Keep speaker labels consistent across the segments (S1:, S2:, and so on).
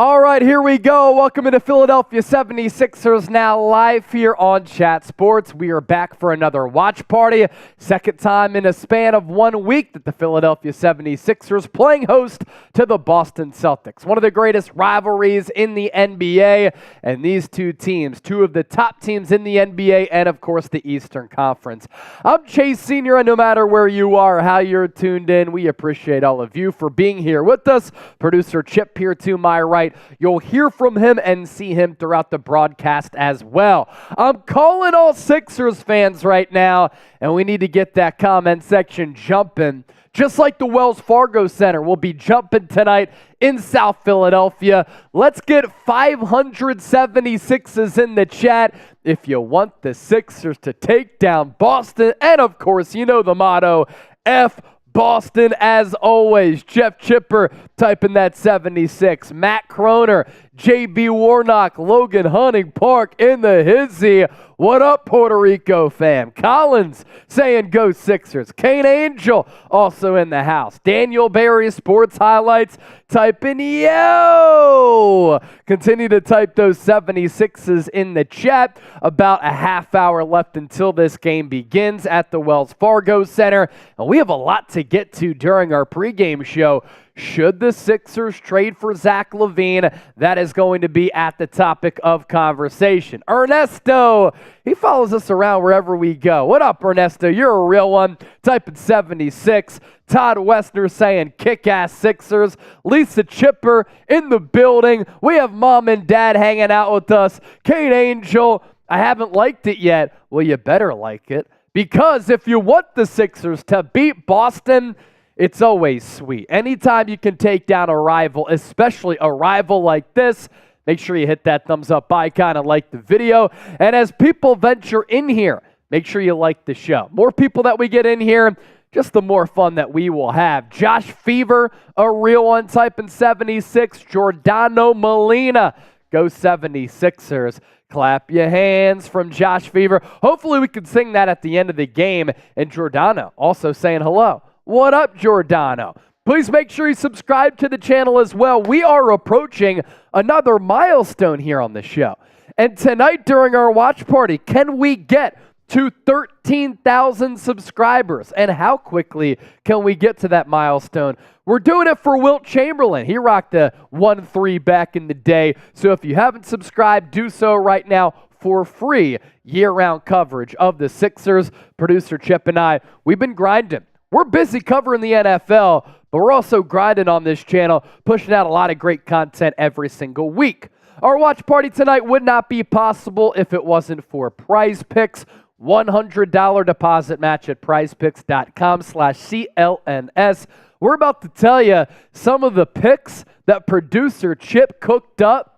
S1: All right, here we go. Welcome to the Philadelphia 76ers, now live here on Chat Sports. We are back for another watch party. Second time in a span of 1 week that the Philadelphia 76ers playing host to the Boston Celtics. One of the greatest rivalries in the NBA. And these two teams, two of the top teams in the NBA and, of course, the Eastern Conference. I'm Chase Sr., and no matter where you are or how you're tuned in, we appreciate all of you for being here with us. Producer Chip here to my right. You'll hear from him and see him throughout the broadcast as well. I'm calling all Sixers fans right now, and we need to get that comment section jumping. Just like the Wells Fargo Center will be jumping tonight in South Philadelphia. Let's get 576s in the chat if you want the Sixers to take down Boston. And, of course, you know the motto, F Boston as always. Jeff Chipper typing that 76. Matt Croner, JB Warnock, Logan Hunting Park in the hizzy. What up, Puerto Rico fam? Collins saying go Sixers. Kane Angel also in the house. Daniel Barry Sports Highlights typing yo. Continue to type those 76s in the chat. About a half hour left until this game begins at the Wells Fargo Center. And we have a lot to get to during our pregame show. Should the Sixers trade for Zach LaVine? That is going to be at the topic of conversation. Ernesto, he follows us around wherever we go. What up, Ernesto? You're a real one. Typing 76. Todd Westner saying kick-ass Sixers. Lisa Chipper in the building. We have mom and dad hanging out with us. Kate Angel, I haven't liked it yet. Well, you better like it. Because if you want the Sixers to beat Boston, it's always sweet. Anytime you can take down a rival, especially a rival like this, make sure you hit that thumbs up icon and like the video. And as people venture in here, make sure you like the show. More people that we get in here, just the more fun that we will have. Josh Fever, a real one, typing 76. Giordano Molina, go 76ers. Clap your hands from Josh Fever. Hopefully we can sing that at the end of the game. And Giordano also saying hello. What up, Giordano? Please make sure you subscribe to the channel as well. We are approaching another milestone here on the show. And tonight during our watch party, can we get to 13,000 subscribers? And how quickly can we get to that milestone? We're doing it for Wilt Chamberlain. He rocked a 1-3 back in the day. So if you haven't subscribed, do so right now for free year-round coverage of the Sixers. Producer Chip and I, we've been grinding. We're busy covering the NFL, but we're also grinding on this channel, pushing out a lot of great content every single week. Our watch party tonight would not be possible if it wasn't for Prize Picks. $100 deposit match at prizepicks.com/CLNS. We're about to tell you some of the picks that producer Chip cooked up.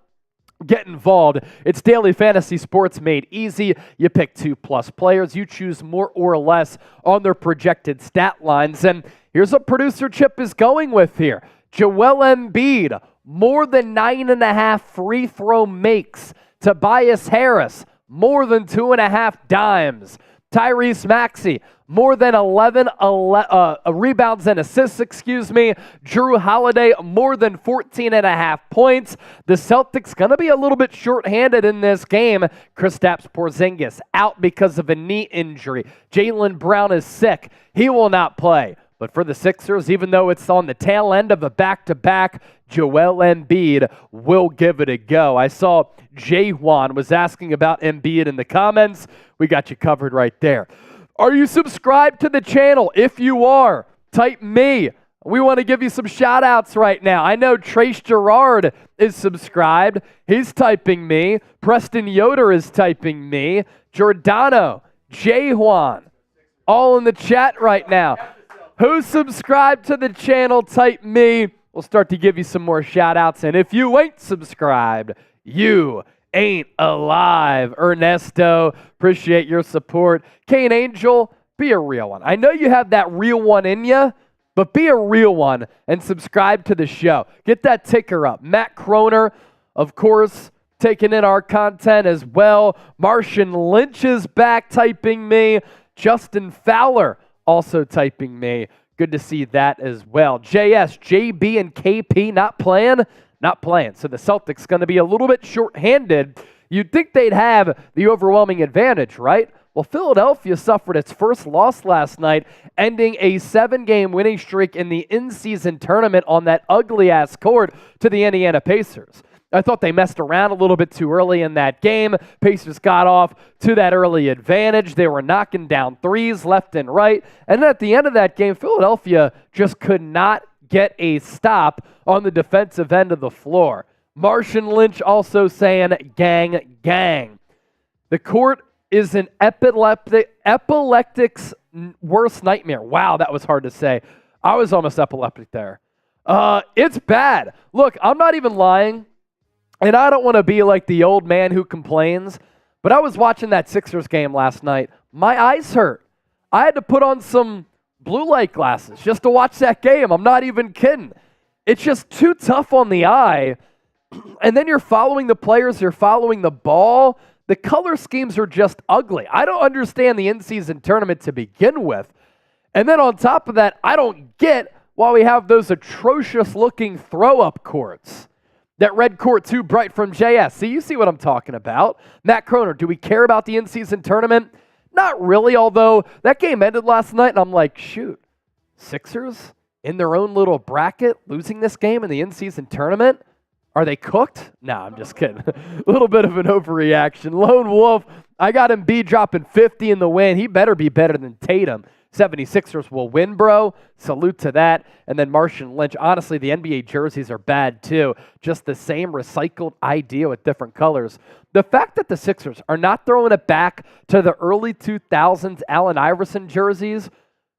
S1: Get involved. It's daily fantasy sports made easy. You pick 2+ players. You choose more or less on their projected stat lines. And here's what producer Chip is going with here. Joel Embiid, more than 9.5 free throw makes. Tobias Harris, more than 2.5 dimes. Tyrese Maxey, more than 11 rebounds and assists, Jrue Holiday, more than 14.5 points. The Celtics going to be a little bit shorthanded in this game. Kristaps Porzingis out because of a knee injury. Jaylen Brown is sick. He will not play. But for the Sixers, even though it's on the tail end of a back-to-back, Joel Embiid will give it a go. I saw Jay Juan was asking about Embiid in the comments. We got you covered right there. Are you subscribed to the channel? If you are, type me. We want to give you some shout-outs right now. I know Trace Gerard is subscribed. He's typing me. Preston Yoder is typing me. Giordano, Jay Juan, all in the chat right now. Who's subscribed to the channel, type me. We'll start to give you some more shout-outs. And if you ain't subscribed, you ain't alive. Ernesto, appreciate your support. Kane Angel, be a real one. I know you have that real one in you, but be a real one and subscribe to the show. Get that ticker up. Matt Croner, of course, taking in our content as well. Martian Lynch is back typing me. Justin Fowler also typing me. Good to see that as well. JS, JB, and KP not playing? not playing. So the Celtics going to be a little bit short-handed. You'd think they'd have the overwhelming advantage, right? Well, Philadelphia suffered its first loss last night, ending a 7-game winning streak in the in-season tournament on that ugly-ass court to the Indiana Pacers. I thought they messed around a little bit too early in that game. Pacers got off to that early advantage. They were knocking down threes left and right. And then at the end of that game, Philadelphia just could not get a stop on the defensive end of the floor. Marshawn Lynch also saying, gang, gang. The court is an epileptic's worst nightmare. Wow, that was hard to say. I was almost epileptic there. It's bad. Look, I'm not even lying. And I don't want to be like the old man who complains, but I was watching that Sixers game last night. My eyes hurt. I had to put on some blue light glasses just to watch that game. I'm not even kidding. It's just too tough on the eye. And then you're following the players, you're following the ball. The color schemes are just ugly. I don't understand the in-season tournament to begin with. And then on top of that, I don't get why we have those atrocious-looking throw-up courts. That red court too bright from JS. See, you see what I'm talking about. Matt Croner, do we care about the in-season tournament? Not really, although that game ended last night, and I'm like, shoot, Sixers in their own little bracket, losing this game in the in-season tournament? Are they cooked? Nah, I'm just kidding. A little bit of an overreaction. Lone Wolf, I got Embiid dropping 50 in the win. He better be better than Tatum. 76ers will win, bro. Salute to that. And then Marshawn Lynch. Honestly, the NBA jerseys are bad too. Just the same recycled idea with different colors. The fact that the Sixers are not throwing it back to the early 2000s Allen Iverson jerseys,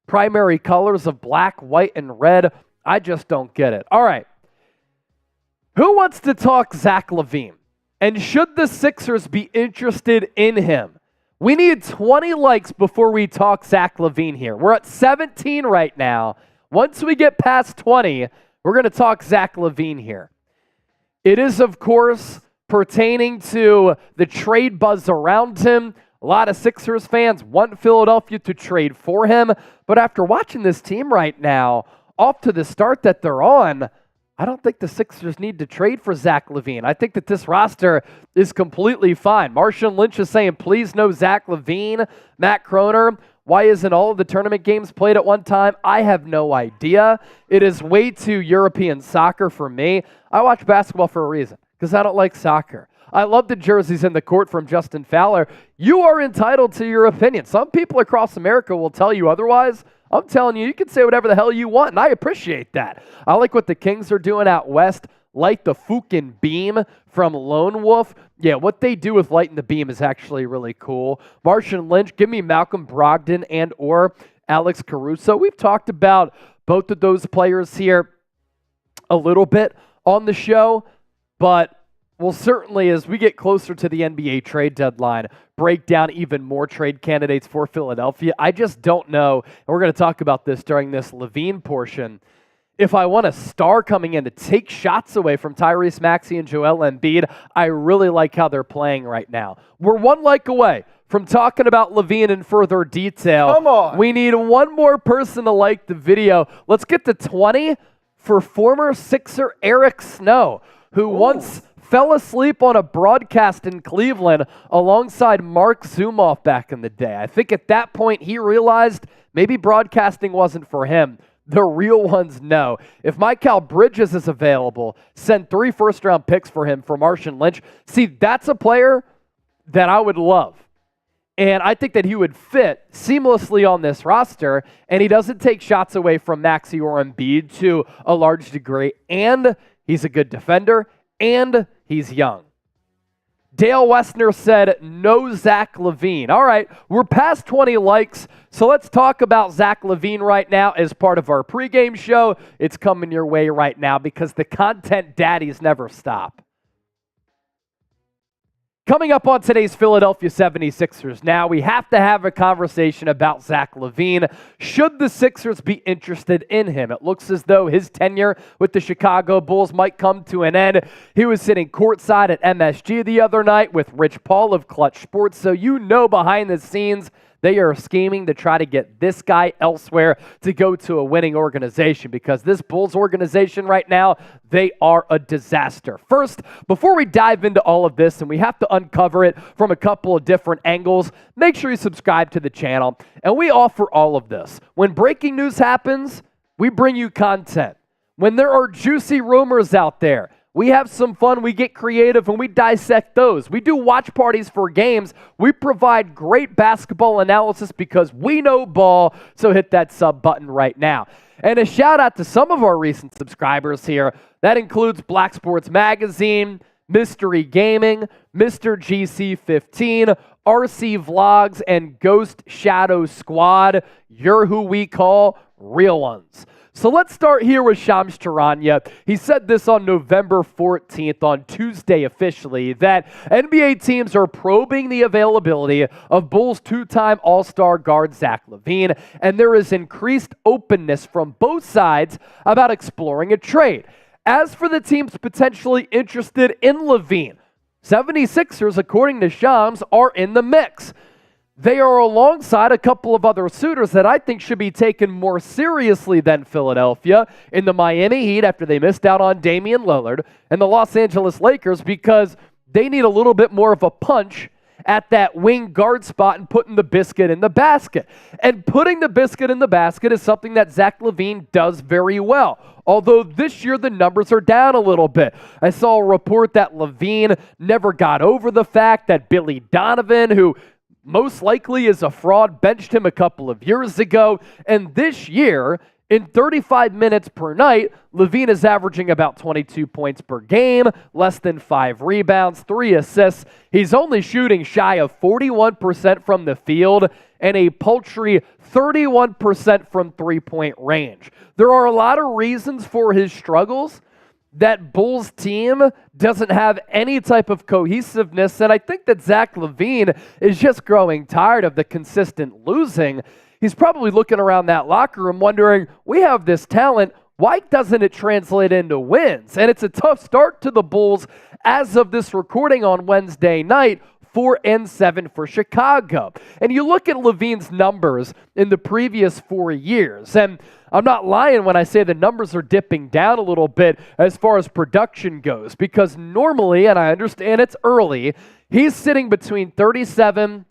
S1: primary colors of black, white, and red, I just don't get it. All right. Who wants to talk Zach LaVine? And should the Sixers be interested in him? We need 20 likes before we talk Zach LaVine here. We're at 17 right now. Once we get past 20, we're going to talk Zach LaVine here. It is, of course, pertaining to the trade buzz around him. A lot of Sixers fans want Philadelphia to trade for him. But after watching this team right now, off to the start that they're on, I don't think the Sixers need to trade for Zach LaVine. I think that this roster is completely fine. Marshawn Lynch is saying, please no Zach LaVine. Matt Croner, why isn't all of the tournament games played at one time? I have no idea. It is way too European soccer for me. I watch basketball for a reason, because I don't like soccer. I love the jerseys in the court from Justin Fowler. You are entitled to your opinion. Some people across America will tell you otherwise. I'm telling you, you can say whatever the hell you want, and I appreciate that. I like what the Kings are doing out west. Light the fucking beam from Lone Wolf. Yeah, what they do with lighting the beam is actually really cool. Marshawn Lynch, give me Malcolm Brogdon and or Alex Caruso. We've talked about both of those players here a little bit on the show, but we'll certainly, as we get closer to the NBA trade deadline, break down even more trade candidates for Philadelphia. I just don't know, and we're going to talk about this during this LaVine portion, if I want a star coming in to take shots away from Tyrese Maxey and Joel Embiid. I really like how they're playing right now. We're one like away from talking about LaVine in further detail.
S2: Come on.
S1: We need one more person to like the video. Let's get to 20 for former Sixer Eric Snow, who once fell asleep on a broadcast in Cleveland alongside Mark Zumoff back in the day. I think at that point he realized maybe broadcasting wasn't for him. The real ones know. If Mikal Bridges is available, send 3 first-round picks for him for Marshawn Lynch. See, that's a player that I would love. And I think that he would fit seamlessly on this roster, and he doesn't take shots away from Maxey or Embiid to a large degree, and he's a good defender, and he's young. Dale Westner said, no Zach LaVine. All right, we're past 20 likes, so let's talk about Zach LaVine right now as part of our pregame show. It's coming your way right now because the content daddies never stop. Coming up on today's Philadelphia 76ers now, we have to have a conversation about Zach LaVine. Should the Sixers be interested in him? It looks as though his tenure with the Chicago Bulls might come to an end. He was sitting courtside at MSG the other night with Rich Paul of Clutch Sports, so you know behind the scenes They are scheming to try to get this guy elsewhere to go to a winning organization, because this Bulls organization right now, they are a disaster. First, before we dive into all of this, and we have to uncover it from a couple of different angles, make sure you subscribe to the channel. And we offer all of this. When breaking news happens, we bring you content. When there are juicy rumors out there, we have some fun, we get creative, and we dissect those. We do watch parties for games. We provide great basketball analysis because we know ball, so hit that sub button right now. And a shout out to some of our recent subscribers here. That includes Black Sports Magazine, Mystery Gaming, Mr. GC15, RC Vlogs, and Ghost Shadow Squad. You're who we call real ones. So let's start here with Shams Charania. He said this on November 14th, on Tuesday officially, that NBA teams are probing the availability of Bulls two-time All-Star guard Zach LaVine, and there is increased openness from both sides about exploring a trade. As for the teams potentially interested in LaVine, 76ers, according to Shams, are in the mix. They are alongside a couple of other suitors that I think should be taken more seriously than Philadelphia, in the Miami Heat after they missed out on Damian Lillard, and the Los Angeles Lakers because they need a little bit more of a punch at that wing guard spot and putting the biscuit in the basket. And putting the biscuit in the basket is something that Zach LaVine does very well. Although this year the numbers are down a little bit. I saw a report that LaVine never got over the fact that Billy Donovan, who most likely is a fraud, benched him a couple of years ago. And this year, in 35 minutes per night, LaVine is averaging about 22 points per game, less than 5 rebounds, 3 assists. He's only shooting shy of 41% from the field and a paltry 31% from three-point range. There are a lot of reasons for his struggles. That Bulls team doesn't have any type of cohesiveness, and I think that Zach LaVine is just growing tired of the consistent losing. He's probably looking around that locker room wondering, we have this talent, why doesn't it translate into wins? And it's a tough start to the Bulls as of this recording on Wednesday night, 4-7 for Chicago. And you look at LaVine's numbers in the previous 4 years, and I'm not lying when I say the numbers are dipping down a little bit as far as production goes, because normally, and I understand it's early, he's sitting between 37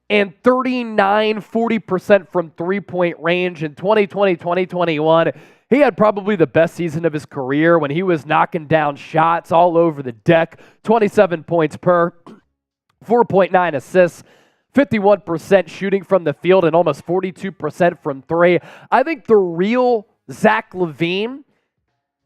S1: and 39, 40% from three-point range in 2020, 2021. He had probably the best season of his career when he was knocking down shots all over the deck, 27 points per, 4.9 assists, 51% shooting from the field, and almost 42% from three. I think the real Zach LaVine,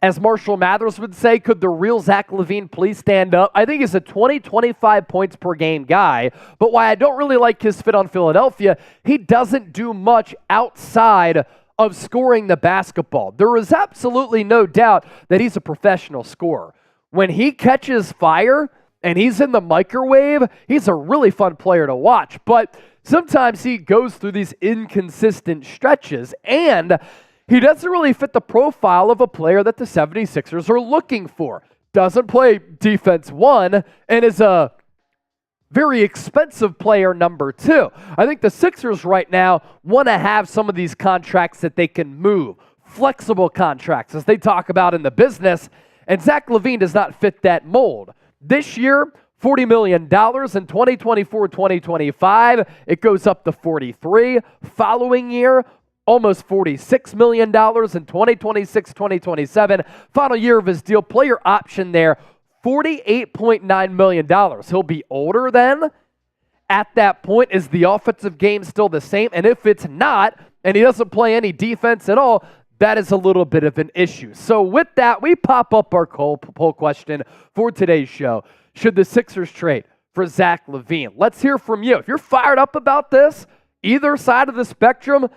S1: as Marshall Mathers would say, could the real Zach LaVine please stand up? I think he's a 20, 25 points per game guy, but why I don't really like his fit on Philadelphia, he doesn't do much outside of scoring the basketball. There is absolutely no doubt that he's a professional scorer. When he catches fire and he's in the microwave, he's a really fun player to watch. But sometimes he goes through these inconsistent stretches, and he doesn't really fit the profile of a player that the 76ers are looking for. Doesn't play defense 1 and is a very expensive player number 2. I think the Sixers right now want to have some of these contracts that they can move. Flexible contracts, as they talk about in the business, and Zach LaVine does not fit that mold. This year, $40 million. In 2024-2025, it goes up to $43. Following year, almost $46 million. In 2026-2027, final year of his deal, player option there, $48.9 million. He'll be older then. At that point, is the offensive game still the same? And if it's not, and he doesn't play any defense at all, that is a little bit of an issue. So with that, we pop up our poll question for today's show. Should the Sixers trade for Zach LaVine? Let's hear from you. If you're fired up about this, either side of the spectrum,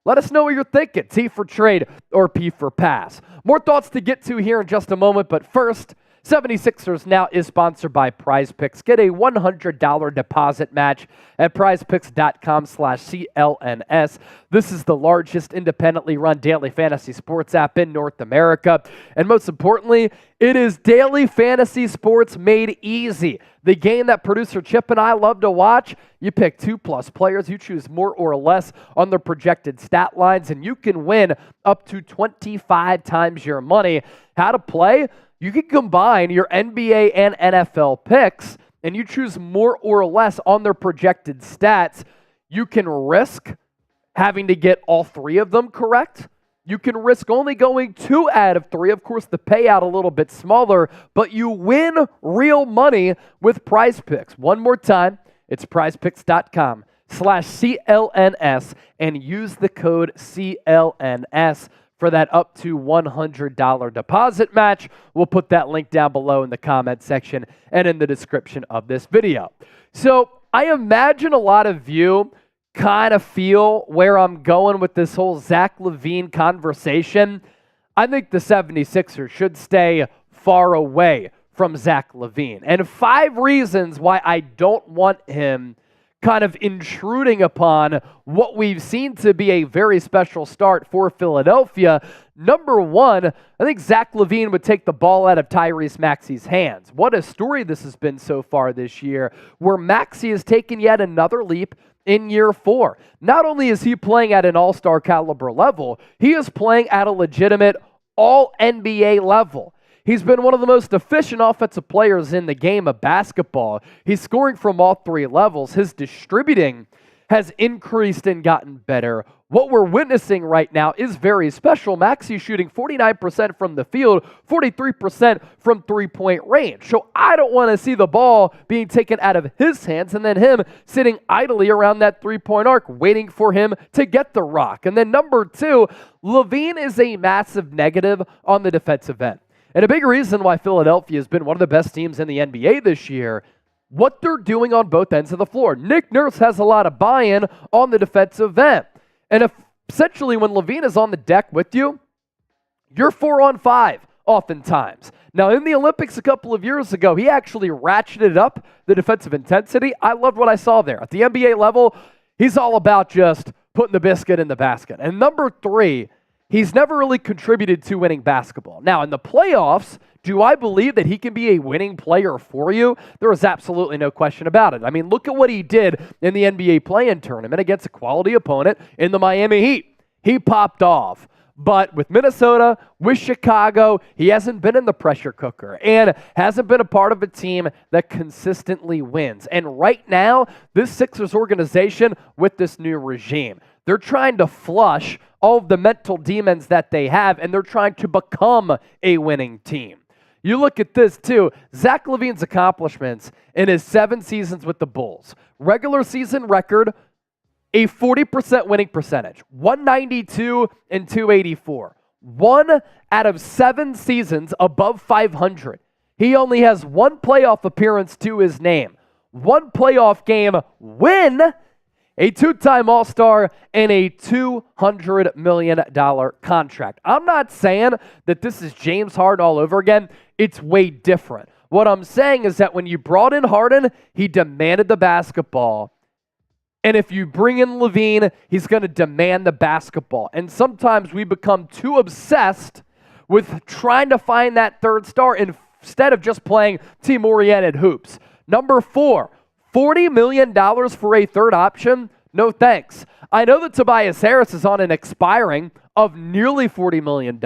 S1: let us know what you're thinking. T for trade or P for pass. More thoughts to get to here in just a moment, but first, 76ers now is sponsored by Prize Picks. Get a $100 deposit match at prizepicks.com/CLNS. This is the largest independently run daily fantasy sports app in North America. And most importantly, it is daily fantasy sports made easy. The game that producer Chip and I love to watch. You pick 2+ players, you choose more or less on their projected stat lines, and you can win up to 25 times your money. How to play? You can combine your NBA and NFL picks, and you choose more or less on their projected stats. You can risk having to get all 3 of them correct. You can risk only going 2 out of 3. Of course, the payout a little bit smaller, but you win real money with Prize Picks. One more time, it's prizepicks.com/CLNS and use the code CLNS for that up to $100 deposit match. We'll put that link down below in the comment section and in the description of this video. So I imagine a lot of you kind of feel where I'm going with this whole Zach LaVine conversation. I think the 76ers should stay far away from Zach LaVine. And 5 reasons why I don't want him kind of intruding upon what we've seen to be a very special start for Philadelphia. Number 1, I think Zach LaVine would take the ball out of Tyrese Maxey's hands. What a story this has been so far this year, where Maxey has taken yet another leap in year 4. Not only is he playing at an all-star caliber level, he is playing at a legitimate all-NBA level. He's been one of the most efficient offensive players in the game of basketball. He's scoring from all 3 levels. His distributing has increased and gotten better. What we're witnessing right now is very special. Maxey shooting 49% from the field, 43% from three-point range. So I don't want to see the ball being taken out of his hands and then him sitting idly around that three-point arc waiting for him to get the rock. And then number 2, LaVine is a massive negative on the defensive end. And a big reason why Philadelphia has been one of the best teams in the NBA this year, what they're doing on both ends of the floor. Nick Nurse has a lot of buy-in on the defensive end. And essentially when LaVine is on the deck with you, you're 4-on-5 oftentimes. Now in the Olympics a couple of years ago, he actually ratcheted up the defensive intensity. I loved what I saw there. At the NBA level, he's all about just putting the biscuit in the basket. And number 3, he's never really contributed to winning basketball. Now, in the playoffs, do I believe that he can be a winning player for you? There is absolutely no question about it. I mean, look at what he did in the NBA play-in tournament against a quality opponent in the Miami Heat. He popped off. But with Minnesota, with Chicago, he hasn't been in the pressure cooker and hasn't been a part of a team that consistently wins. And right now, this Sixers organization with this new regime, they're trying to flush all of the mental demons that they have, and they're trying to become a winning team. You look at this, too. Zach LaVine's accomplishments in his 7 seasons with the Bulls. Regular season record, a 40% winning percentage, 192 and 284. 1 out of 7 seasons above 500. He only has 1 playoff appearance to his name. 1 playoff game win, a 2-time All-Star, and a $200 million contract. I'm not saying that this is James Harden all over again. It's way different. What I'm saying is that when you brought in Harden, he demanded the basketball. And if you bring in LaVine, he's going to demand the basketball. And sometimes we become too obsessed with trying to find that third star instead of just playing team-oriented hoops. Number 4, $40 million for a third option? No thanks. I know that Tobias Harris is on an expiring of nearly $40 million.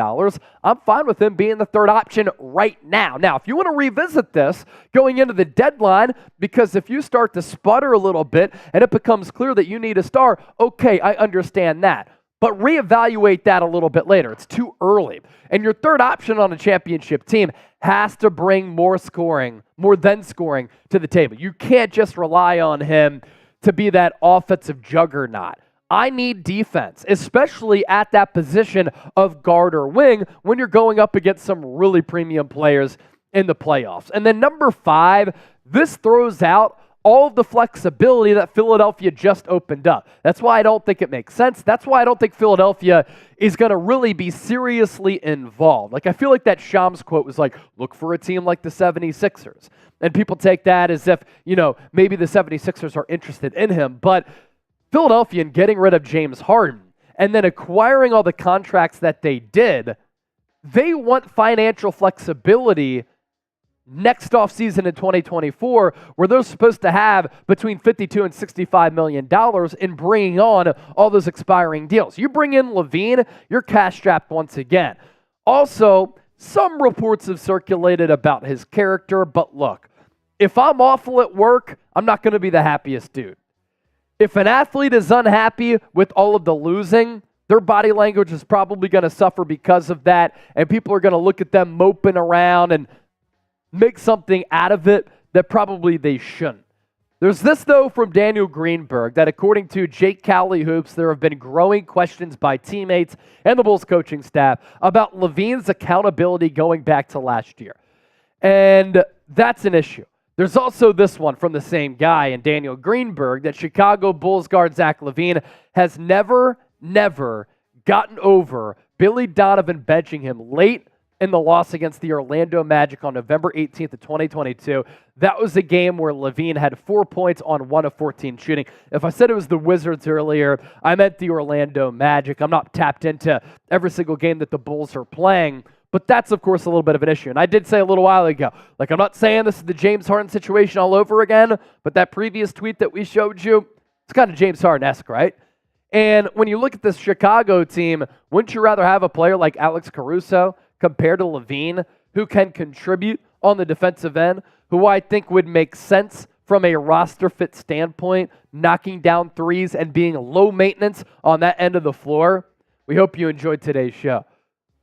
S1: I'm fine with him being the third option right now. Now, if you want to revisit this going into the deadline, because if you start to sputter a little bit and it becomes clear that you need a star, okay, I understand that. But reevaluate that a little bit later. It's too early. And your third option on a championship team has to bring more than scoring to the table. You can't just rely on him to be that offensive juggernaut. I need defense, especially at that position of guard or wing when you're going up against some really premium players in the playoffs. And then number 5, this throws out all of the flexibility that Philadelphia just opened up. That's why I don't think it makes sense. That's why I don't think Philadelphia is going to really be seriously involved. Like, I feel like that Shams quote was like, look for a team like the 76ers. And people take that as if, maybe the 76ers are interested in him. But Philadelphia, in getting rid of James Harden and then acquiring all the contracts that they did, they want financial flexibility next offseason in 2024, where they're supposed to have between $52 and $65 million in bringing on all those expiring deals. You bring in LaVine, you're cash-strapped once again. Also, some reports have circulated about his character, but look, if I'm awful at work, I'm not going to be the happiest dude. If an athlete is unhappy with all of the losing, their body language is probably going to suffer because of that, and people are going to look at them moping around and make something out of it that probably they shouldn't. There's this, though, from Daniel Greenberg, that according to Jake Cowley Hoops, there have been growing questions by teammates and the Bulls coaching staff about LaVine's accountability going back to last year. And that's an issue. There's also this one from the same guy and Daniel Greenberg, that Chicago Bulls guard Zach LaVine has never gotten over Billy Donovan benching him late in the loss against the Orlando Magic on November 18th of 2022. That was a game where LaVine had 4 points on 1 of 14 shooting. If I said it was the Wizards earlier, I meant the Orlando Magic. I'm not tapped into every single game that the Bulls are playing, but that's, of course, a little bit of an issue. And I did say a little while ago, like, I'm not saying this is the James Harden situation all over again, but that previous tweet that we showed you, it's kind of James Harden-esque, right? And when you look at this Chicago team, wouldn't you rather have a player like Alex Caruso compared to LaVine, who can contribute on the defensive end, who I think would make sense from a roster fit standpoint, knocking down threes and being low maintenance on that end of the floor? We hope you enjoyed today's show.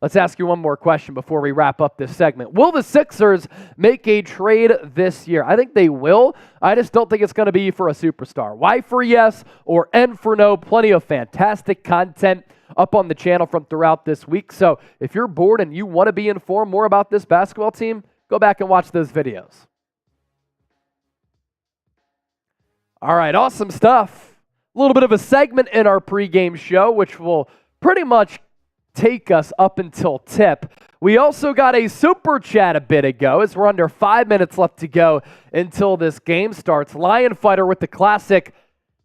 S1: Let's ask you one more question before we wrap up this segment. Will the Sixers make a trade this year? I think they will. I just don't think it's going to be for a superstar. Y for yes or N for no. Plenty of fantastic content up on the channel from throughout this week. So if you're bored and you want to be informed more about this basketball team, go back and watch those videos. All right, awesome stuff. A little bit of a segment in our pregame show, which will pretty much take us up until tip. We also got a super chat a bit ago, as we're under 5 minutes left to go until this game starts. Lion Fighter with the classic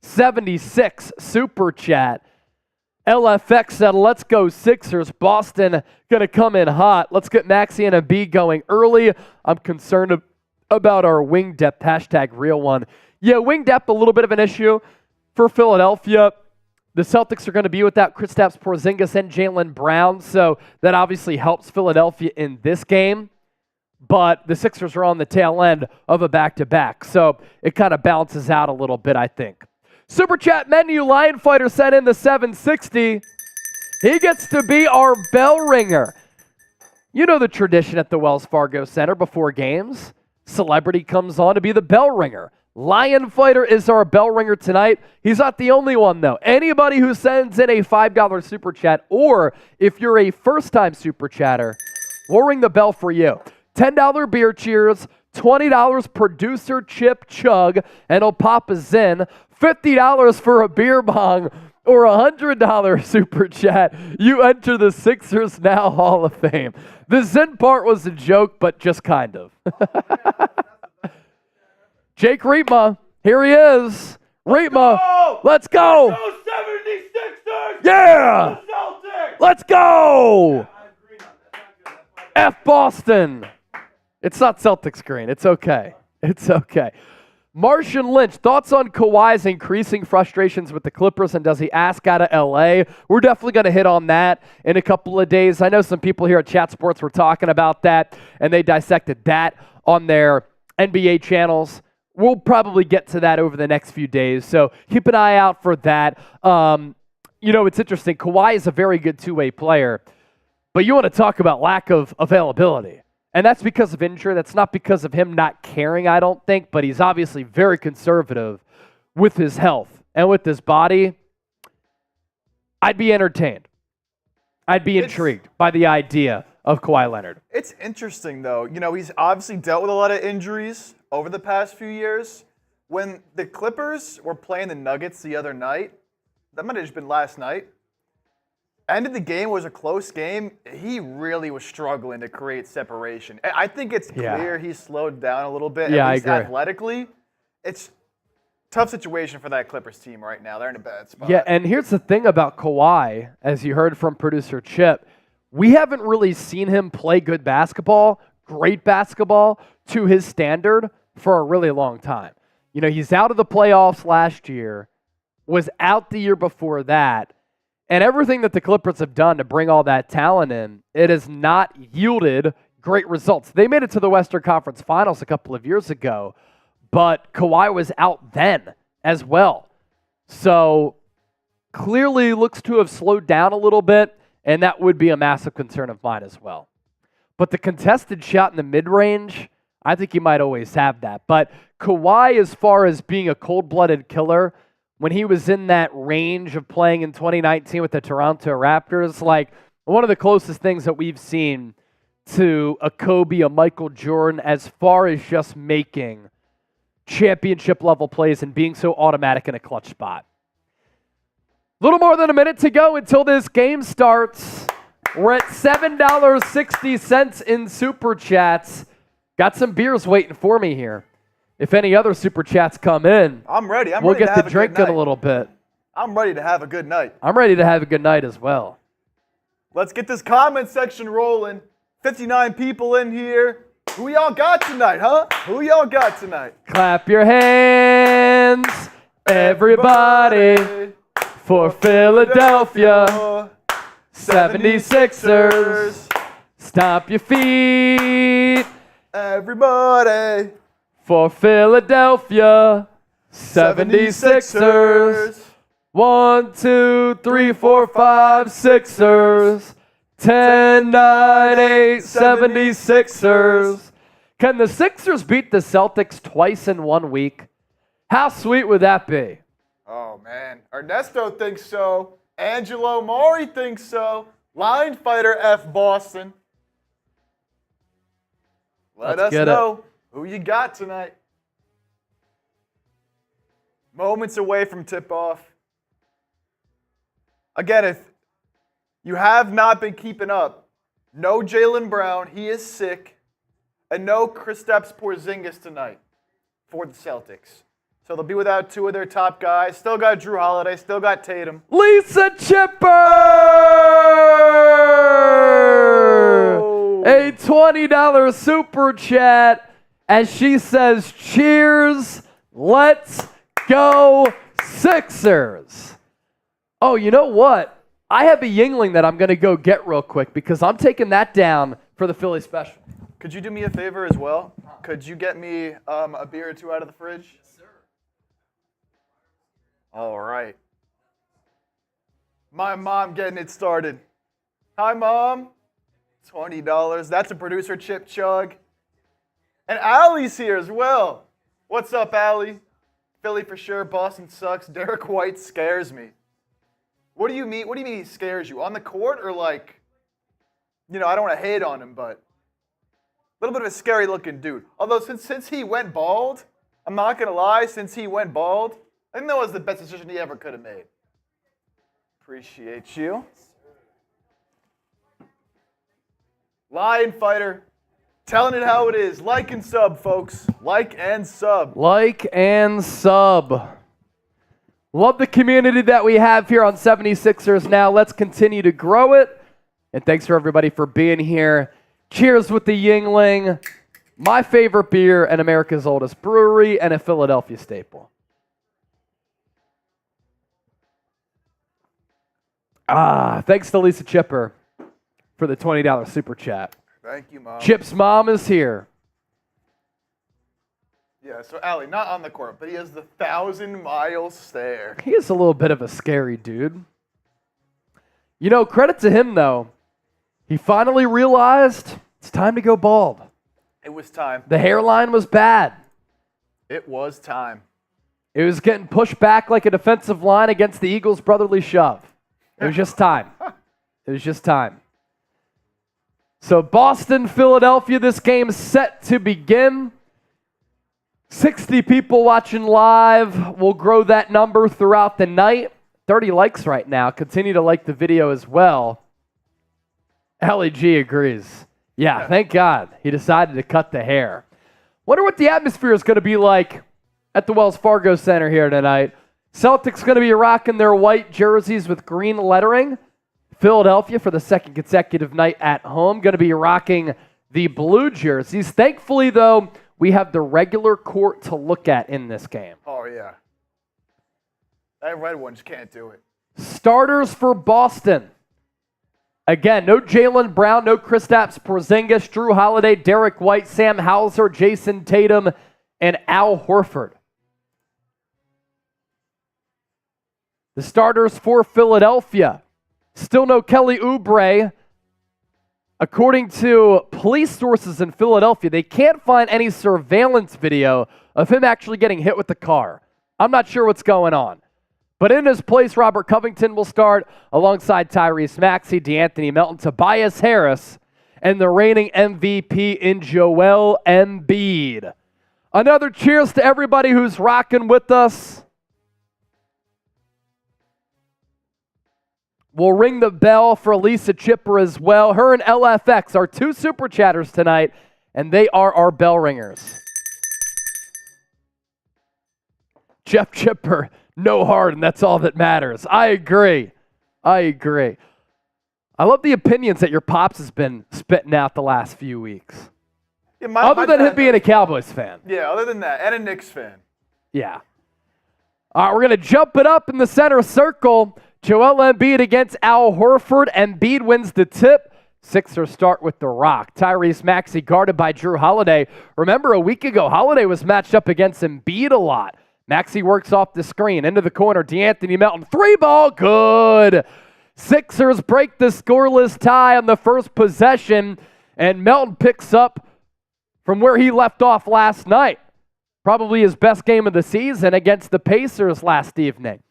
S1: 76 super chat. LFX said, let's go Sixers. Boston going to come in hot. Let's get Maxey and Embiid going early. I'm concerned about our wing depth. Hashtag real one. Yeah, wing depth, a little bit of an issue for Philadelphia. The Celtics are going to be without Kristaps, Porzingis, and Jaylen Brown, so that obviously helps Philadelphia in this game. But the Sixers are on the tail end of a back-to-back, so it kind of balances out a little bit, I think. Super Chat menu, Lion Fighter sent in the 760. He gets to be our bell ringer. You know the tradition at the Wells Fargo Center before games. Celebrity comes on to be the bell ringer. Lion Fighter is our bell ringer tonight. He's not the only one, though. Anybody who sends in a $5 super chat, or if you're a first-time super chatter, we'll ring the bell for you. $10 beer cheers, $20 producer chip chug, and it'll pop a Zin. $50 for a beer bong, or $100 super chat. You enter the Sixers Now Hall of Fame. The Zin part was a joke, but just kind of. Jake Riepma, here he is. Riepma, let's go.
S2: Let's go 76ers.
S1: Yeah.
S2: Celtics.
S1: Let's go. F Boston. It's not Celtics green. It's okay. It's okay. Martian Lynch, thoughts on Kawhi's increasing frustrations with the Clippers, and does he ask out of LA? We're definitely going to hit on that in a couple of days. I know some people here at Chat Sports were talking about that, and they dissected that on their NBA channels. We'll probably get to that over the next few days, so keep an eye out for that. It's interesting. Kawhi is a very good two-way player, but you want to talk about lack of availability. And that's because of injury. That's not because of him not caring, I don't think, but he's obviously very conservative with his health and with his body. I'd be entertained. I'd be intrigued by the idea of Kawhi Leonard.
S2: It's interesting, though. He's obviously dealt with a lot of injuries over the past few years,
S3: when the Clippers were playing the Nuggets the other night, that might have just been last night, end of the game was a close game. He really was struggling to create separation. I think it's clear he slowed down a little bit, at least athletically. It's a tough situation for that Clippers team right now. They're in a bad spot.
S1: Yeah, and here's the thing about Kawhi, as you heard from producer Chip. We haven't really seen him play good basketball, great basketball, to his standard for a really long time. You know, he's out of the playoffs last year, was out the year before that, and everything that the Clippers have done to bring all that talent in, it has not yielded great results. They made it to the Western Conference Finals a couple of years ago, but Kawhi was out then as well. So clearly looks to have slowed down a little bit, and that would be a massive concern of mine as well. But the contested shot in the mid-range, I think he might always have that. But Kawhi, as far as being a cold-blooded killer, when he was in that range of playing in 2019 with the Toronto Raptors, like one of the closest things that we've seen to a Kobe, a Michael Jordan, as far as just making championship-level plays and being so automatic in a clutch spot. A little more than a minute to go until this game starts. We're at $7.60 in Super Chats. Got some beers waiting for me here. If any other Super Chats come in,
S3: I'm ready.
S1: We'll get the drink in a little bit.
S3: I'm ready to have a good night.
S1: I'm ready to have a good night as well.
S3: Let's get this comment section rolling. 59 people in here. Who y'all got tonight, huh? Who y'all got tonight?
S1: Clap your hands, everybody, for Philadelphia 76ers. Stomp your feet,
S3: everybody,
S1: for Philadelphia 76ers. 1, 2, 3, 4, 5, Sixers. 10, 9, 8, 76ers. Can the Sixers beat the Celtics twice in 1 week? How sweet would that be?
S3: Oh, man. Ernesto thinks so. Angelo Maury thinks so. Line fighter F. Boston. Let us know who you got tonight. Moments away from tip-off. Again, if you have not been keeping up, no Jaylen Brown, he is sick, and no Kristaps Porzingis tonight for the Celtics. So they'll be without two of their top guys. Still got Jrue Holiday, still got Tatum.
S1: Lisa Chipper! Oh. A $20 super chat as she says, cheers, let's go Sixers. Oh, you know what? I have a Yingling that I'm going to go get real quick because I'm taking that down for the Philly special.
S3: Could you do me a favor as well? Could you get me a beer or two out of the fridge? Yes, sir. All right. My mom getting it started. Hi, Mom. $20. That's a producer Chip Chug. And Allie's here as well. What's up, Allie? Philly for sure. Boston sucks. Derrick White scares me. What do you mean? What do you mean he scares you? On the court or like, you know, I don't want to hate on him, but a little bit of a scary looking dude. Although since he went bald, I'm not going to lie, since he went bald, I think that was the best decision he ever could have made. Appreciate you. Lion Fighter, telling it how it is. Like and sub, folks. Like and sub.
S1: Like and sub. Love the community that we have here on 76ers Now. Let's continue to grow it. And thanks for everybody for being here. Cheers with the Yingling, my favorite beer and America's oldest brewery and a Philadelphia staple. Thanks to Lisa Chipper for the $20 super chat.
S3: Thank you, Mom.
S1: Chip's mom is here.
S3: Yeah, so Allie, not on the court, but he has the 1,000-mile stare.
S1: He is a little bit of a scary dude. You know, credit to him, though. He finally realized it's time to go bald.
S3: It was time.
S1: The hairline was bad.
S3: It was time.
S1: It was getting pushed back like a defensive line against the Eagles' brotherly shove. It was just time. It was just time. So Boston, Philadelphia, this game set to begin. 60 people watching live. We'll grow that number throughout the night. 30 likes right now. Continue to like the video as well. LEG agrees. Yeah, thank God he decided to cut the hair. Wonder what the atmosphere is going to be like at the Wells Fargo Center here tonight. Celtics going to be rocking their white jerseys with green lettering. Philadelphia, for the second consecutive night at home, going to be rocking the blue jerseys. Thankfully, though, we have the regular court to look at in this game.
S3: Oh, yeah. That red one just can't do it.
S1: Starters for Boston. Again, no Jaylen Brown, no Kristaps, Porzingis, Jrue Holiday, Derrick White, Sam Hauser, Jayson Tatum, and Al Horford. The starters for Philadelphia. Still no Kelly Oubre. According to police sources in Philadelphia, they can't find any surveillance video of him actually getting hit with the car. I'm not sure what's going on. But in his place, Robert Covington will start alongside Tyrese Maxey, DeAnthony Melton, Tobias Harris, and the reigning MVP in Joel Embiid. Another cheers to everybody who's rocking with us. We'll ring the bell for Lisa Chipper as well. Her and LFX are two super chatters tonight, and they are our bell ringers. Jeff Chipper, no Harden, that's all that matters. I agree. I love the opinions that your pops has been spitting out the last few weeks.
S3: Yeah,
S1: other than him being a Cowboys fan.
S3: Yeah, other than that, and a Knicks fan.
S1: Yeah. All right, we're going to jump it up in the center circle. Joel Embiid against Al Horford. Embiid wins the tip. Sixers start with the rock. Tyrese Maxey guarded by Jrue Holiday. Remember, a week ago, Holiday was matched up against Embiid a lot. Maxey works off the screen. Into the corner, DeAnthony Melton. 3-ball, good. Sixers break the scoreless tie on the first possession, and Melton picks up from where he left off last night. Probably his best game of the season against the Pacers last evening.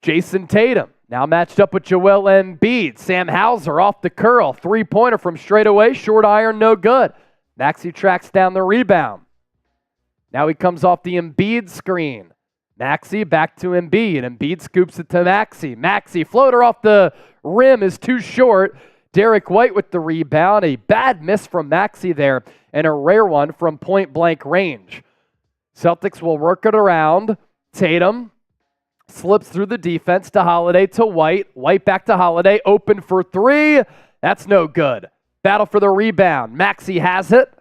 S1: Jayson Tatum now matched up with Joel Embiid. Sam Hauser off the curl. Three-pointer from straight away. Short iron, no good. Maxey tracks down the rebound. Now he comes off the Embiid screen. Maxey back to Embiid. Embiid scoops it to Maxey. Maxey, floater off the rim is too short. Derrick White with the rebound. A bad miss from Maxey there, and a rare one from point-blank range. Celtics will work it around. Tatum slips through the defense to Holiday to White. White back to Holiday. Open for three. That's no good. Battle for the rebound. Maxey has it.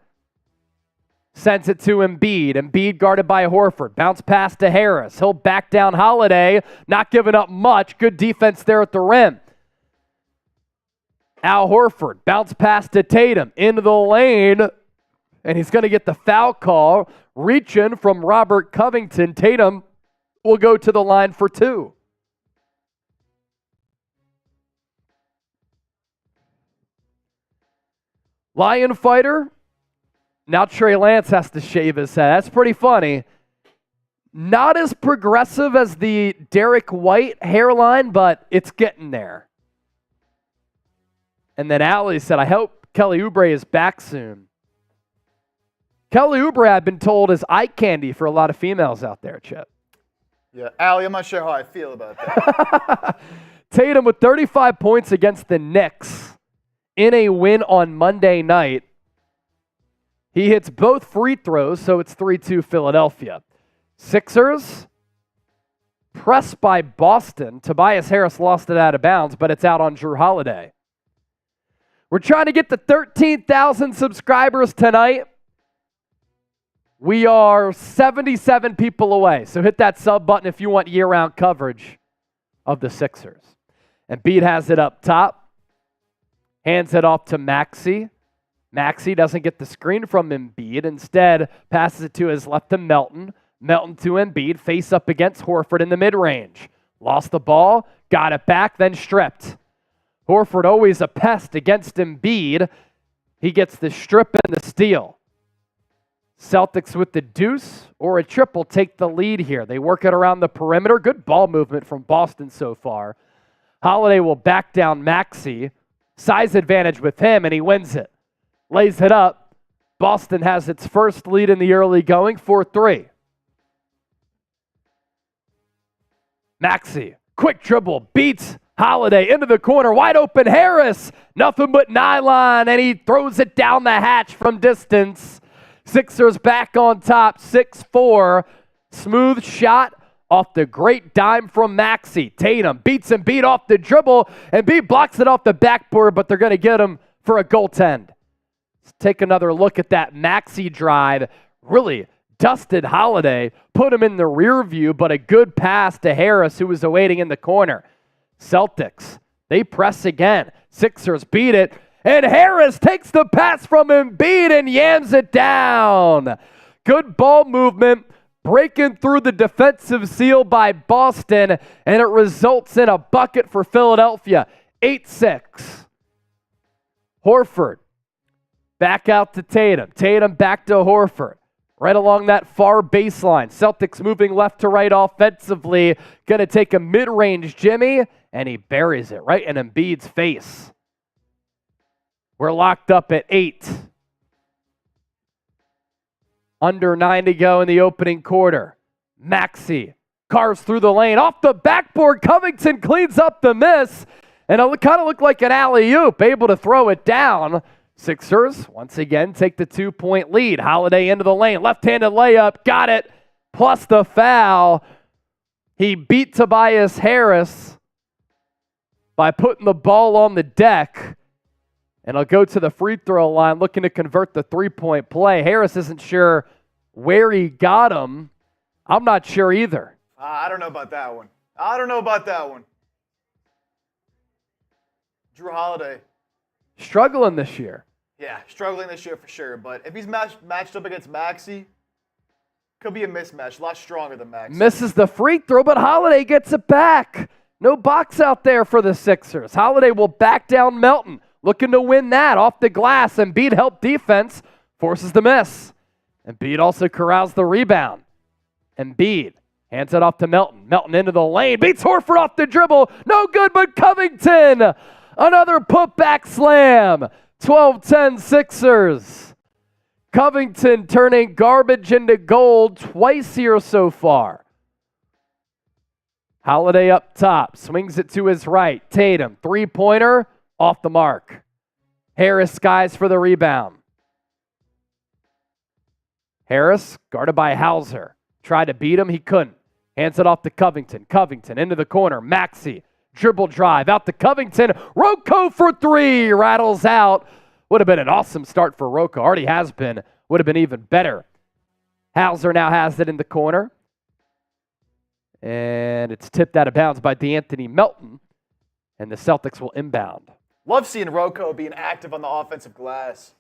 S1: Sends it to Embiid. Embiid guarded by Horford. Bounce pass to Harris. He'll back down Holiday. Not giving up much. Good defense there at the rim. Al Horford. Bounce pass to Tatum. Into the lane. And he's going to get the foul call. Reaching from Robert Covington. Tatum will go to the line for two. Lion fighter. Now Trey Lance has to shave his head. That's pretty funny. Not as progressive as the Derrick White hairline, but it's getting there. And then Allie said, I hope Kelly Oubre is back soon. Kelly Oubre, I've been told, is eye candy for a lot of females out there, Chip.
S3: Yeah, Allie, I'm not sure how I feel about that.
S1: Tatum with 35 points against the Knicks in a win on Monday night. He hits both free throws, so it's 3-2 Philadelphia. Sixers, pressed by Boston. Tobias Harris lost it out of bounds, but it's out on Jrue Holiday. We're trying to get to 13,000 subscribers tonight. We are 77 people away, so hit that sub button if you want year-round coverage of the Sixers. Embiid has it up top. Hands it off to Maxey. Maxey doesn't get the screen from Embiid. Instead, passes it to his left to Melton. Melton to Embiid. Face up against Horford in the mid-range. Lost the ball. Got it back, then stripped. Horford always a pest against Embiid. He gets the strip and the steal. Celtics with the deuce or a triple take the lead here. They work it around the perimeter. Good ball movement from Boston so far. Holiday will back down Maxey. Size advantage with him, and he wins it. Lays it up. Boston has its first lead in the early going, 4-3. Maxey, quick dribble, beats Holiday into the corner, wide open Harris, nothing but nylon, and he throws it down the hatch from distance. Sixers back on top, 6-4. Smooth shot off the great dime from Maxey. Tatum beats Embiid off the dribble. Embiid blocks it off the backboard, but they're going to get him for a goaltend. Let's take another look at that Maxey drive. Really dusted Holiday, put him in the rear view, but a good pass to Harris, who was awaiting in the corner. Celtics, they press again. Sixers beat it, and Harris takes the pass from Embiid and yams it down. Good ball movement, breaking through the defensive seal by Boston, and it results in a bucket for Philadelphia. 8-6. Horford, back out to Tatum. Tatum back to Horford. Right along that far baseline. Celtics moving left to right offensively. Going to take a mid-range Jimmy, and he buries it right in Embiid's face. We're locked up at 8. Under 9 to go in the opening quarter. Maxey carves through the lane. Off the backboard, Covington cleans up the miss, and it kind of looked like an alley-oop, able to throw it down. Sixers, once again, take the 2-point lead. Holiday into the lane. Left-handed layup. Got it. Plus the foul. He beat Tobias Harris by putting the ball on the deck. And I'll go to the free throw line looking to convert the 3-point play. Harris isn't sure where he got him. I'm not sure either.
S3: I don't know about that one. Jrue Holiday.
S1: Struggling this year.
S3: Yeah, struggling this year for sure. But if he's matched up against Maxey, could be a mismatch. A lot stronger than Maxey.
S1: Misses the free throw, but Holiday gets it back. No box out there for the Sixers. Holiday will back down Melton. Looking to win that off the glass. Embiid help defense. Forces the miss. Embiid also corrals the rebound. Embiid hands it off to Melton. Melton into the lane. Beats Horford off the dribble. No good, but Covington. Another putback slam. 12-10 Sixers. Covington turning garbage into gold twice here so far. Holiday up top. Swings it to his right. Tatum. Three-pointer. Off the mark. Harris skies for the rebound. Harris guarded by Hauser. Tried to beat him. He couldn't. Hands it off to Covington. Covington into the corner. Maxey. Dribble drive out to Covington. Rocco for 3. Rattles out. Would have been an awesome start for Rocco. Already has been. Would have been even better. Hauser now has it in the corner. And it's tipped out of bounds by D'Anthony Melton. And the Celtics will inbound.
S3: Love seeing Rocco being active on the offensive glass.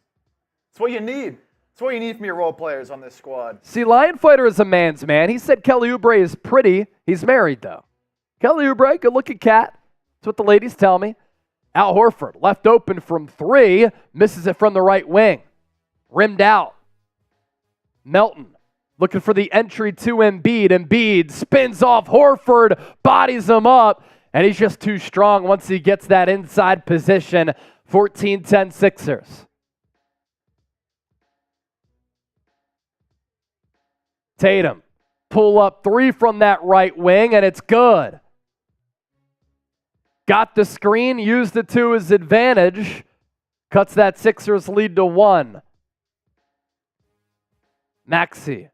S3: It's what you need. It's what you need from your role players on this squad.
S1: See, Lion Fighter is a man's man. He said Kelly Oubre is pretty. He's married, though. Kelly Oubre, good-looking cat. That's what the ladies tell me. Al Horford, left open from 3. Misses it from the right wing. Rimmed out. Melton, looking for the entry to Embiid. Embiid spins off Horford, bodies him up, and he's just too strong once he gets that inside position. 14-10 Sixers. Tatum, pull up 3 from that right wing, and it's good. Got the screen, used it to his advantage. Cuts that Sixers lead to 1. Maxey,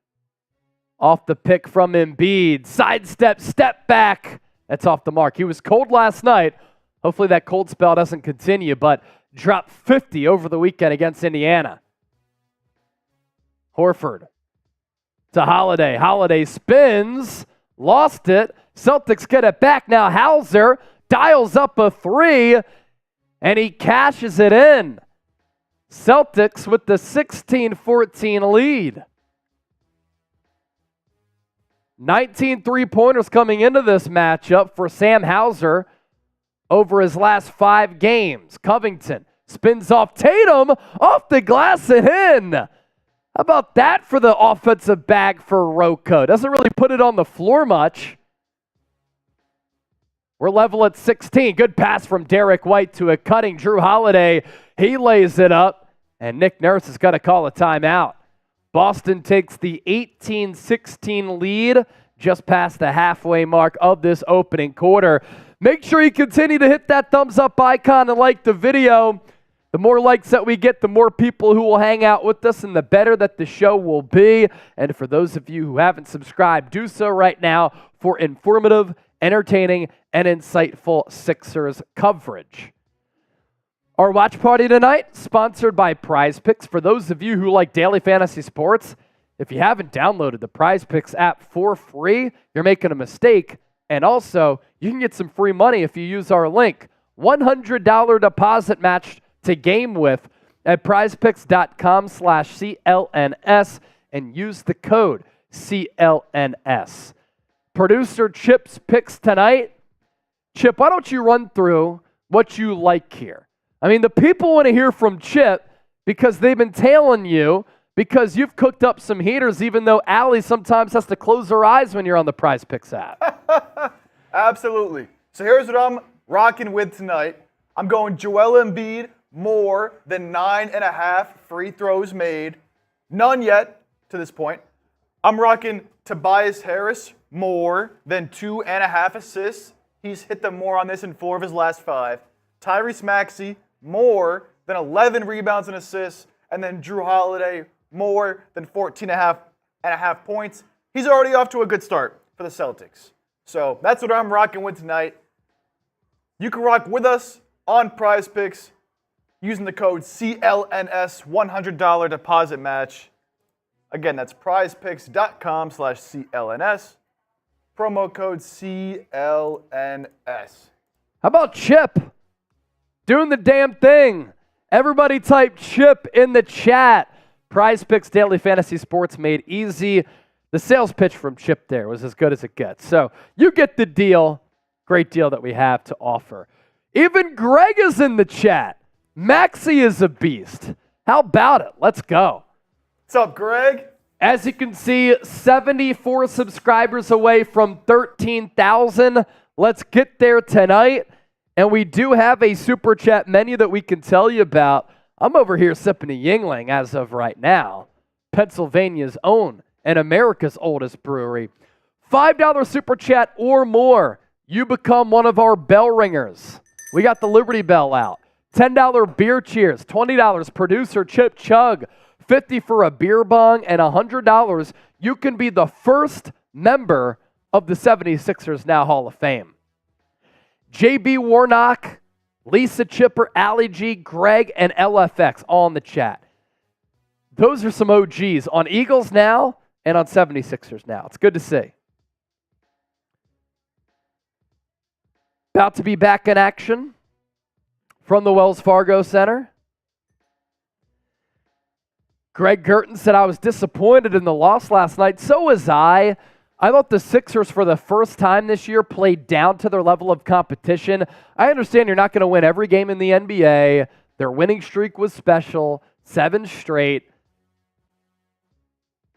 S1: off the pick from Embiid. Sidestep, step back. That's off the mark. He was cold last night. Hopefully that cold spell doesn't continue, but dropped 50 over the weekend against Indiana. Horford to Holiday. Holiday spins, lost it. Celtics get it back now. Hauser dials up a 3, and he cashes it in. Celtics with the 16-14 lead. 19 three-pointers coming into this matchup for Sam Hauser over his last 5 games. Covington spins off Tatum, off the glass and in. How about that for the offensive bag for Rocco? Doesn't really put it on the floor much. We're level at 16. Good pass from Derrick White to a cutting Jrue Holiday. He lays it up, And Nick Nurse has got to call a timeout. Boston takes the 18-16 lead just past the halfway mark of this opening quarter. Make sure you continue to hit that thumbs up icon and like the video. The more likes that we get, the more people who will hang out with us and the better that the show will be. And for those of you who haven't subscribed, do so right now for informative, entertaining, and insightful Sixers coverage. Our watch party tonight, sponsored by Prize Picks. For those of you who like daily fantasy sports, if you haven't downloaded the Prize Picks app for free, you're making a mistake. And also, you can get some free money if you use our link. $100 deposit match to game with at prizepicks.com/CLNS and use the code CLNS. Producer Chip's picks tonight. Chip, why don't you run through what you like here? I mean, the people want to hear from Chip because they've been tailing you because you've cooked up some heaters, even though Allie sometimes has to close her eyes when you're on the Prize Picks app.
S3: Absolutely. So here's what I'm rocking with tonight. I'm going Joel Embiid, more than 9.5 free throws made. None yet to this point. I'm rocking Tobias Harris, more than 2.5 assists. He's hit them more on this in 4 of his last 5. Tyrese Maxey, more than 11 rebounds and assists. And then Jrue Holiday, more than 14.5 points. He's already off to a good start for the Celtics. So that's what I'm rocking with tonight. You can rock with us on Prize Picks using the code CLNS, $100 deposit match. Again, that's prizepicks.com/CLNS. Promo code CLNS.
S1: How about Chip doing the damn thing? Everybody type Chip in the chat. Prize Picks Daily Fantasy Sports made easy. The sales pitch from Chip there was as good as it gets. So you get the deal. Great deal that we have to offer. Even Greg is in the chat. Maxey is a beast. How about it? Let's go.
S3: What's up, Greg?
S1: As you can see, 74 subscribers away from 13,000. Let's get there tonight. And we do have a super chat menu that we can tell you about. I'm over here sipping a Yingling as of right now. Pennsylvania's own and America's oldest brewery. $5 super chat or more. You become one of our bell ringers. We got the Liberty Bell out. $10 beer cheers. $20 producer Chip Chug. $50 for a beer bong, and $100, you can be the first member of the 76ers Now Hall of Fame. JB Warnock, Lisa Chipper, Ali G, Greg, and LFX all in the chat. Those are some OGs on Eagles Now and on 76ers Now. It's good to see. About to be back in action from the Wells Fargo Center. Greg Gerton said, I was disappointed in the loss last night. So was I. I thought the Sixers, for the first time this year, played down to their level of competition. I understand you're not going to win every game in the NBA. Their winning streak was special, 7 straight.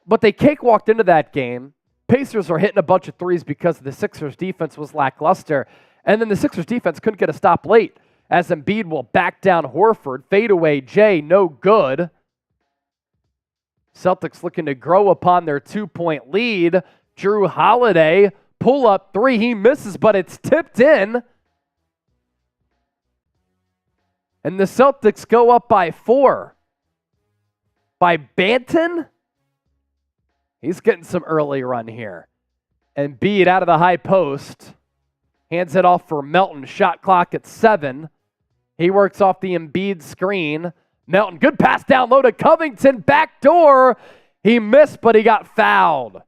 S1: But they cakewalked into that game. Pacers are hitting a bunch of threes because the Sixers' defense was lackluster. And then the Sixers' defense couldn't get a stop late, as Embiid will back down Horford. Fadeaway Jay, no good. Celtics looking to grow upon their 2-point lead. Jrue Holiday, pull-up 3. He misses, but it's tipped in. And the Celtics go up by 4. By Banton? He's getting some early run here. Embiid out of the high post. Hands it off for Melton. Shot clock at 7. He works off the Embiid screen. Melton, good pass down low to Covington. Back door. He missed, but he got fouled.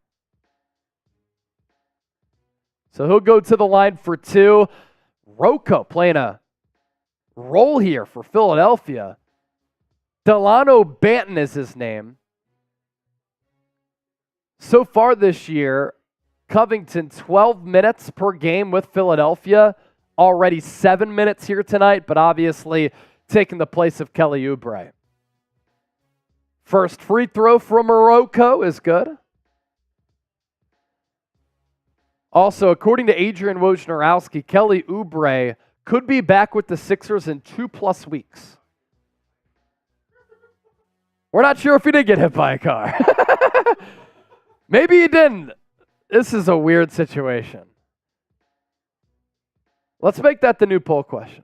S1: So he'll go to the line for 2. Rocco playing a role here for Philadelphia. Delano Banton is his name. So far this year, Covington 12 minutes per game with Philadelphia. Already 7 minutes here tonight, but obviously taking the place of Kelly Oubre. First free throw from Morocco is good. Also, according to Adrian Wojnarowski, Kelly Oubre could be back with the Sixers in 2+ weeks. We're not sure if he did get hit by a car. Maybe he didn't. This is a weird situation. Let's make that the new poll question.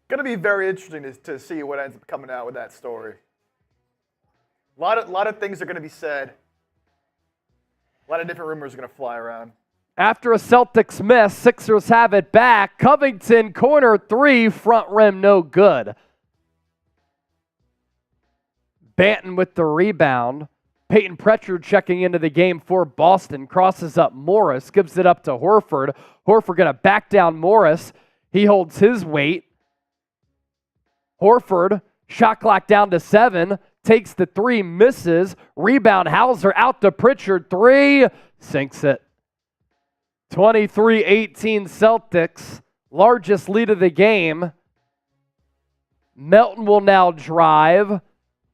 S3: Going to be very interesting to see what ends up coming out with that story. A lot of things are going to be said. A lot of different rumors are going to fly around.
S1: After a Celtics miss, Sixers have it back. Covington, corner three, front rim, no good. Banton with the rebound. Peyton Pritchard checking into the game for Boston. Crosses up Morris, gives it up to Horford. Horford going to back down Morris. He holds his weight. Horford, shot clock down to 7. Takes the 3, misses. Rebound, Hauser out to Pritchard. 3, sinks it. 23-18 Celtics, largest lead of the game. Melton will now drive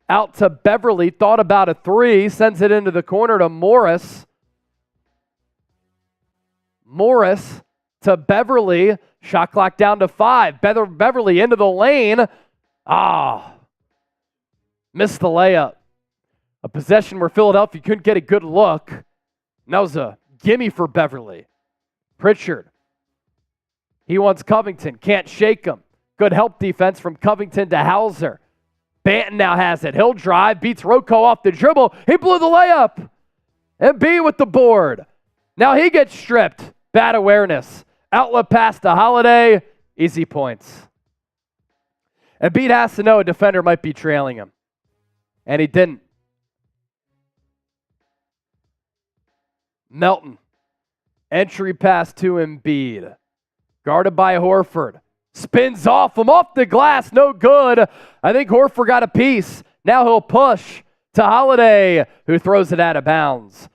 S1: out to Beverley. Thought about a 3, sends it into the corner to Morris. Morris to Beverley. Shot clock down to 5. Beverley into the lane. Missed the layup. A possession where Philadelphia couldn't get a good look. And that was a gimme for Beverley. Pritchard. He wants Covington. Can't shake him. Good help defense from Covington to Hauser. Banton now has it. He'll drive. Beats Rocco off the dribble. He blew the layup. Embiid with the board. Now he gets stripped. Bad awareness. Outlet pass to Holiday. Easy points. Embiid has to know a defender might be trailing him. And he didn't. Melton. Entry pass to Embiid. Guarded by Horford. Spins off him off the glass. No good. I think Horford got a piece. Now he'll push to Holiday, who throws it out of bounds.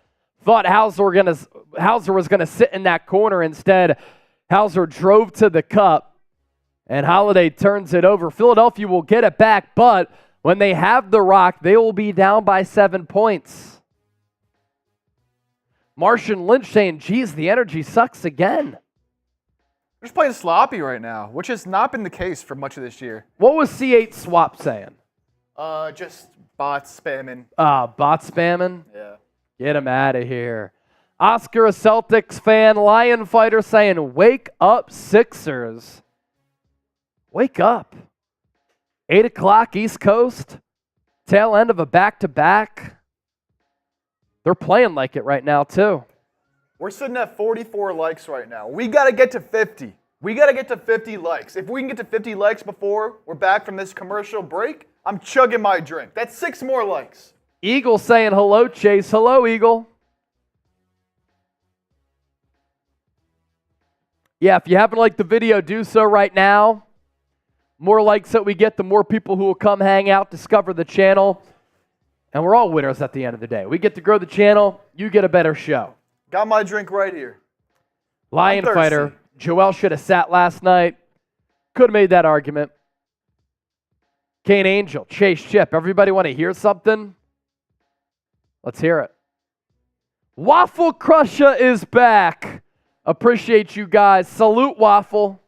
S1: Thought Hauser was going to sit in that corner instead. Hauser drove to the cup, and Holiday turns it over. Philadelphia will get it back, but when they have the rock, they will be down by 7 points. Marshawn Lynch saying, geez, the energy sucks again.
S3: They're just playing sloppy right now, which has not been the case for much of this year.
S1: What was C8 Swap saying?
S3: Just bots spamming.
S1: Bot spamming?
S3: Yeah.
S1: Get him out of here. Oscar, a Celtics fan, Lion Fighter saying, wake up, Sixers. Wake up. 8 o'clock East Coast. Tail end of a back-to-back. They're playing like it right now, too.
S3: We're sitting at 44 likes right now. We got to get to 50. We got to get to 50 likes. If we can get to 50 likes before we're back from this commercial break, I'm chugging my drink. That's 6 more likes.
S1: Eagle saying hello, Chase. Hello, Eagle. Yeah, if you haven't liked the video, do so right now. More likes that we get, the more people who will come hang out, discover the channel. And we're all winners at the end of the day. We get to grow the channel. You get a better show.
S3: Got my drink right here.
S1: Lion Fighter. Joel should have sat last night. Could have made that argument. Kane Angel. Chase Chip. Everybody want to hear something? Let's hear it. Waffle Crusher is back. Appreciate you guys. Salute, Waffle.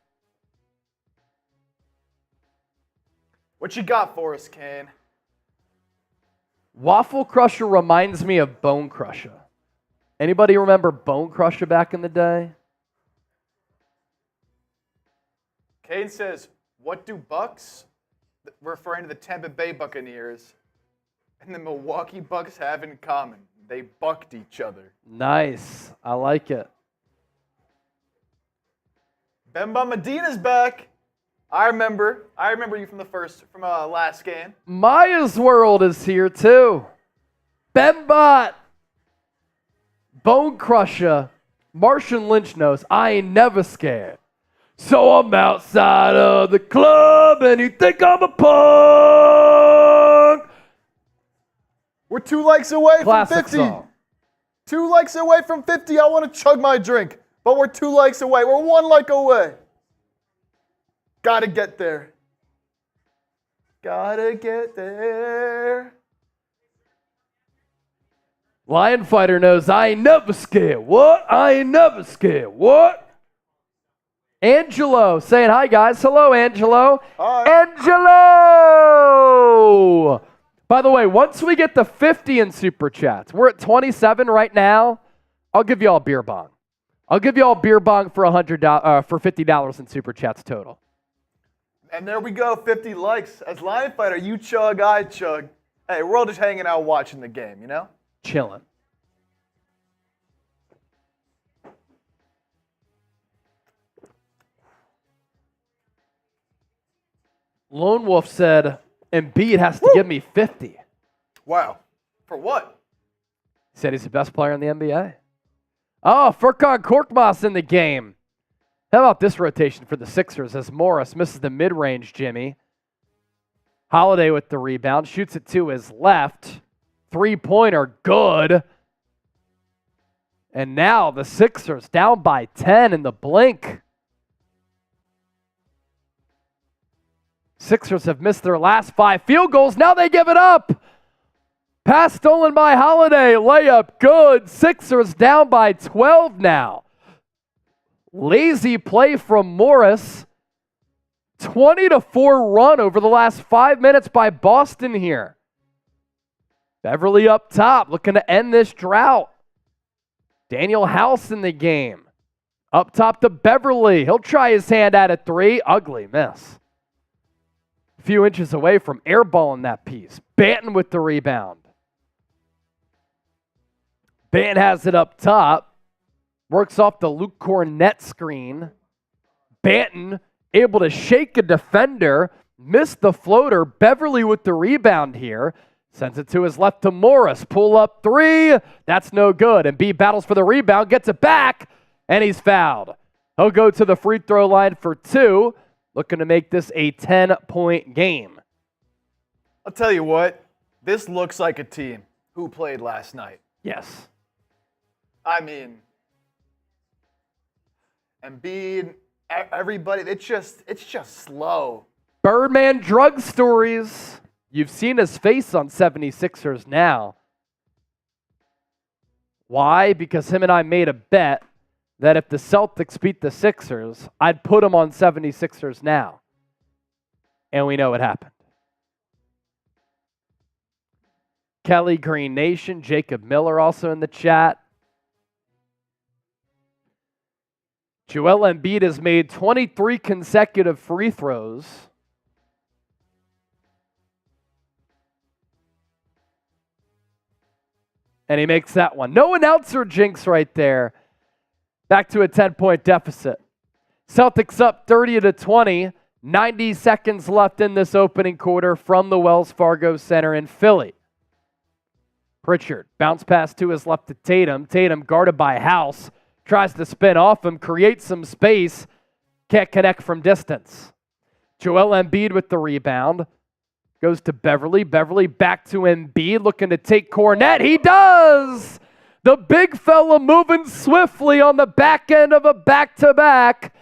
S3: What you got for us, Kane?
S1: Waffle Crusher reminds me of Bone Crusher. Anybody remember Bone Crusher back in the day?
S3: Kane says, what do Bucks, referring to the Tampa Bay Buccaneers, and the Milwaukee Bucks have in common? They bucked each other.
S1: Nice. I like it.
S3: Bemba Medina's back. I remember you from last game.
S1: Maya's World is here too. Bembot. Bone Crusher. Marshawn Lynch knows I ain't never scared. So I'm outside of the club and you think I'm a punk.
S3: We're 2 likes away
S1: Classic
S3: from 50.
S1: song.
S3: 2 likes away from 50. I want to chug my drink. But we're 2 likes away. We're 1 like away. Gotta get there. Gotta get there.
S1: Lion Fighter knows I ain't never scared. What? I ain't never scared. What? Angelo saying hi, guys. Hello, Angelo.
S3: Hi.
S1: Angelo! By the way, once we get to 50 in Super Chats, we're at 27 right now. I'll give you all a beer bong. I'll give you all a beer bong for for $50 in Super Chats total.
S3: And there we go, 50 likes. As Lion Fighter, you chug, I chug. Hey, we're all just hanging out watching the game, you know?
S1: Chilling. Lone Wolf said, Embiid has to give me 50.
S3: Wow. For what?
S1: He said he's the best player in the NBA. Oh, Furkan Korkmaz in the game. How about this rotation for the Sixers as Morris misses the mid-range, Jimmy. Holiday with the rebound, shoots it to his left. Three-pointer, good. And now the Sixers down by 10 in the blink. Sixers have missed their last 5 field goals. Now they give it up. Pass stolen by Holiday. Layup good. Sixers down by 12 now. Lazy play from Morris. 20-4 run over the last 5 minutes by Boston here. Beverley up top looking to end this drought. Daniel House in the game. Up top to Beverley. He'll try his hand at a 3. Ugly miss. A few inches away from airballing that piece. Banton with the rebound. Banton has it up top. Works off the Luke Cornett screen. Banton able to shake a defender. Missed the floater. Beverley with the rebound here. Sends it to his left to Morris. Pull up 3. That's no good. Embiid battles for the rebound. Gets it back. And he's fouled. He'll go to the free throw line for 2. Looking to make this a 10-point game.
S3: I'll tell you what. This looks like a team who played last night.
S1: Yes.
S3: I mean, Embiid, everybody, it's just slow.
S1: Birdman drug stories. You've seen his face on 76ers now. Why? Because him and I made a bet that if the Celtics beat the Sixers, I'd put him on 76ers now. And we know what happened. Kelly Green Nation, Jacob Miller also in the chat. Joel Embiid has made 23 consecutive free throws. And he makes that one. No announcer jinx right there. Back to a 10-point deficit. Celtics up 30-20. 90 seconds left in this opening quarter from the Wells Fargo Center in Philly. Pritchard, bounce pass to his left to Tatum. Tatum guarded by House. Tries to spin off him, creates some space. Can't connect from distance. Joel Embiid with the rebound. Goes to Beverley. Beverley back to Embiid, looking to take Cornett. He does! The big fella moving swiftly on the back end of a back-to-back.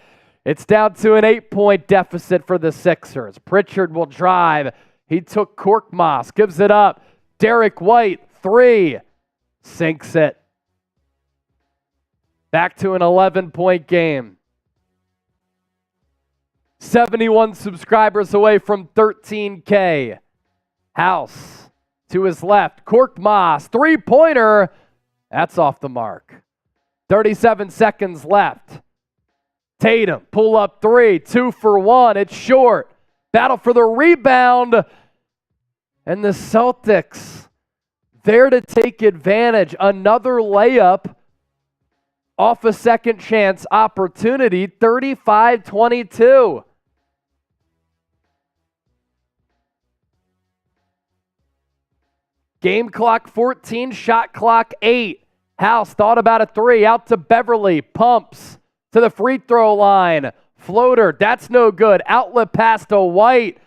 S1: It's down to an 8-point deficit for the Sixers. Pritchard will drive. He took Korkmaz, gives it up. Derrick White, 3. Sinks it. Back to an 11-point game. 71 subscribers away from 13K. House to his left. Korkmaz, 3-pointer. That's off the mark. 37 seconds left. Tatum, pull up 3. 2 for 1. It's short. Battle for the rebound. And the Celtics there to take advantage. Another layup off a second chance opportunity. 35-22. Game clock 14, shot clock 8. House thought about a 3, out to Beverley, pumps to the free throw line. Floater, that's no good. Outlet pass to White.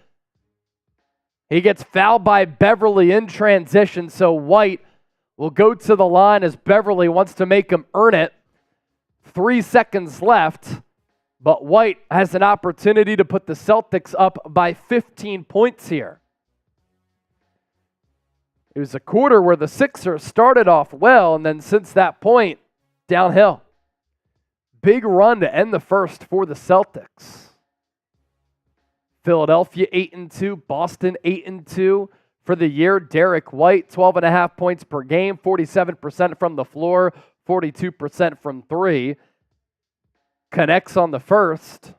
S1: He gets fouled by Beverley in transition, so White will go to the line as Beverley wants to make him earn it. 3 seconds left, but White has an opportunity to put the Celtics up by 15 points here. It was a quarter where the Sixers started off well, and then since that point, downhill. Big run to end the first for the Celtics. Philadelphia 8-2, Boston 8-2 for the year. Derrick White, 12.5 points per game, 47% from the floor, 42% from three. Connects on the first.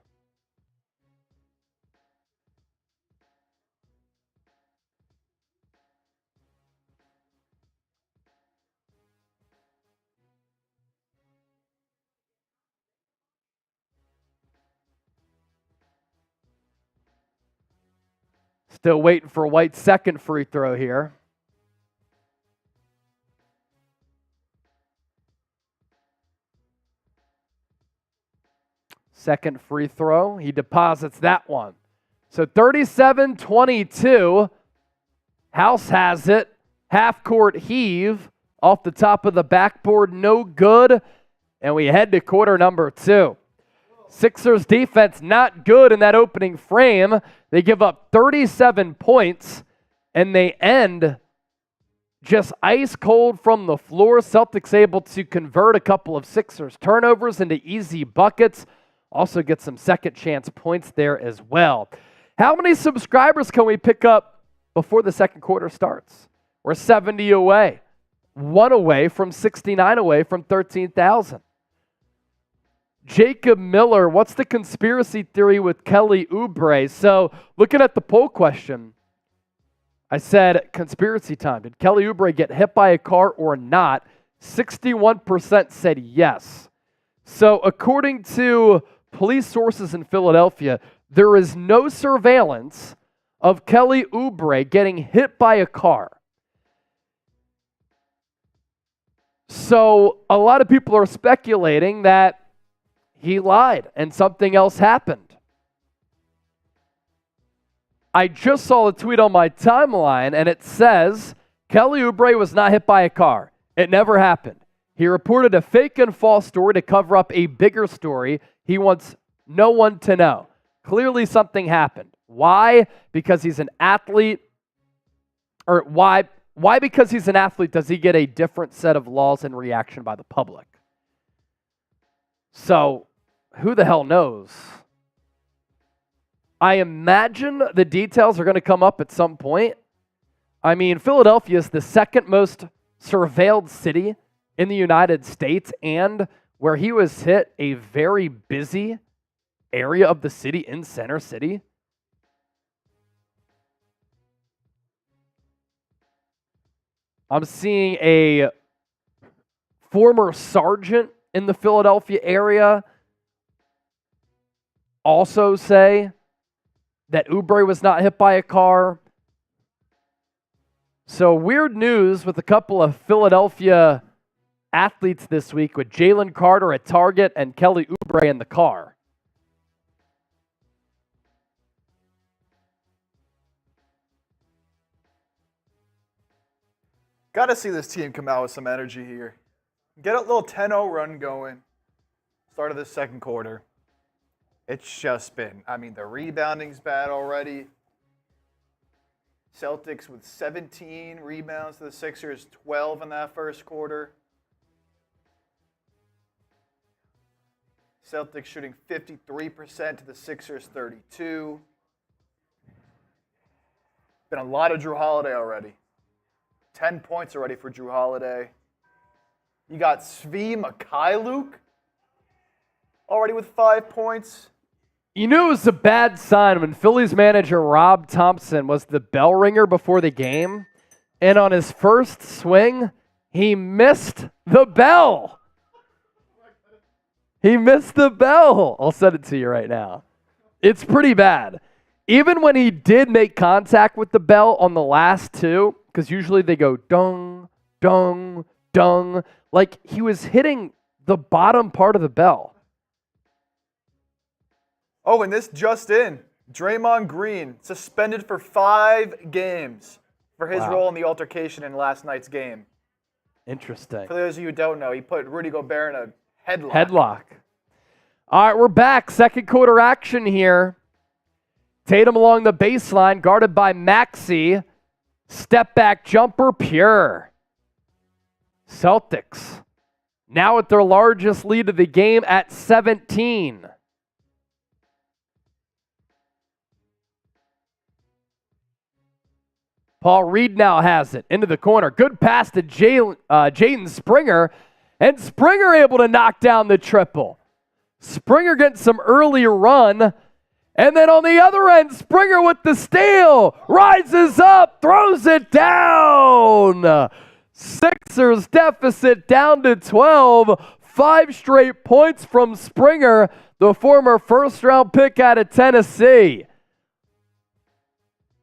S1: Still waiting for White's second free throw here. Second free throw. He deposits that one. So 37-22. House has it. Half-court heave off the top of the backboard. No good. And we head to quarter number 2. Sixers defense not good in that opening frame. They give up 37 points, and they end just ice cold from the floor. Celtics able to convert a couple of Sixers turnovers into easy buckets. Also get some second chance points there as well. How many subscribers can we pick up before the second quarter starts? We're 70 away. 1 away from 69 away from 13,000. Jacob Miller, what's the conspiracy theory with Kelly Oubre? So looking at the poll question, I said conspiracy time. Did Kelly Oubre get hit by a car or not? 61% said yes. So according to police sources in Philadelphia, there is no surveillance of Kelly Oubre getting hit by a car. So a lot of people are speculating that he lied and something else happened. I just saw a tweet on my timeline and it says, Kelly Oubre was not hit by a car. It never happened. He reported a fake and false story to cover up a bigger story. He wants no one to know. Clearly something happened. Why? Because he's an athlete. Or why because he's an athlete does he get a different set of laws and reaction by the public? So, who the hell knows? I imagine the details are going to come up at some point. I mean, Philadelphia is the second most surveilled city in the United States, and where he was hit, a very busy area of the city in Center City. I'm seeing a former sergeant in the Philadelphia area also say that Oubre was not hit by a car. So weird news with a couple of Philadelphia athletes this week with Jalen Carter at Target and Kelly Oubre in the car.
S3: Got to see this team come out with some energy here. Get a little 10-0 run going. Start of the second quarter. It's just been, the rebounding's bad already. Celtics with 17 rebounds to the Sixers, 12 in that first quarter. Celtics shooting 53% to the Sixers 32. Been a lot of Jrue Holiday already. 10 points already for Jrue Holiday. You got Svi Mikhailuk already with 5 points.
S1: You knew it was a bad sign when Phillies manager Rob Thompson was the bell ringer before the game, and on his first swing, he missed the bell. He missed the bell. I'll send it to you right now. It's pretty bad. Even when he did make contact with the bell on the last two, because usually they go dung, dung, dung, like he was hitting the bottom part of the bell.
S3: Oh, and this just in. Draymond Green suspended for 5 games for his role in the altercation in last night's game.
S1: Interesting.
S3: For those of you who don't know, he put Rudy Gobert in a headlock.
S1: Headlock. All right, we're back. Second quarter action here. Tatum along the baseline, guarded by Maxey. Step back jumper, pure. Celtics now at their largest lead of the game at 17. Paul Reed now has it into the corner. Good pass to Jaden Springer. And Springer able to knock down the triple. Springer getting some early run. And then on the other end, Springer with the steal. Rises up, throws it down. Sixers deficit down to 12. 5 straight points from Springer, the former first-round pick out of Tennessee.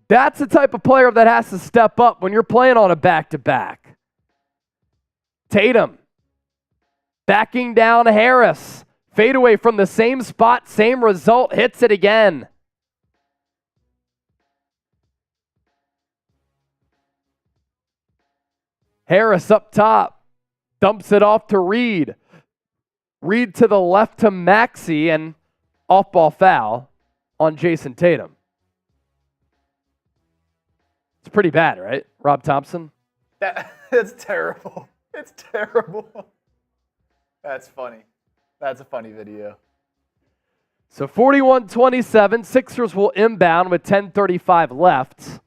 S1: That's the type of player that has to step up when you're playing on a back-to-back. Tatum backing down Harris. Fade away from the same spot, same result, hits it again. Harris up top, dumps it off to Reed. Reed to the left to Maxey, and off-ball foul on Jayson Tatum. It's pretty bad, right, Rob Thompson?
S3: That's terrible. It's terrible. That's funny. That's a funny video.
S1: So 41-27, Sixers will inbound with 10:35 left.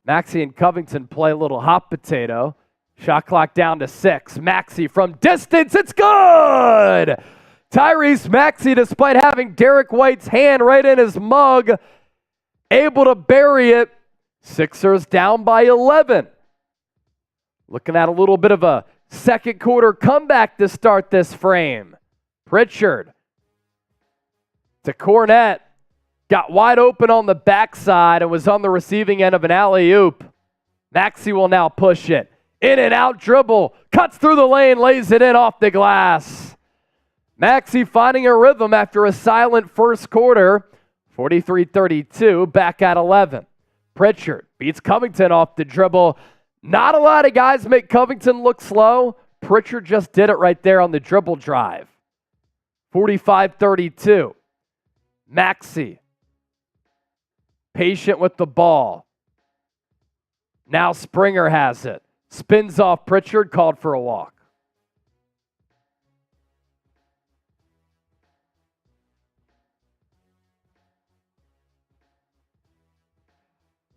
S1: Maxey and Covington play a little hot potato. Shot clock down to 6. Maxey from distance, it's good! Tyrese Maxey, despite having Derrick White's hand right in his mug, able to bury it. Sixers down by 11. Looking at a little bit of a second quarter comeback to start this frame. Pritchard to Cornette. Got wide open on the backside and was on the receiving end of an alley-oop. Maxey will now push it. In and out dribble. Cuts through the lane, lays it in off the glass. Maxey finding a rhythm after a silent first quarter. 43-32, back at 11. Pritchard beats Covington off the dribble. Not a lot of guys make Covington look slow. Pritchard just did it right there on the dribble drive. 45-32. Maxey. Patient with the ball. Now Springer has it. Spins off Pritchard, called for a walk.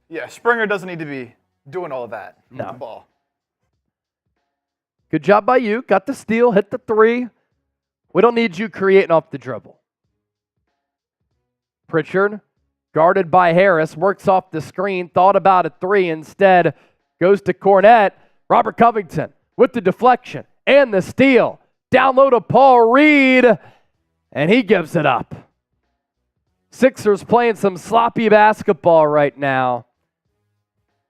S3: Yeah, Springer doesn't need to be doing all of that with the ball.
S1: Good job by you. Got the steal, hit the 3. We don't need you creating off the dribble. Pritchard, guarded by Harris, works off the screen, thought about a 3, instead goes to Cornette. Robert Covington with the deflection and the steal. Down low to Paul Reed, and he gives it up. Sixers playing some sloppy basketball right now.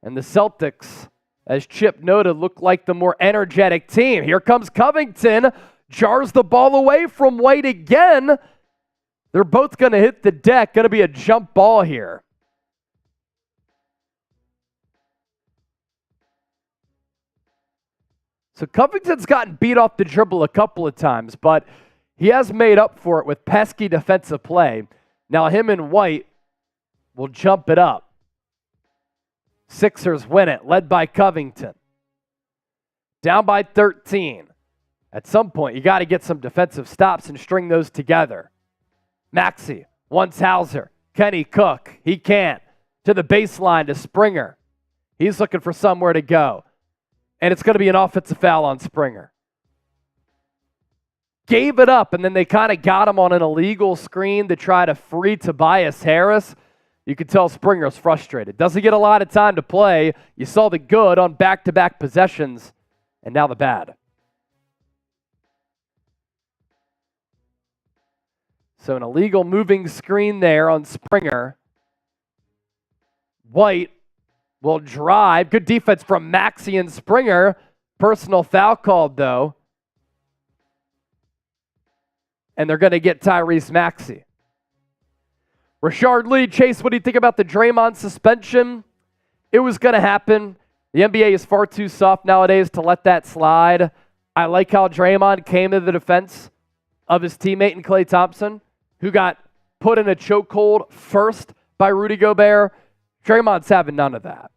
S1: And the Celtics, as Chip noted, look like the more energetic team. Here comes Covington, jars the ball away from White again. They're both going to hit the deck. Going to be a jump ball here. So Covington's gotten beat off the dribble a couple of times, but he has made up for it with pesky defensive play. Now him and White will jump it up. Sixers win it, led by Covington. Down by 13. At some point, you got to get some defensive stops and string those together. Maxey wants Hauser. Kenny Cook, he can't. To the baseline to Springer. He's looking for somewhere to go. And it's going to be an offensive foul on Springer. Gave it up, and then they kind of got him on an illegal screen to try to free Tobias Harris. You could tell Springer's frustrated. Doesn't get a lot of time to play. You saw the good on back-to-back possessions, and now the bad. So an illegal moving screen there on Springer. White will drive. Good defense from Maxey and Springer. Personal foul called, though. And they're going to get Tyrese Maxey. Rashard Lee, Chase, what do you think about the Draymond suspension? It was going to happen. The NBA is far too soft nowadays to let that slide. I like how Draymond came to the defense of his teammate in Klay Thompson, who got put in a chokehold first by Rudy Gobert. Draymond's having none of that.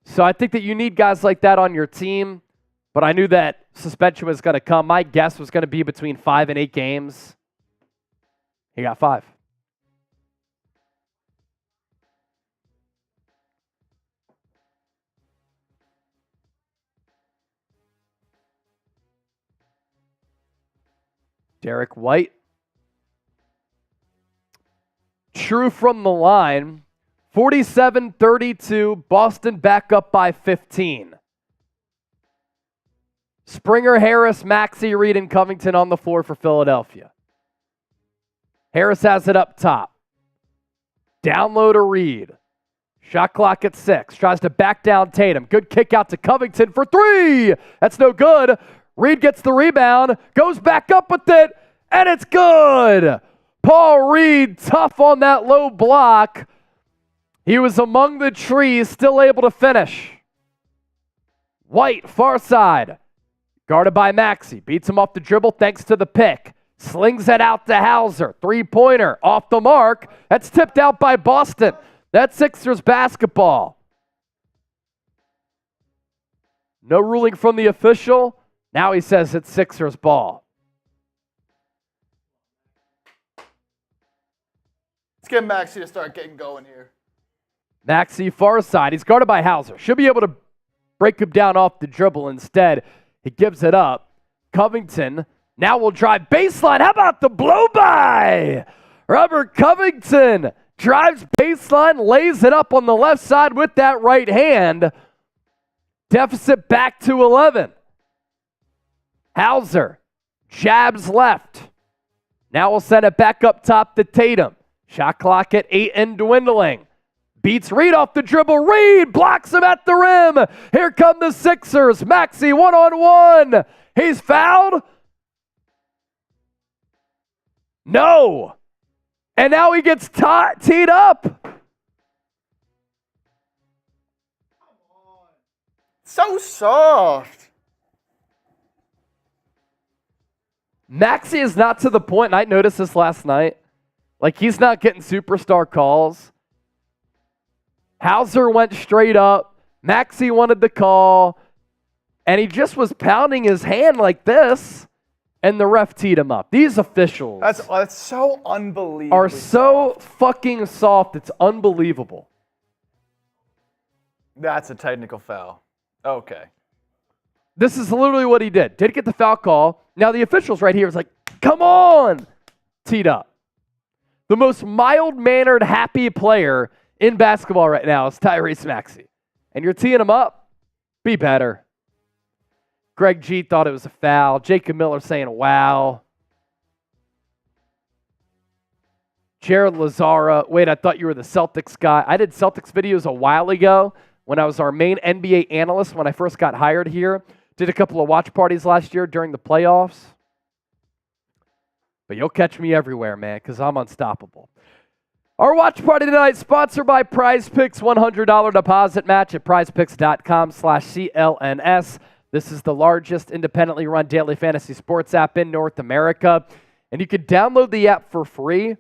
S1: So I think that you need guys like that on your team, but I knew that suspension was going to come. My guess was going to be between 5 and 8 games. He got 5. Derrick White. True from the line. 47-32. Boston back up by 15. Springer, Harris, Maxey, Reed, and Covington on the floor for Philadelphia. Harris has it up top. Down low to Reed. Shot clock at 6. Tries to back down Tatum. Good kick out to Covington for 3. That's no good. Reed gets the rebound. Goes back up with it. And it's good. Paul Reed, tough on that low block. He was among the trees, still able to finish. White, far side. Guarded by Maxey. Beats him off the dribble thanks to the pick. Slings it out to Hauser. Three-pointer off the mark. That's tipped out by Boston. That's Sixers basketball. No ruling from the official. Now he says it's Sixers ball.
S3: Let's get Maxey to start getting going here.
S1: Maxey far side. He's guarded by Hauser. Should be able to break him down off the dribble. Instead, he gives it up. Covington now will drive baseline. How about the blow-by? Robert Covington drives baseline, lays it up on the left side with that right hand. Deficit back to 11. Hauser jabs left. Now we'll send it back up top to Tatum. Shot clock at 8 and dwindling. Beats Reed off the dribble. Reed blocks him at the rim. Here come the Sixers. Maxey one-on-one. He's fouled. No. And now he gets teed up.
S3: So soft.
S1: Maxey is not to the point, and I noticed this last night, like he's not getting superstar calls. Hauser went straight up. Maxey wanted the call, and he just was pounding his hand like this, and the ref teed him up. These officials
S3: That's so unbelievable.
S1: are so fucking soft. It's unbelievable.
S3: That's a technical foul. Okay.
S1: This is literally what he did. Did get the foul call. Now the officials right here is like, come on, teed up. The most mild-mannered, happy player in basketball right now is Tyrese Maxey. And you're teeing him up? Be better. Greg G thought it was a foul. Jacob Miller saying, wow. Jared Lazara, wait, I thought you were the Celtics guy. I did Celtics videos a while ago when I was our main NBA analyst when I first got hired here. Did a couple of watch parties last year during the playoffs. But you'll catch me everywhere, man, because I'm unstoppable. Our watch party tonight sponsored by Prize Picks, $100 deposit match at prizepicks.com/CLNS. This is the largest independently run daily fantasy sports app in North America. And you can download the app for free,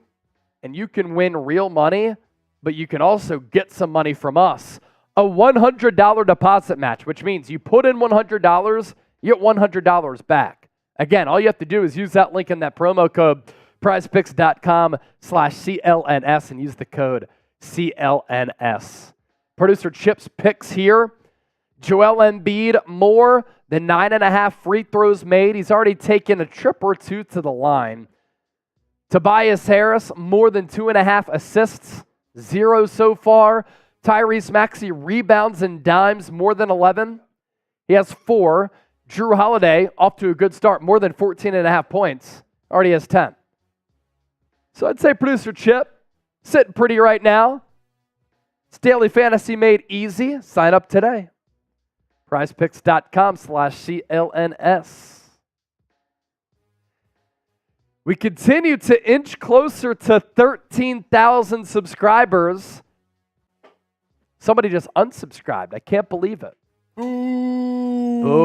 S1: and you can win real money, but you can also get some money from us. A $100 deposit match, which means you put in $100, you get $100 back. Again, all you have to do is use that link in that promo code, prizepicks.com/CLNS, and use the code CLNS. Producer Chip's picks here. Joel Embiid, more than 9.5 free throws made. He's already taken a trip or two to the line. Tobias Harris, more than 2.5 assists, 0 so far. Tyrese Maxey, rebounds and dimes, more than 11. He has 4. Jrue Holiday, off to a good start, more than 14.5 points. Already has 10. So I'd say producer Chip, sitting pretty right now. It's daily fantasy made easy. Sign up today. PrizePicks.com/CLNS. We continue to inch closer to 13,000 subscribers. Somebody just unsubscribed. I can't believe it. Oh.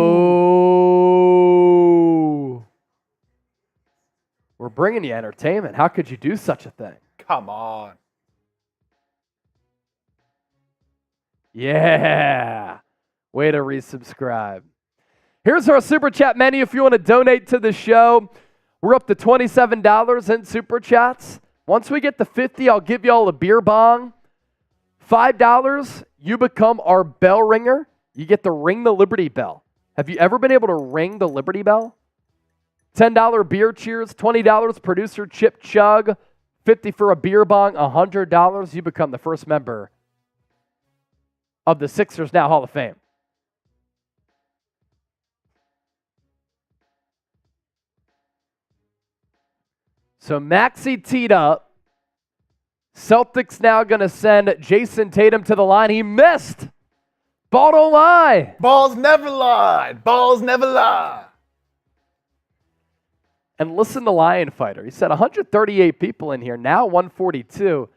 S1: We're bringing you entertainment. How could you do such a thing?
S3: Come on.
S1: Yeah. Way to resubscribe. Here's our Super Chat menu if you want to donate to the show. We're up to $27 in Super Chats. Once we get to 50, I'll give you all a beer bong. $5, you become our bell ringer. You get to ring the Liberty Bell. Have you ever been able to ring the Liberty Bell? $10 beer cheers, $20 producer chip chug, $50 for a beer bong, $100. You become the first member of the Sixers Now Hall of Fame. So Maxey teed up. Celtics now going to send Jayson Tatum to the line. He missed. Ball don't lie.
S3: Balls never lie. Balls never lie.
S1: And listen to Lion Fighter. He said 138 people in here, now 142.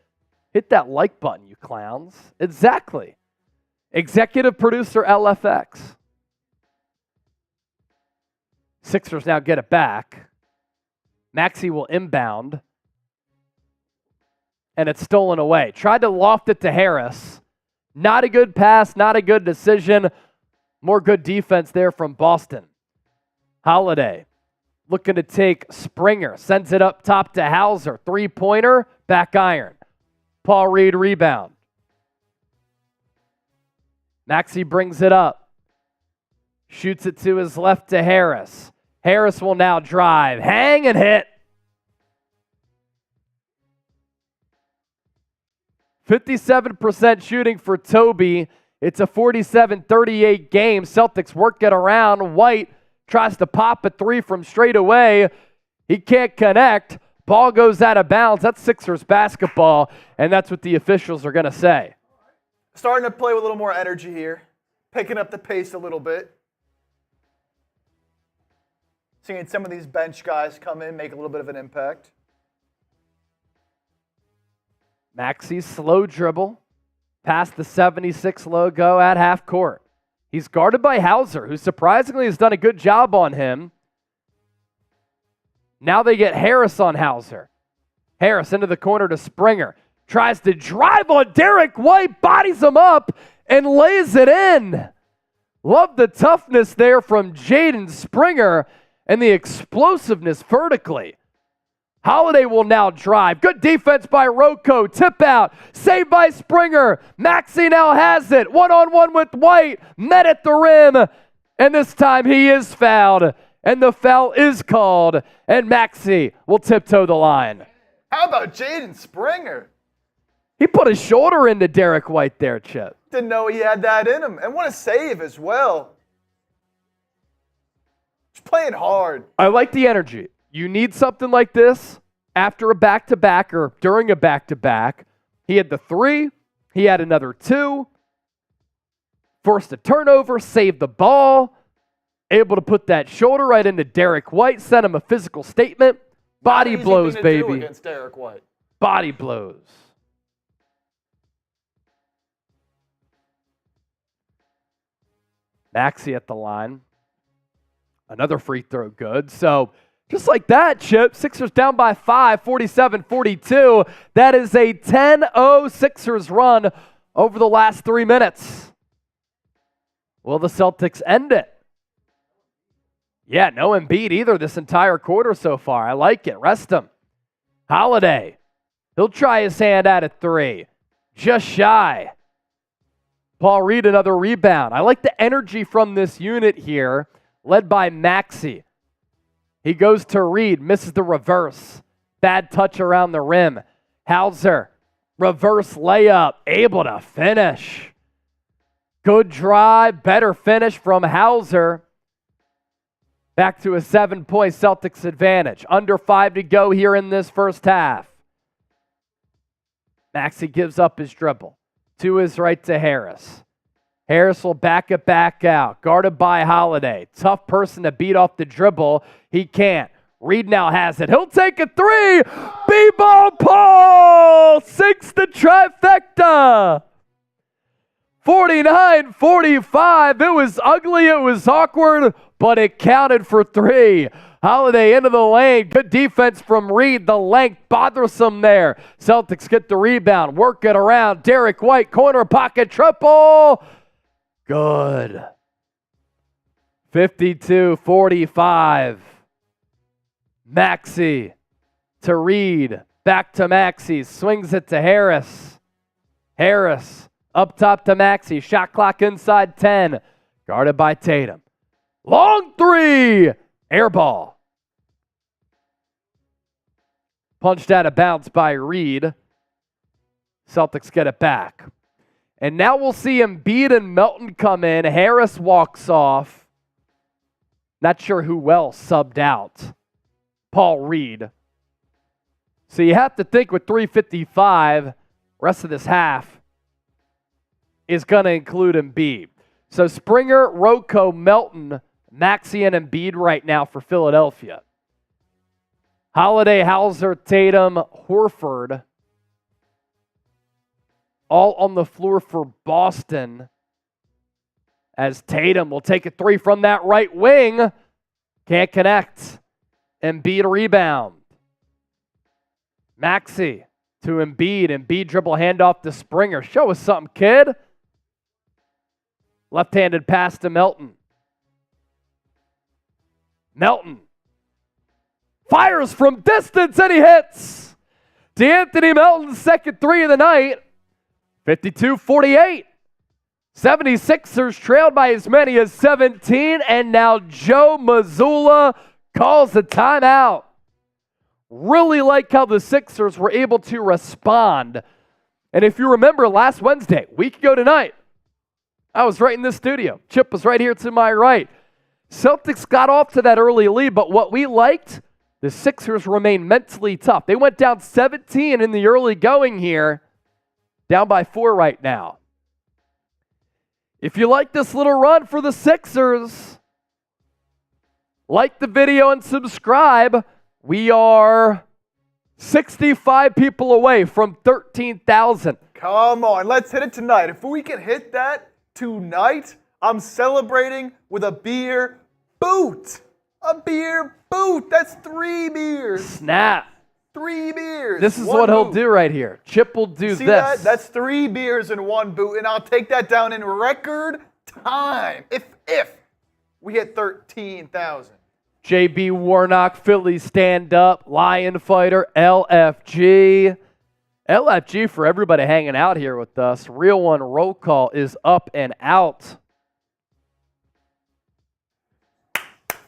S1: Hit that like button, you clowns. Exactly. Executive producer LFX. Sixers now get it back. Maxey will inbound. And it's stolen away. Tried to loft it to Harris. Not a good pass, not a good decision. More good defense there from Boston. Holiday looking to take Springer. Sends it up top to Hauser. Three-pointer, back iron. Paul Reed rebound. Maxey brings it up. Shoots it to his left to Harris. Harris will now drive. Hang and hit. 57% shooting for Toby. It's a 47-38 game. Celtics work it around. White tries to pop a three from straight away. He can't connect. Ball goes out of bounds. That's Sixers basketball, and that's what the officials are going to say.
S3: Starting to play with a little more energy here. Picking up the pace a little bit. Seeing some of these bench guys come in, make a little bit of an impact.
S1: Maxey's slow dribble past the 76 logo at half court. He's guarded by Hauser, who surprisingly has done a good job on him. Now they get Harris on Hauser. Harris into the corner to Springer. Tries to drive on Derrick White, bodies him up, and lays it in. Love the toughness there from Jaden Springer and the explosiveness vertically. Holiday will now drive. Good defense by Rocco. Tip out. Saved by Springer. Maxey now has it. One-on-one with White. Met at the rim. And this time he is fouled. And the foul is called. And Maxey will tiptoe the line.
S3: How about Jaden Springer?
S1: He put his shoulder into Derrick White there, Chip.
S3: Didn't know he had that in him. And what a save as well. Just playing hard.
S1: I like the energy. You need something like this after a back-to-back or during a back-to-back. He had the three. He had another two. Forced a turnover, saved the ball. Able to put that shoulder right into Derrick White, sent him a physical statement. Body blows, baby.
S3: Against Derrick White.
S1: Body blows. Maxey at the line. Another free throw good. So just like that, Chip, Sixers down by 5, 47-42. That is a 10-0 Sixers run over the last 3 minutes. Will the Celtics end it? Yeah, no Embiid either this entire quarter so far. I like it. Rest him. Holiday. He'll try his hand at a three. Just shy. Paul Reed, another rebound. I like the energy from this unit here, led by Maxey. He goes to Reed, misses the reverse. Bad touch around the rim. Hauser, reverse layup, able to finish. Good drive, better finish from Hauser. Back to a 7-point Celtics advantage. Under 5 to go here in this first half. Maxey gives up his dribble. To his right to Harris. Harris will back it back out. Guarded by Holiday. Tough person to beat off the dribble. He can't. Reed now has it. He'll take a three. B-ball Paul sinks the trifecta. 49-45. It was ugly. It was awkward. But it counted for three. Holiday into the lane. Good defense from Reed. The length bothersome there. Celtics get the rebound. Work it around. Derrick White, corner pocket triple. Good. 52-45. Maxey to Reed. Back to Maxey. Swings it to Harris. Harris up top to Maxey. Shot clock inside 10. Guarded by Tatum. Long three. Air ball. Punched out of bounds by Reed. Celtics get it back. And now we'll see Embiid and Melton come in. Harris walks off. Not sure who else subbed out. Paul Reed. So you have to think with 3:55, rest of this half is going to include Embiid. So Springer, Rocco, Melton, Maxey, and Embiid right now for Philadelphia. Holiday, Hauser, Tatum, Horford, all on the floor for Boston. As Tatum will take a three from that right wing. Can't connect. Embiid rebound. Maxey to Embiid. Embiid dribble handoff to Springer. Show us something, kid. Left-handed pass to Melton. Melton fires from distance and he hits. DeAnthony Melton's second three of the night. 52-48. 76ers trailed by as many as 17, and now Joe Mazzulla calls a timeout. Really like how the Sixers were able to respond. And if you remember last Wednesday, week ago tonight, I was right in this studio. Chip was right here to my right. Celtics got off to that early lead, but what we liked, the Sixers remained mentally tough. They went down 17 in the early going here, down by 4 right now. If you like this little run for the Sixers, like the video and subscribe. We are 65 people away from 13,000.
S3: Come on, let's hit it tonight. If we can hit that tonight, I'm celebrating with a beer boot. A beer boot. That's 3 beers.
S1: Snap.
S3: 3 beers.
S1: This is what he'll do right here. Chip will do
S3: See
S1: this.
S3: That? That's 3 beers in 1 boot, and I'll take that down in record time. If we hit 13,000.
S1: JB Warnock, Philly stand up, Lion Fighter, LFG. LFG for everybody hanging out here with us. Real One Roll Call is up and out.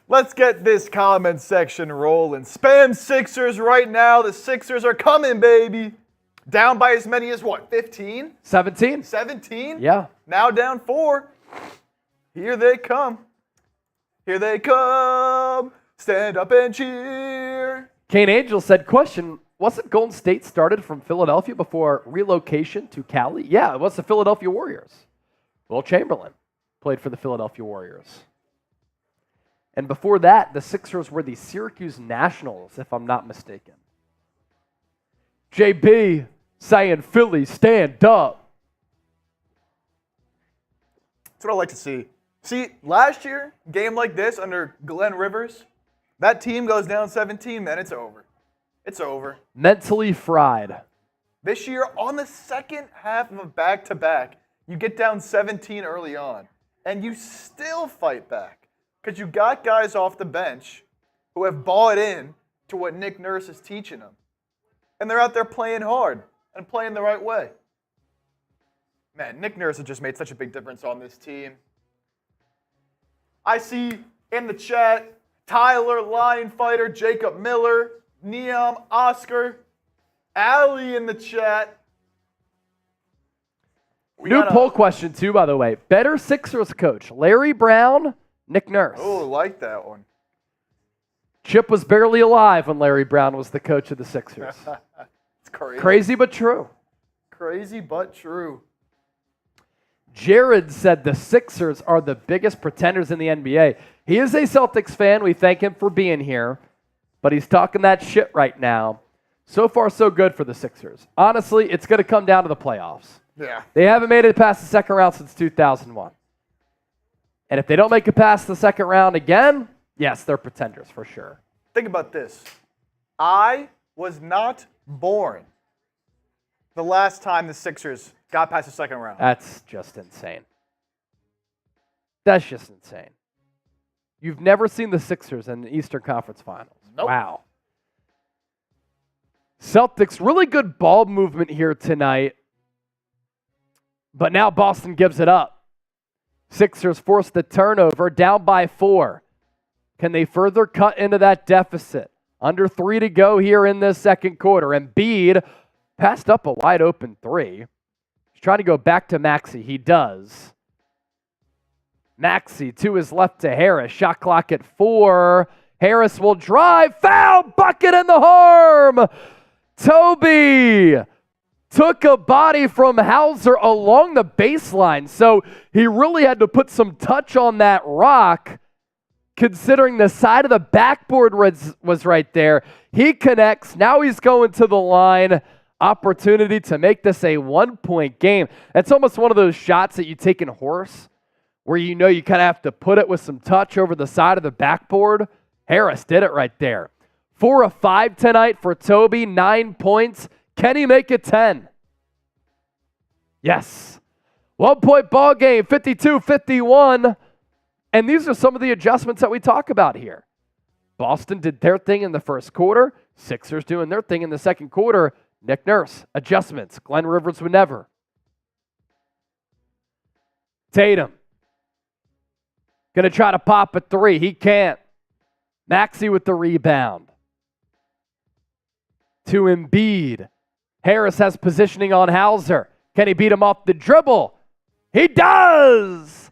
S3: Let's get this comment section rolling. Spam Sixers right now. The Sixers are coming, baby. Down by as many as what, 15?
S1: 17?
S3: 17?
S1: Yeah.
S3: Now down 4. Here they come. Here they come. Stand up and cheer.
S1: Kane Angel said, question, wasn't Golden State started from Philadelphia before relocation to Cali? Yeah, it was the Philadelphia Warriors. Will Chamberlain played for the Philadelphia Warriors. And before that, the Sixers were the Syracuse Nationals, if I'm not mistaken. JB saying, Philly, stand up.
S3: That's what I like to see. See, last year, game like this under Glenn Rivers, that team goes down 17, man, it's over. It's over.
S1: Mentally fried.
S3: This year, on the second half of a back-to-back, you get down 17 early on, and you still fight back. Because you got guys off the bench who have bought in to what Nick Nurse is teaching them. And they're out there playing hard and playing the right way. Man, Nick Nurse has just made such a big difference on this team. I see in the chat, Tyler, Lion Fighter, Jacob Miller, Neom, Oscar, Allie in the chat.
S1: New poll question, too, by the way. Better Sixers coach, Larry Brown, Nick Nurse?
S3: Oh, like that one.
S1: Chip was barely alive when Larry Brown was the coach of the Sixers.
S3: It's crazy.
S1: Crazy but true.
S3: Crazy but true.
S1: Jared said the Sixers are the biggest pretenders in the NBA. He is a Celtics fan. We thank him for being here. But he's talking that shit right now. So far, so good for the Sixers. Honestly, it's going to come down to the playoffs.
S3: Yeah.
S1: They haven't made it past the second round since 2001. And if they don't make it past the second round again, Yes, they're pretenders for sure.
S3: Think about this. I was not born the last time the Sixers got past the second round.
S1: That's just insane. That's just insane. You've never seen the Sixers in the Eastern Conference Finals.
S3: Nope.
S1: Wow. Celtics, really good ball movement here tonight. But now Boston gives it up. Sixers force the turnover, down by 4. Can they further cut into that deficit? Under 3 to go here in this second quarter. Embiid passed up a wide open 3. He's trying to go back to Maxey. He does. Maxey to his left to Harris. Shot clock at 4. Harris will drive. Foul. Bucket in the harm. Toby took a body from Hauser along the baseline. So he really had to put some touch on that rock, considering the side of the backboard was right there. He connects. Now he's going to the line. Opportunity to make this a 1-point game. It's almost one of those shots that you take in horse, where you know you kind of have to put it with some touch over the side of the backboard. Harris did it right there. 4 of 5 tonight for Toby, 9 points. Can he make it 10? Yes. 1-point ball game, 52-51. And these are some of the adjustments that we talk about here. Boston did their thing in the first quarter. Sixers doing their thing in the second quarter. Nick Nurse, adjustments. Glenn Rivers would never. Tatum. Going to try to pop a 3. He can't. Maxey with the rebound. To Embiid. Harris has positioning on Hauser. Can he beat him off the dribble? He does!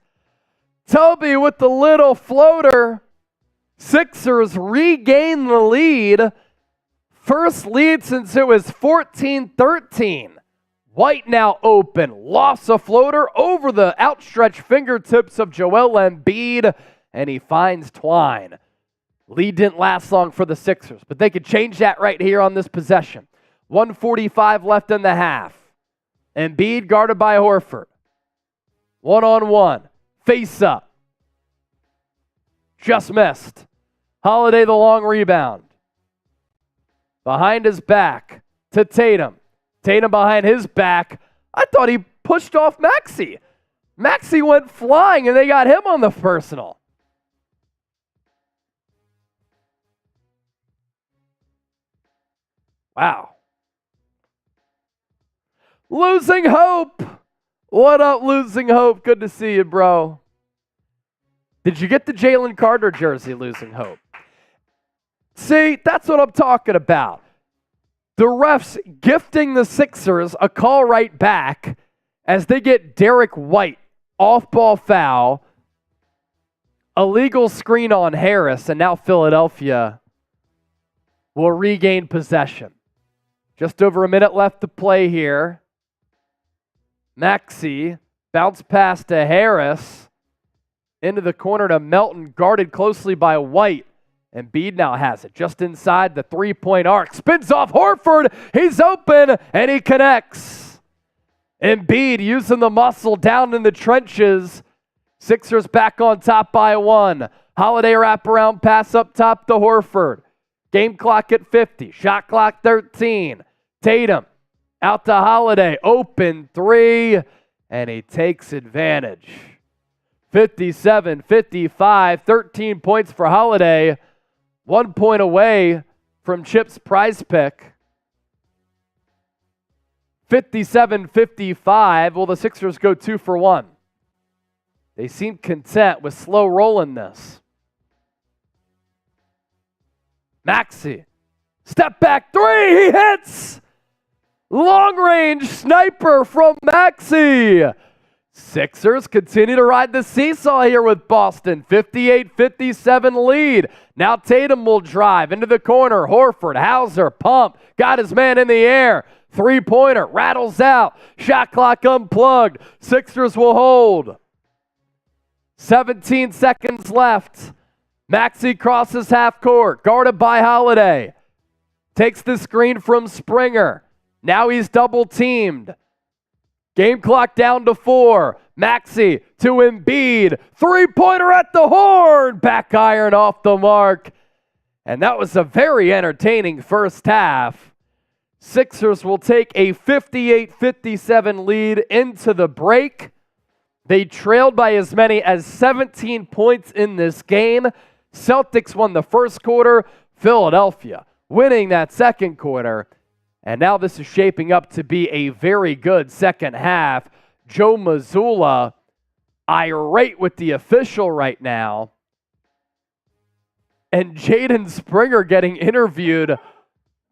S1: Toby with the little floater. Sixers regain the lead. First lead since it was 14-13. White now open. Lost a floater over the outstretched fingertips of Joel Embiid, and he finds Twine. Lead didn't last long for the Sixers, but they could change that right here on this possession. 1:45 left in the half. Embiid guarded by Horford. 1-on-1. Face up. Just missed. Holiday the long rebound. Behind his back to Tatum. Tatum behind his back. I thought he pushed off Maxey. Maxey went flying and they got him on the personal. Wow. Losing hope. What up, Losing Hope? Good to see you, bro. Did you get the Jalen Carter jersey, Losing Hope? See, that's what I'm talking about. The refs gifting the Sixers a call right back as they get Derrick White off-ball foul, illegal screen on Harris, and now Philadelphia will regain possession. Just over a minute left to play here. Maxey bounce pass to Harris. Into the corner to Melton, guarded closely by White. Embiid now has it just inside the three-point arc. Spins off Horford. He's open, and he connects. Embiid using the muscle down in the trenches. Sixers back on top by 1. Holiday wraparound pass up top to Horford. Game clock at 50. Shot clock 13. Tatum out to Holiday. Open 3, and he takes advantage. 57-55. 13 points for Holiday. 1 point away from Chip's prize pick. 57-55. Will the Sixers go 2 for 1? They seem content with slow rolling this. Maxey. Step back 3. He hits. Long range sniper from Maxey. Sixers continue to ride the seesaw here with Boston. 58-57 lead. Now Tatum will drive into the corner. Horford, Hauser, pump. Got his man in the air. Three-pointer rattles out. Shot clock unplugged. Sixers will hold. 17 seconds left. Maxey crosses half court. Guarded by Holiday. Takes the screen from Springer. Now he's double teamed. Game clock down to 4. Maxey to Embiid. Three-pointer at the horn. Back iron off the mark. And that was a very entertaining first half. Sixers will take a 58-57 lead into the break. They trailed by as many as 17 points in this game. Celtics won the first quarter. Philadelphia winning that second quarter. And now this is shaping up to be a very good second half. Joe Mazzulla irate with the official right now. And Jaden Springer getting interviewed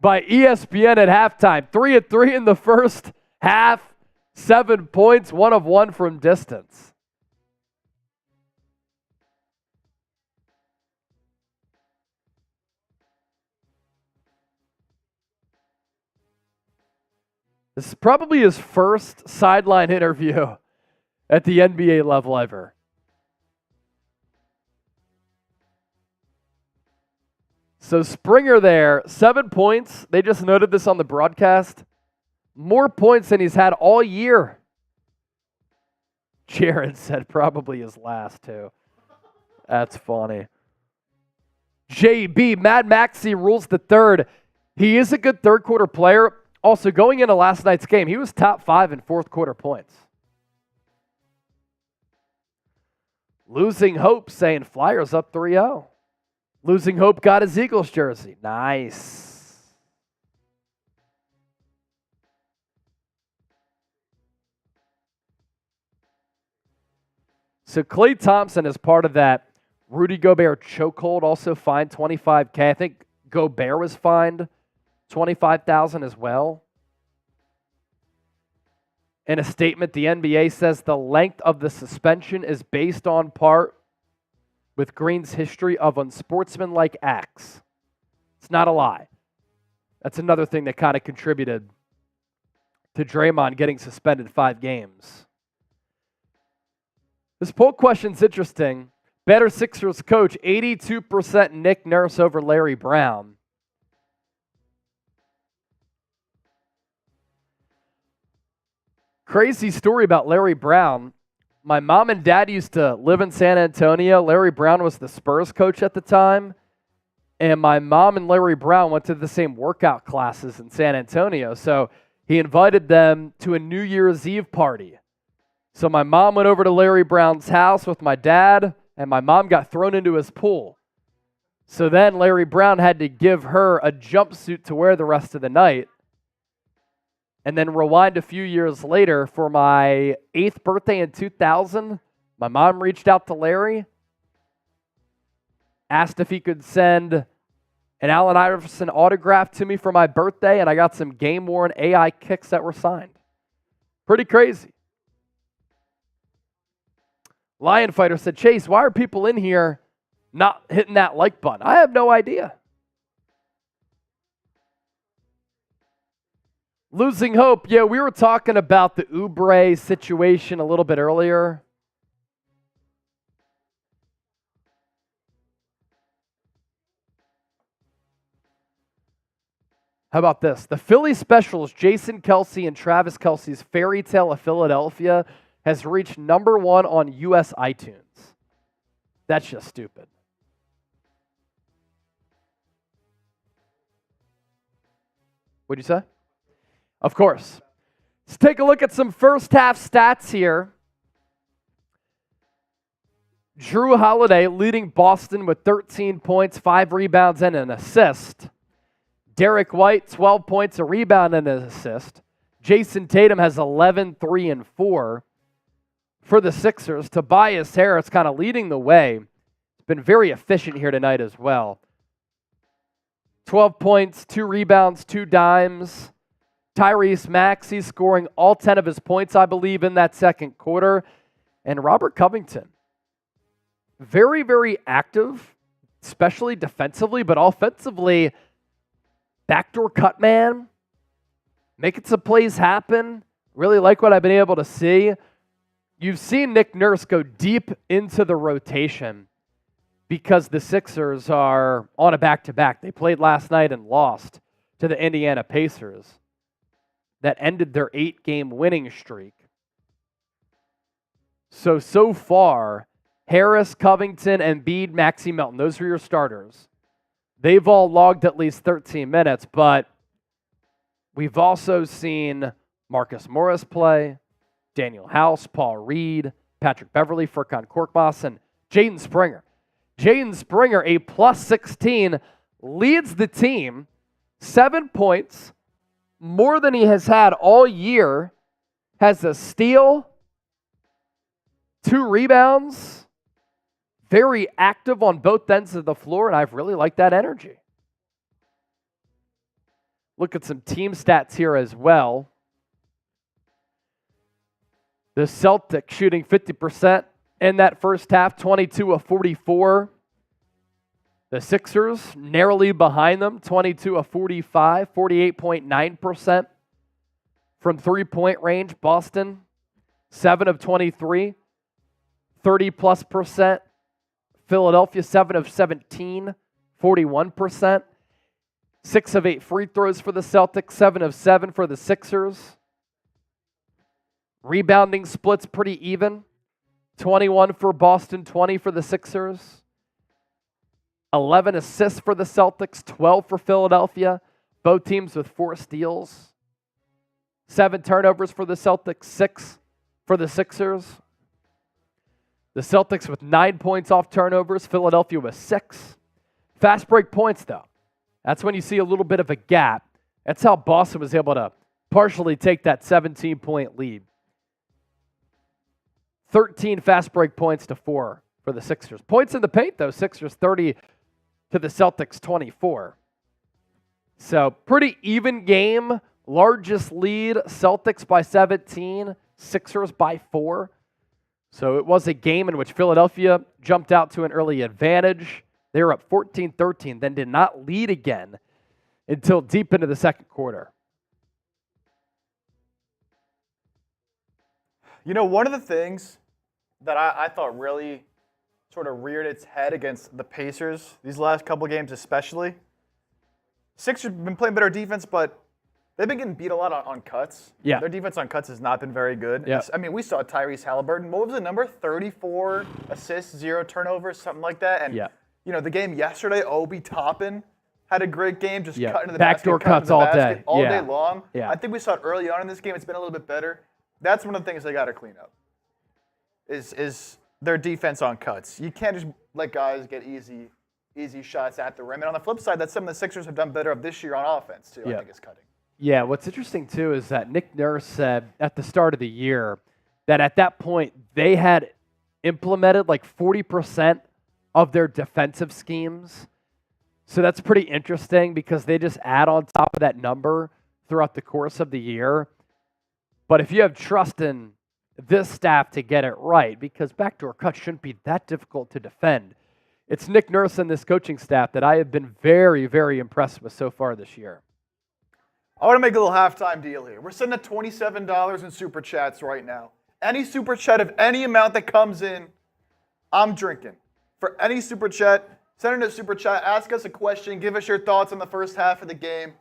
S1: by ESPN at halftime. 3 of 3 in the first half, 7 points, 1 of 1 from distance. This is probably his first sideline interview at the NBA level ever. So Springer there, 7 points. They just noted this on the broadcast. More points than he's had all year. Jared said probably his last too. That's funny. JB, Mad Maxey rules the third. He is a good third quarter player. Also, going into last night's game, he was top 5 in fourth quarter points. Losing hope saying Flyers up 3-0. Losing hope got his Eagles jersey. Nice. So Klay Thompson is part of that Rudy Gobert chokehold, also fined $25K. I think Gobert was fined $25,000 as well. In a statement, the NBA says the length of the suspension is based on part with Green's history of unsportsmanlike acts. It's not a lie. That's another thing that kind of contributed to Draymond getting suspended 5 games. This poll question's interesting. Better Sixers coach, 82% Nick Nurse over Larry Brown. Crazy story about Larry Brown. My mom and dad used to live in San Antonio. Larry Brown was the Spurs coach at the time. And my mom and Larry Brown went to the same workout classes in San Antonio. So he invited them to a New Year's Eve party. So my mom went over to Larry Brown's house with my dad, and my mom got thrown into his pool. So then Larry Brown had to give her a jumpsuit to wear the rest of the night. And then rewind a few years later, for my 8th birthday in 2000, my mom reached out to Larry, asked if he could send an Allen Iverson autograph to me for my birthday, and I got some game-worn AI kicks that were signed. Pretty crazy. Lion Fighter said, Chase, why are people in here not hitting that like button? I have no idea. Losing hope. Yeah, we were talking about the Oubre situation a little bit earlier. How about this? The Philly Specials, Jason Kelce and Travis Kelce's Fairy Tale of Philadelphia, has reached number 1 on U.S. iTunes. That's just stupid. What'd you say? Of course. Let's take a look at some first half stats here. Jrue Holiday leading Boston with 13 points, 5 rebounds, and an assist. Derrick White, 12 points, a rebound, and an assist. Jayson Tatum has 11, 3, and 4. For the Sixers, Tobias Harris kind of leading the way. He's been very efficient here tonight as well. 12 points, 2 rebounds, 2 dimes. Tyrese Maxey scoring all 10 of his points, I believe, in that second quarter. And Robert Covington, very, very active, especially defensively, but offensively, backdoor cut man, making some plays happen. Really like what I've been able to see. You've seen Nick Nurse go deep into the rotation because the Sixers are on a back-to-back. They played last night and lost to the Indiana Pacers. That ended their 8-game winning streak. So far, Harris, Covington, Embiid, Maxey, Melton, those are your starters. They've all logged at least 13 minutes, but we've also seen Marcus Morris play, Daniel House, Paul Reed, Patrick Beverley, Furkan Korkmaz, and Jaden Springer. Jaden Springer, a plus 16, leads the team 7 points, more than he has had all year, has a steal, 2 rebounds, very active on both ends of the floor, and I've really liked that energy. Look at some team stats here as well. The Celtics shooting 50% in that first half, 22 of 44. The Sixers narrowly behind them, 22 of 45, 48.9% from three-point range. Boston, 7 of 23, 30+%. Philadelphia, 7 of 17, 41%. 6 of 8 free throws for the Celtics, 7 of 7 for the Sixers. Rebounding splits pretty even. 21 for Boston, 20 for the Sixers. 11 assists for the Celtics, 12 for Philadelphia. Both teams with 4 steals. 7 turnovers for the Celtics, 6 for the Sixers. The Celtics with 9 points off turnovers, Philadelphia with 6. Fast break points, though. That's when you see a little bit of a gap. That's how Boston was able to partially take that 17-point lead. 13 fast break points to 4 for the Sixers. Points in the paint, though. Sixers 30 to the Celtics 24. So pretty even game. Largest lead, Celtics by 17, Sixers by 4. So it was a game in which Philadelphia jumped out to an early advantage. They were up 14-13, then did not lead again until deep into the second quarter.
S3: You know, one of the things that I thought really sort of reared its head against the Pacers, these last couple games especially, Sixers have been playing better defense, but they've been getting beat a lot on cuts.
S1: Yeah.
S3: Their defense on cuts has not been very good.
S1: Yeah.
S3: I mean, we saw Tyrese Halliburton. What was the number? 34 assists, 0 turnovers, something like that. And, you know, the game yesterday, Obi Toppin had a great game, just cutting to the
S1: backdoor
S3: basket.
S1: cuts all day.
S3: All day long.
S1: Yeah.
S3: I think we saw it early on in this game. It's been a little bit better. That's one of the things they got to clean up, is their defense on cuts. You can't just let guys get easy shots at the rim. And on the flip side, that's something the Sixers have done better of this year on offense, too, I think, is cutting.
S1: Yeah, what's interesting, too, is that Nick Nurse said at the start of the year that at that point they had implemented like 40% of their defensive schemes. So that's pretty interesting because they just add on top of that number throughout the course of the year. But if you have trust in this staff to get it right, because backdoor cuts shouldn't be that difficult to defend, it's Nick Nurse and this coaching staff that I have been very, very impressed with so far this year.
S3: I want to make a little halftime deal here. We're sitting at $27 in Super Chats right now. Any Super Chat of any amount that comes in, I'm drinking. For any Super Chat, send in a Super Chat, ask us a question, give us your thoughts on the first half of the game.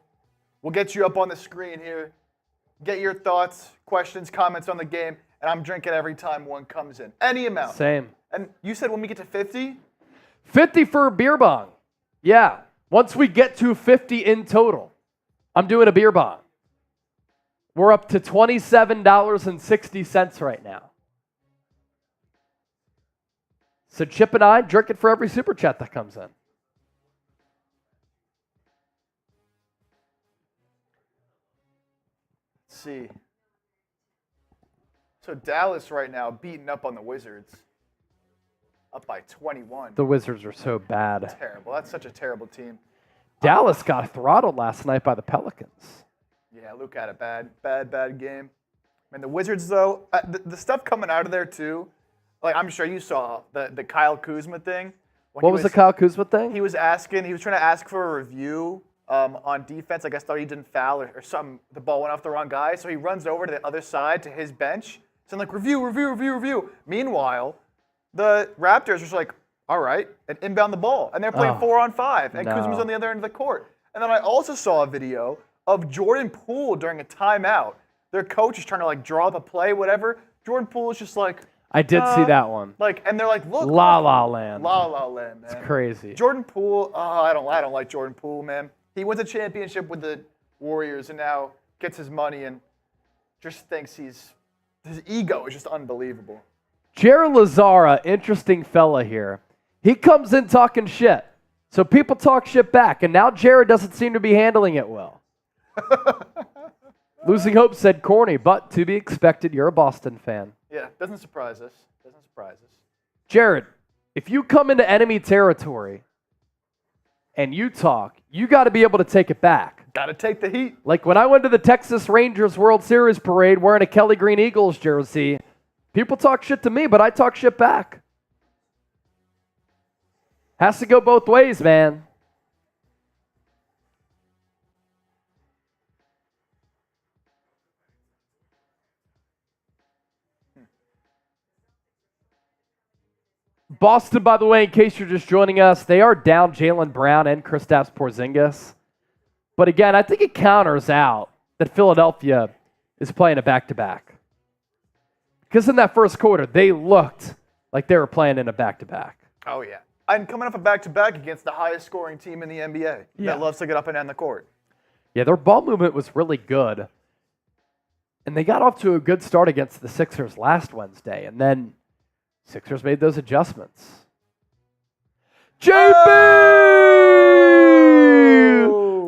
S3: We'll get you up on the screen here. Get your thoughts, questions, comments on the game, and I'm drinking every time one comes in. Any amount.
S1: Same.
S3: And you said when we get to 50?
S1: 50 for a beer bong. Yeah. Once we get to 50 in total, I'm doing a beer bong. We're up to $27.60 right now. So Chip and I drink it for every Super Chat that comes in.
S3: Let's see. So Dallas right now beating up on the Wizards. Up by 21.
S1: The Wizards are so bad.
S3: Terrible. That's such a terrible team.
S1: Dallas got throttled last night by the Pelicans.
S3: Yeah, Luke had a bad game. And the Wizards, though, the stuff coming out of there, too, like I'm sure you saw the Kyle Kuzma thing.
S1: What was the Kyle Kuzma thing?
S3: He was trying to ask for a review on defense. I guess thought he didn't foul or something. The ball went off the wrong guy. So he runs over to the other side to his bench. So I'm like, review. Meanwhile, the Raptors are just like, all right, and inbound the ball. And they're playing 4-on-5. And Kuzma's on the other end of the court. And then I also saw a video of Jordan Poole during a timeout. Their coach is trying to like draw up a play, whatever. Jordan Poole is just like,
S1: I did see that one.
S3: And they're like, look.
S1: La La Land.
S3: La La Land, man.
S1: It's crazy.
S3: Jordan Poole, I don't like Jordan Poole, man. He wins a championship with the Warriors and now gets his money and just thinks his ego is just unbelievable.
S1: Jared Lazara, interesting fella here. He comes in talking shit. So people talk shit back, and now Jared doesn't seem to be handling it well. Losing Hope said corny, but to be expected. You're a Boston fan.
S3: Yeah, doesn't surprise us.
S1: Jared, if you come into enemy territory and you talk, you got to be able to take it back.
S3: Got to take the heat.
S1: Like when I went to the Texas Rangers World Series parade wearing a Kelly Green Eagles jersey, people talk shit to me, but I talk shit back. Has to go both ways, man. Boston, by the way, in case you're just joining us, they are down Jaylen Brown and Kristaps Porzingis. But again, I think it counters out that Philadelphia is playing a back-to-back. Because in that first quarter, they looked like they were playing in a back-to-back.
S3: Oh, yeah. And coming up a back-to-back against the highest scoring team in the NBA that loves to get up and down the court.
S1: Yeah, their ball movement was really good. And they got off to a good start against the Sixers last Wednesday. And then Sixers made those adjustments. JB!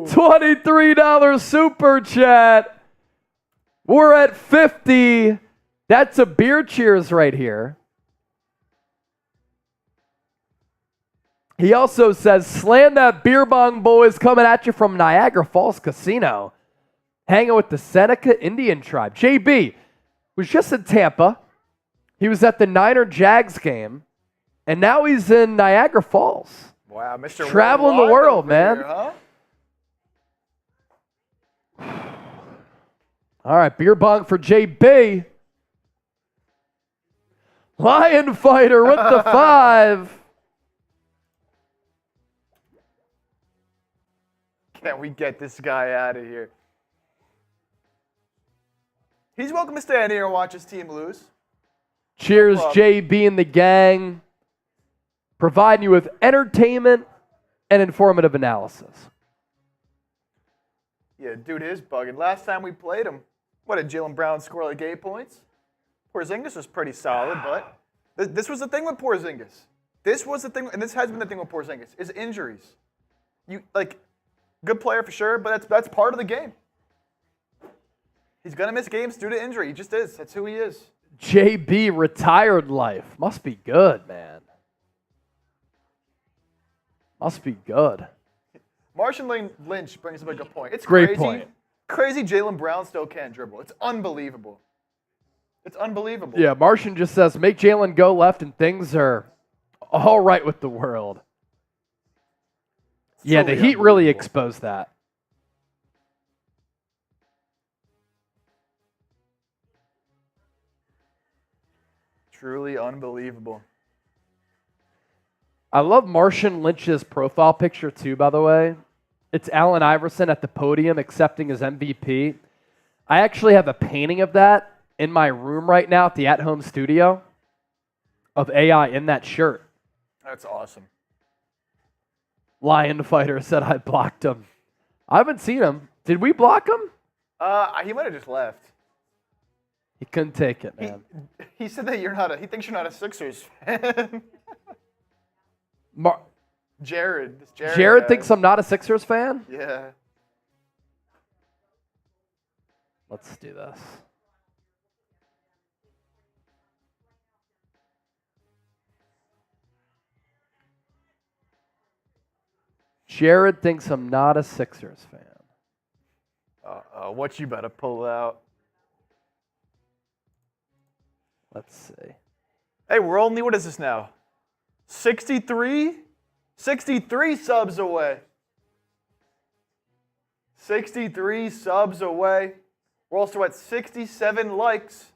S1: $23 super chat. We're at 50. That's a beer cheers right here. He also says, slam that beer bong boys coming at you from Niagara Falls Casino. Hanging with the Seneca Indian tribe. JB was just in Tampa. He was at the Niner-Jags game. And now he's in Niagara Falls.
S3: Wow, Mr.
S1: Traveling the world, man.
S3: Here, huh?
S1: All right, beer bong for JB. Lion Fighter with the 5.
S3: Can we get this guy out of here? He's welcome to stay in here and watch his team lose.
S1: Cheers, JB and the gang. Providing you with entertainment and informative analysis.
S3: Yeah, dude is bugging. Last time we played him, what did Jaylen Brown score like 8 points? Porzingis was pretty solid, but this was the thing with Porzingis. This was the thing, and this has been the thing with Porzingis, is injuries. Good player for sure, but that's part of the game. He's going to miss games due to injury. He just is. That's who he is.
S1: JB retired life. Must be good, man. Must be good.
S3: Martian Lynch brings up a good point. It's
S1: Great
S3: crazy.
S1: point.
S3: Crazy Jaylen Brown still can't dribble. It's unbelievable. It's unbelievable.
S1: Yeah, Martian just says, make Jaylen go left and things are all right with the world. Yeah, the Heat really exposed that.
S3: Truly unbelievable.
S1: I love Martian Lynch's profile picture too, by the way. It's Allen Iverson at the podium accepting his MVP. I actually have a painting of that in my room right now at the at-home studio of AI in that shirt.
S3: That's awesome.
S1: Lion Fighter said I blocked him. I haven't seen him. Did we block him?
S3: He might have just left.
S1: He couldn't take it, man.
S3: He said that he thinks you're not a Sixers fan. Jared
S1: thinks I'm not a Sixers fan?
S3: Yeah.
S1: Let's do this. Jared thinks I'm not a Sixers fan.
S3: What you better pull out?
S1: Let's see.
S3: Hey, we're only, what is this now? 63? 63 subs away. 63 subs away. We're also at 67 likes.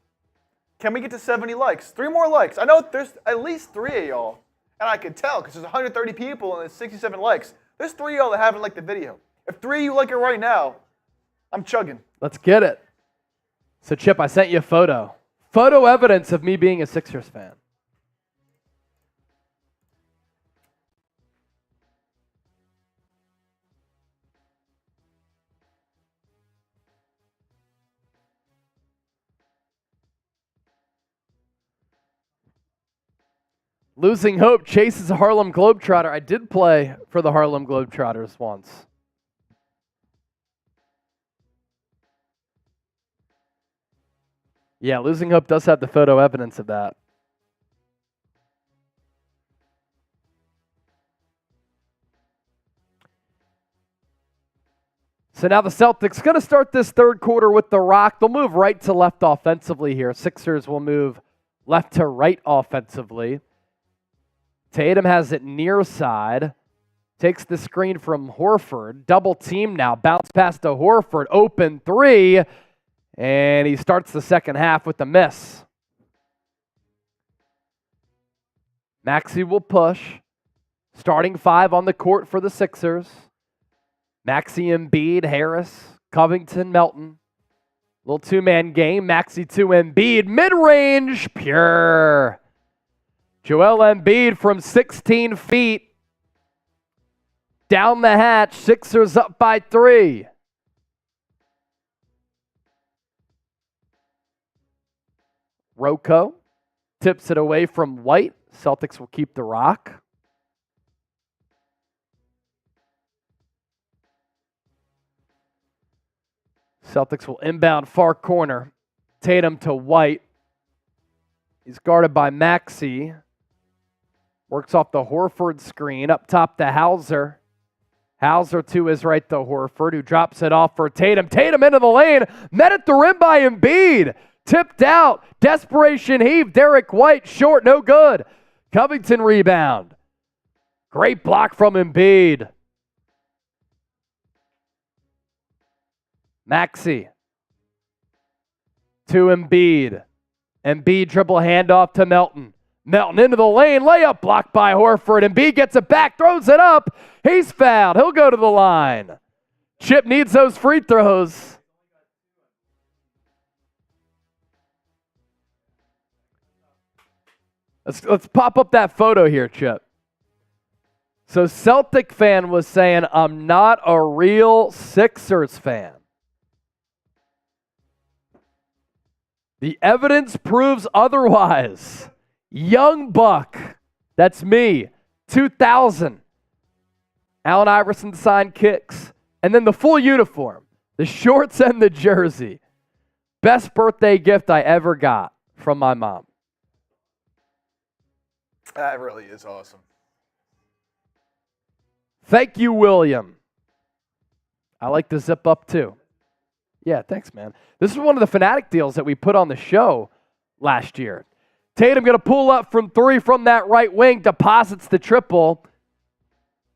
S3: Can we get to 70 likes? 3 more likes. I know there's at least 3 of y'all. And I can tell because there's 130 people and there's 67 likes. There's 3 of y'all that haven't liked the video. If 3 of you like it right now, I'm chugging.
S1: Let's get it. So, Chip, I sent you a photo. Photo evidence of me being a Sixers fan. Losing hope chases a Harlem Globetrotter. I did play for the Harlem Globetrotters once. Yeah, losing hope does have the photo evidence of that. So now the Celtics going to start this third quarter with the rock. They'll move right to left offensively here. Sixers will move left to right offensively. Tatum has it near side. Takes the screen from Horford. Double team now. Bounce pass to Horford. Open three. And he starts the second half with a miss. Maxey will push. Starting five on the court for the Sixers. Maxey, Embiid, Harris, Covington, Melton. Little two-man game. Maxey to Embiid. Mid-range. Pure. Joel Embiid from 16 feet. Down the hatch. Sixers up by 3. Rocco tips it away from White. Celtics will keep the rock. Celtics will inbound far corner. Tatum to White. He's guarded by Maxey. Works off the Horford screen. Up top to Hauser. Hauser to his right to Horford, who drops it off for Tatum. Tatum into the lane. Met at the rim by Embiid. Tipped out. Desperation heave. Derrick White short. No good. Covington rebound. Great block from Embiid. Maxey to Embiid. Embiid dribble handoff to Melton. Melton into the lane. Layup blocked by Horford. Embiid gets it back. Throws it up. He's fouled. He'll go to the line. Chip needs those free throws. Let's pop up that photo here, Chip. So Celtic fan was saying, I'm not a real Sixers fan. The evidence proves otherwise. Young Buck, that's me, 2000. Allen Iverson signed kicks. And then the full uniform, the shorts and the jersey. Best birthday gift I ever got from my mom.
S3: That really is awesome.
S1: Thank you, William. I like the zip up too. Yeah, thanks, man. This is one of the Fanatic deals that we put on the show last year. Tatum going to pull up from 3 from that right wing, deposits the triple.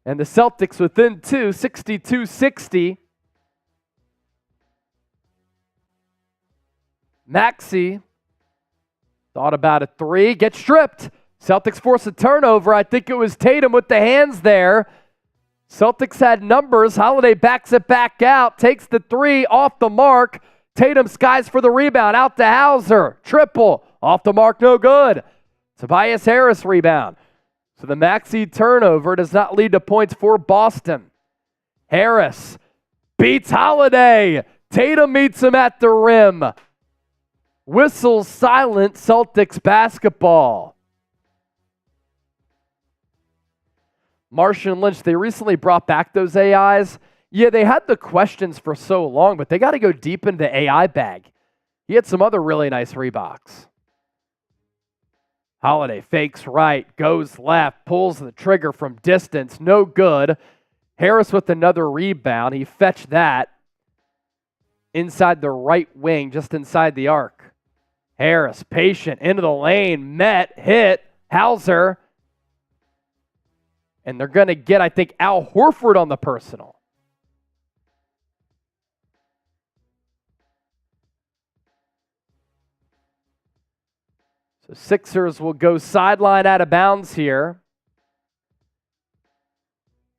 S1: And the Celtics within 2, 62-60. Maxey thought about a 3, gets stripped. Celtics force a turnover. I think it was Tatum with the hands there. Celtics had numbers. Holiday backs it back out, takes the 3 off the mark. Tatum skies for the rebound, out to Hauser. Triple, off the mark, no good. Tobias Harris rebound. So the Maxey turnover does not lead to points for Boston. Harris beats Holiday. Tatum meets him at the rim. Whistles silent, Celtics basketball. Martian Lynch, they recently brought back those AIs. Yeah, they had the questions for so long, but they got to go deep into the AI bag. He had some other really nice Reeboks. Holiday fakes right, goes left, pulls the trigger from distance, no good. Harris with another rebound. He fetched that inside the right wing, just inside the arc. Harris, patient, into the lane, met, hit, Hauser. And they're going to get, I think, Al Horford on the personal. So Sixers will go sideline out of bounds here.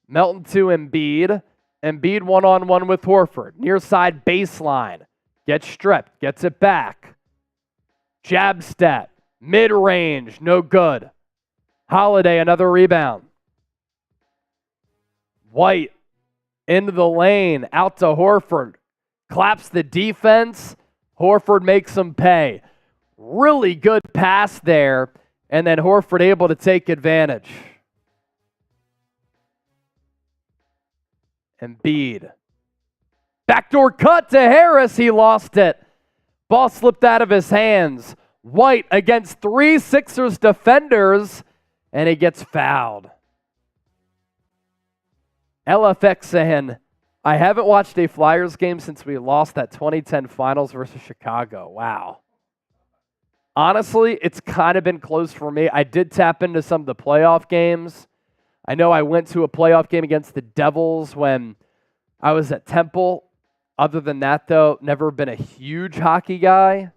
S1: Melton to Embiid. Embiid one-on-one with Horford. Near side baseline. Gets stripped. Gets it back. Jab stat. Mid-range. No good. Holiday, another rebound. White into the lane. Out to Horford. Claps the defense. Horford makes him pay. Really good pass there. And then Horford able to take advantage. Embiid. Backdoor cut to Harris. He lost it. Ball slipped out of his hands. White against 3 Sixers defenders, and he gets fouled. LFXN, I haven't watched a Flyers game since we lost that 2010 Finals versus Chicago. Wow. Honestly, it's kind of been close for me. I did tap into some of the playoff games. I know I went to a playoff game against the Devils when I was at Temple. Other than that, though, never been a huge hockey guy.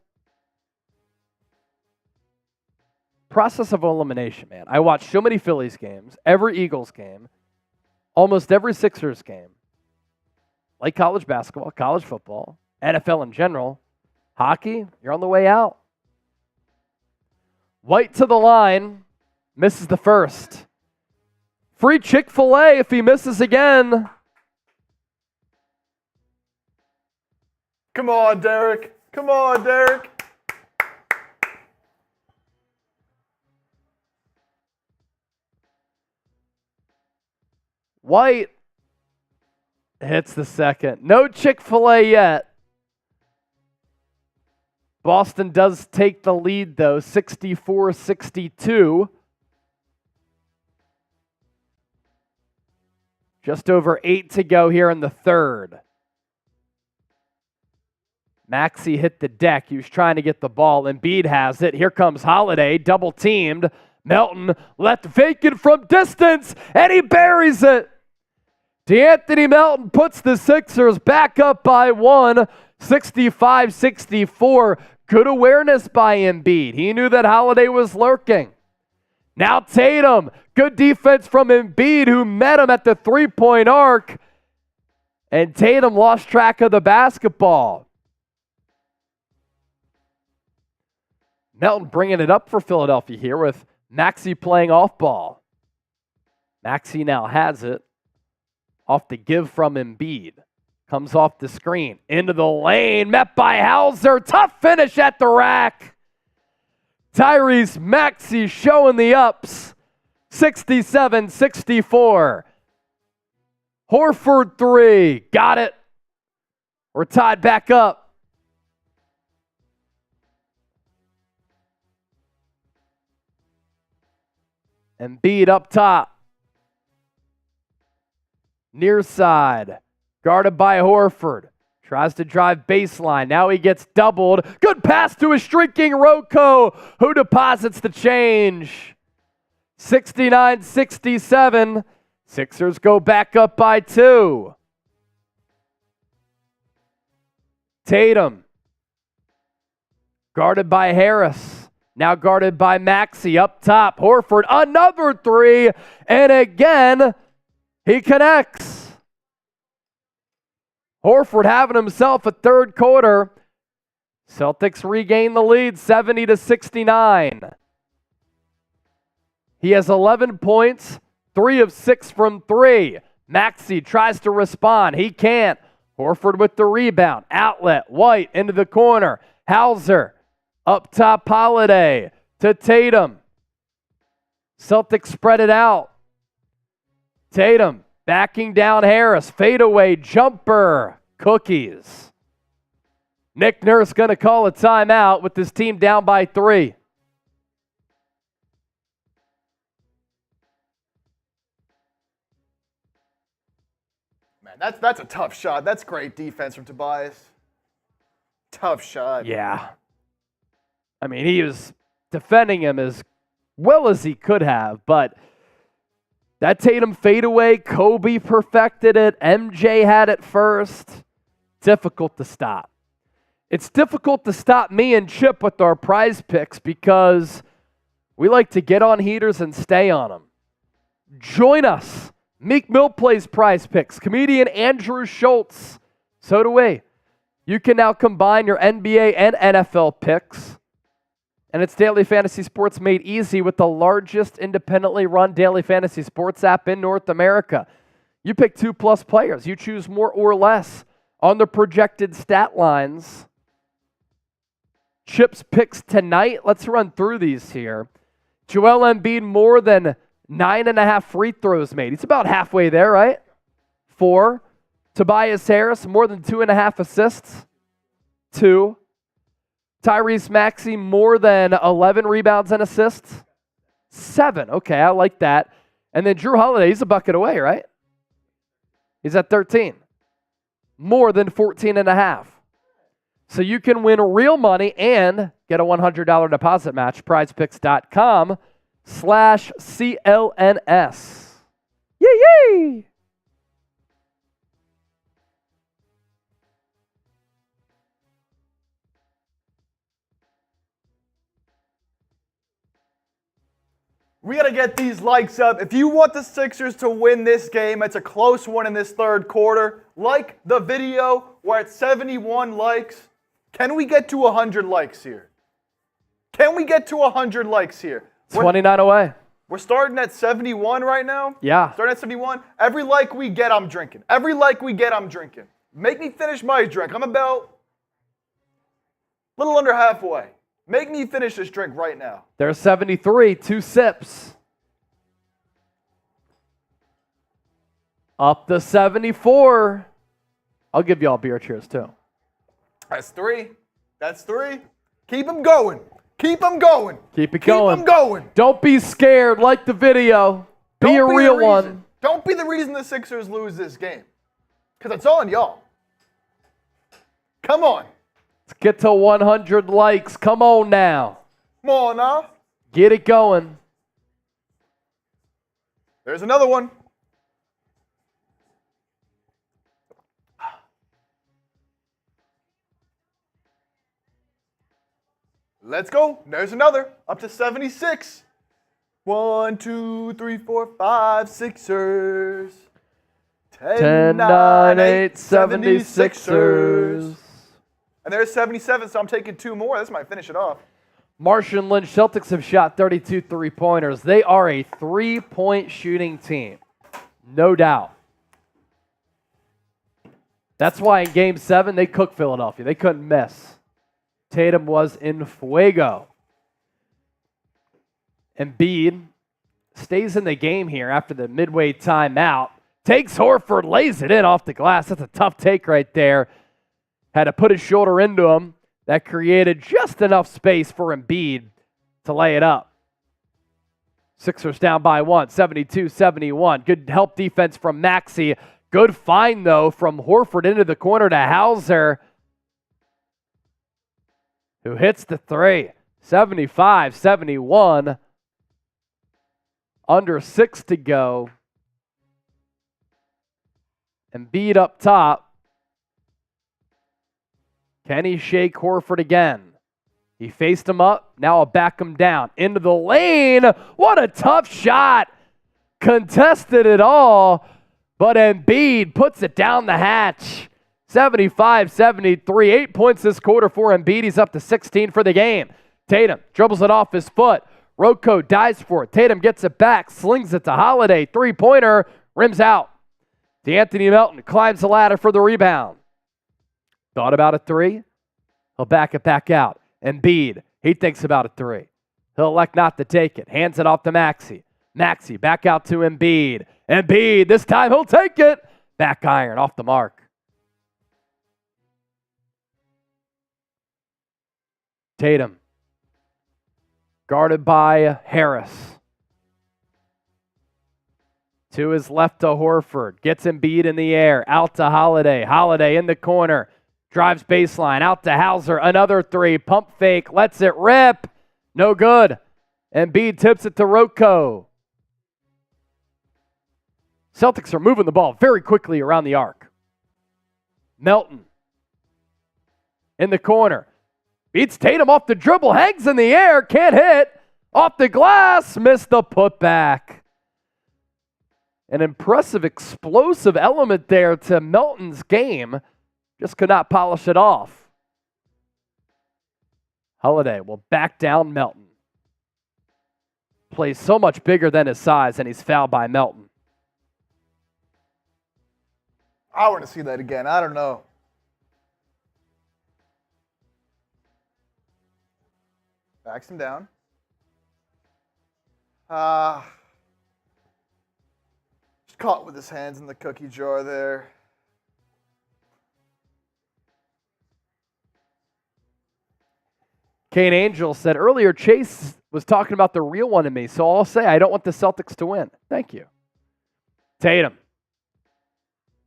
S1: Process of elimination, man. I watched so many Phillies games, every Eagles game, almost every Sixers game. Like college basketball, college football, NFL in general. Hockey, you're on the way out. White to the line, misses the first. Free Chick-fil-A if he misses again.
S3: Come on, Derrick. Come on, Derrick.
S1: White hits the second. No Chick-fil-A yet. Boston does take the lead, though, 64-62. Just over 8 to go here in the third. Maxey hit the deck. He was trying to get the ball. Embiid has it. Here comes Holiday, double teamed. Melton left vacant from distance, and he buries it. DeAnthony Melton puts the Sixers back up by 1, 65-64. Good awareness by Embiid. He knew that Holiday was lurking. Now Tatum. Good defense from Embiid, who met him at the three-point arc. And Tatum lost track of the basketball. Melton bringing it up for Philadelphia here with Maxey playing off ball. Maxey now has it. Off the give from Embiid. Comes off the screen. Into the lane. Met by Hauser. Tough finish at the rack. Tyrese Maxey showing the ups. 67-64. Horford 3. Got it. We're tied back up. Embiid up top. Near side. Guarded by Horford. Tries to drive baseline. Now he gets doubled. Good pass to a streaking Rocco, who deposits the change. 69-67. Sixers go back up by 2. Tatum. Guarded by Harris. Now guarded by Maxey up top. Horford, another 3. And again, he connects. Horford having himself a third quarter. Celtics regain the lead 70-69. He has 11 points, 3 of 6 from 3. Maxey tries to respond. He can't. Horford with the rebound. Outlet. White into the corner. Hauser. Up top, Holiday to Tatum. Celtics spread it out. Tatum backing down Harris. Fadeaway jumper. Cookies. Nick Nurse going to call a timeout with this team down by 3.
S3: Man, that's a tough shot. That's great defense from Tobias. Tough shot.
S1: Yeah. I mean, he was defending him as well as he could have, but that Tatum fadeaway, Kobe perfected it. MJ had it first. Difficult to stop. It's difficult to stop me and Chip with our prize picks because we like to get on heaters and stay on them. Join us. Meek Mill plays prize picks. Comedian Andrew Schultz. So do we. You can now combine your NBA and NFL picks And it's daily fantasy sports made easy with the largest independently run daily fantasy sports app in North America. You pick 2+ players. You choose more or less on the projected stat lines. Chip's picks tonight. Let's run through these here. Joel Embiid, more than 9.5 free throws made. He's about halfway there, right? 4. Tobias Harris, more than 2.5 assists. 2. Tyrese Maxey, more than 11 rebounds and assists. 7. Okay, I like that. And then Jrue Holiday, he's a bucket away, right? He's at 13. More than 14.5. So you can win real money and get a $100 deposit match. prizepicks.com/CLNS. Yay!
S3: We got to get these likes up. If you want the Sixers to win this game, it's a close one in this third quarter. Like the video. We're at 71 likes. Can we get to 100 likes here? Can we get to 100 likes here?
S1: 29 away.
S3: We're starting at 71 right now?
S1: Yeah.
S3: Starting at 71. Every like we get, I'm drinking. Every like we get, I'm drinking. Make me finish my drink. I'm about a little under halfway. Make me finish this drink right now.
S1: There's 73, 2 sips. Up to 74. I'll give y'all beer cheers too.
S3: That's 3. That's 3. Keep them going. Keep them going.
S1: Keep it going.
S3: Keep them going.
S1: Don't be scared. Like the video. Be a real one.
S3: Don't be the reason the Sixers lose this game. Because it's on y'all. Come on.
S1: Let's get to 100 likes. Come on now.
S3: Come on now.
S1: Get it going.
S3: There's another one. Let's go. There's another. Up to 76. 1, 2, 3, 4, 5, Sixers.
S1: 10, 9, 8, 76ers.
S3: And there's 77, so I'm taking 2 more. This might finish it off.
S1: Martian Lynch, Celtics have shot 32 3-pointers. They are a 3-point shooting team. No doubt. That's why in Game 7, they cooked Philadelphia. They couldn't miss. Tatum was in fuego. Embiid stays in the game here after the midway timeout. Takes Horford, lays it in off the glass. That's a tough take right there. Had to put his shoulder into him. That created just enough space for Embiid to lay it up. Sixers down by 1, 72-71. Good help defense from Maxey. Good find, though, from Horford into the corner to Hauser, who hits the 3. 75-71. Under 6 to go. Embiid up top. Can he shake Horford again? He faced him up. Now I'll back him down. Into the lane. What a tough shot. Contested it all. But Embiid puts it down the hatch. 75-73. 8 points this quarter for Embiid. He's up to 16 for the game. Tatum dribbles it off his foot. Rocco dives for it. Tatum gets it back. Slings it to Holiday. 3-pointer. Rims out. D'Anthony Melton climbs the ladder for the rebound. Thought about a 3. He'll back it back out. Embiid, he thinks about a 3. He'll elect not to take it. Hands it off to Maxey. Maxey back out to Embiid. Embiid, this time he'll take it. Back iron off the mark. Tatum, guarded by Harris. To his left to Horford. Gets Embiid in the air. Out to Holiday. Holiday in the corner. Drives baseline. Out to Hauser. Another 3. Pump fake. Lets it rip. No good. Embiid tips it to Rocco. Celtics are moving the ball very quickly around the arc. Melton in the corner. Beats Tatum off the dribble. Hangs in the air. Can't hit. Off the glass. Missed the putback. An impressive, explosive element there to Melton's game. Just could not polish it off. Holiday will back down Melton. Plays so much bigger than his size, and he's fouled by Melton.
S3: I want to see that again. I don't know. Backs him down. Just caught with his hands in the cookie jar there.
S1: Kane Angel said earlier, Chase was talking about the real one in me, so I'll say I don't want the Celtics to win. Thank you. Tatum.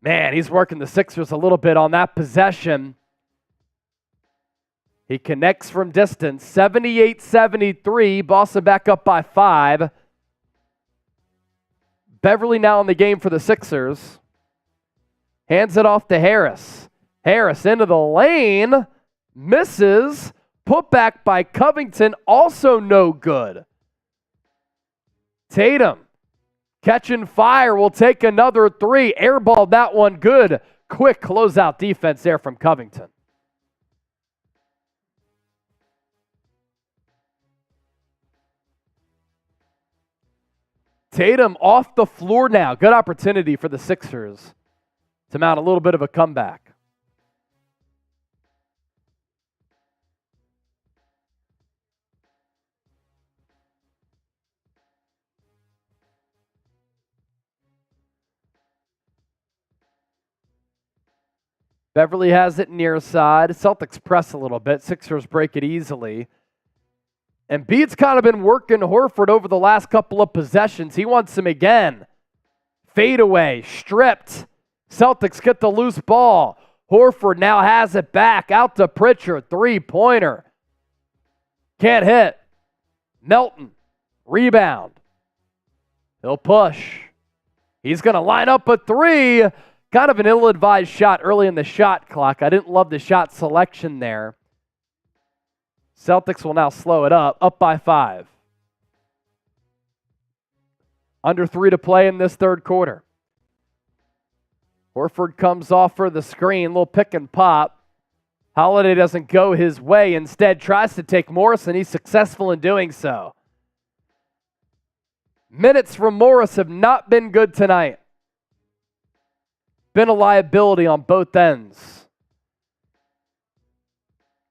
S1: Man, he's working the Sixers a little bit on that possession. He connects from distance, 78-73. Boston back up by 5. Beverley now in the game for the Sixers. Hands it off to Harris. Harris into the lane. Misses. Put back by Covington, also no good. Tatum, catching fire, will take another 3. Airballed that one good. Quick closeout defense there from Covington. Tatum off the floor now. Good opportunity for the Sixers to mount a little bit of a comeback. Beverley has it near side. Celtics press a little bit. Sixers break it easily. Embiid's kind of been working Horford over the last couple of possessions. He wants him again. Fadeaway, stripped. Celtics get the loose ball. Horford now has it back. Out to Pritchard. 3-pointer. Can't hit. Melton. Rebound. He'll push. He's going to line up a 3. Kind of an ill-advised shot early in the shot clock. I didn't love the shot selection there. Celtics will now slow it up by 5. Under 3 to play in this third quarter. Horford comes off for the screen, little pick and pop. Holiday doesn't go his way. Instead, tries to take Morris, and he's successful in doing so. Minutes from Morris have not been good tonight. Been a liability on both ends.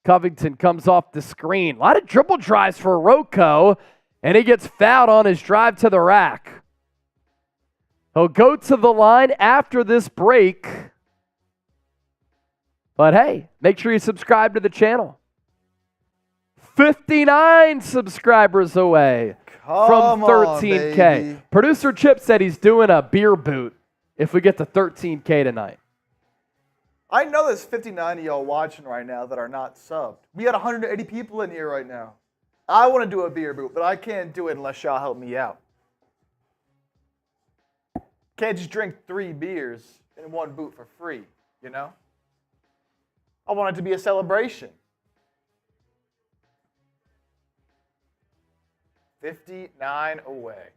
S1: Covington comes off the screen. A lot of dribble drives for Rocco, and he gets fouled on his drive to the rack. He'll go to the line after this break. But hey, make sure you subscribe to the channel. 59 subscribers away from 13K. Producer Chip said he's doing a beer boot if we get to 13K tonight.
S3: I know there's 59 of y'all watching right now that are not subbed. We got 180 people in here right now. I want to do a beer boot, but I can't do it unless y'all help me out. Can't just drink 3 beers in 1 boot for free, you know? I want it to be a celebration. 59 away.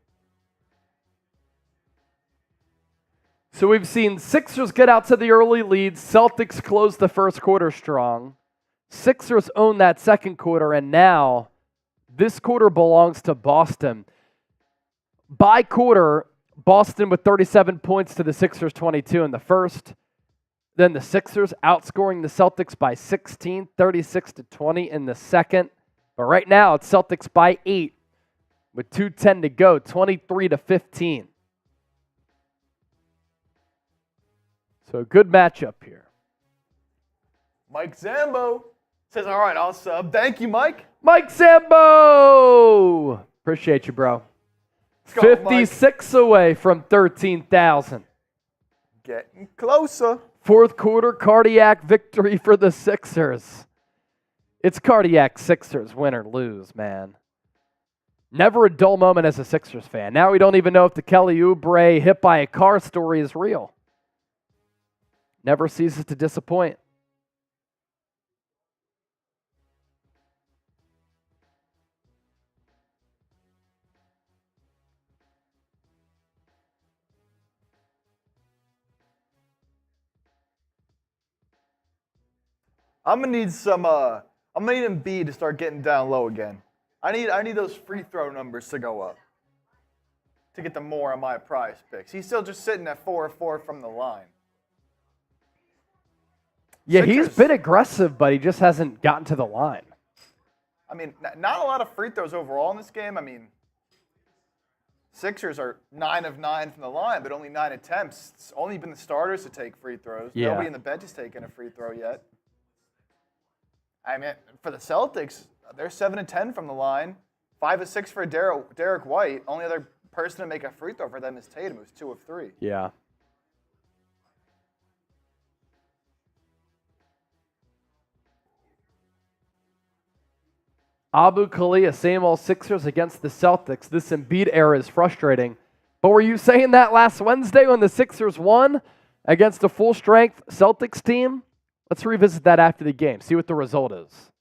S1: So we've seen Sixers get out to the early lead. Celtics close the first quarter strong. Sixers own that second quarter, and now this quarter belongs to Boston. By quarter, Boston with 37 points to the Sixers 22 in the first. Then the Sixers outscoring the Celtics by 16, 36-20 in the second. But right now, it's Celtics by 8 with 2:10 to go, 23-15. So a good matchup here.
S3: Mike Zambo says, all right, I'll sub. Thank you, Mike.
S1: Mike Zambo! Appreciate you, bro. 56 Mike. Away from 13,000.
S3: Getting closer.
S1: Fourth quarter cardiac victory for the Sixers. It's cardiac Sixers, win or lose, man. Never a dull moment as a Sixers fan. Now we don't even know if the Kelly Oubre hit by a car story is real. Never ceases to disappoint.
S3: I'm gonna need some I'm going to need Embiid to start getting down low again. I need those free throw numbers to go up to get them more on my prize picks. He's still just sitting at 4-4 from the line.
S1: Yeah,
S3: Sixers,
S1: he's been aggressive, but he just hasn't gotten to the line.
S3: I mean, not a lot of free throws overall in this game. I mean, Sixers are 9 of 9 from the line, but only 9 attempts. It's only been the starters to take free throws.
S1: Yeah.
S3: Nobody in the bench has taken a free throw yet. I mean, for the Celtics, they're 7 of 10 from the line. 5 of 6 for Derrick White. Only other person to make a free throw for them is Tatum, who's 2 of 3.
S1: Yeah. Abu Khalil, same old Sixers against the Celtics. This Embiid era is frustrating. But were you saying that last Wednesday when the Sixers won against a full-strength Celtics team? Let's revisit that after the game, see what the result is.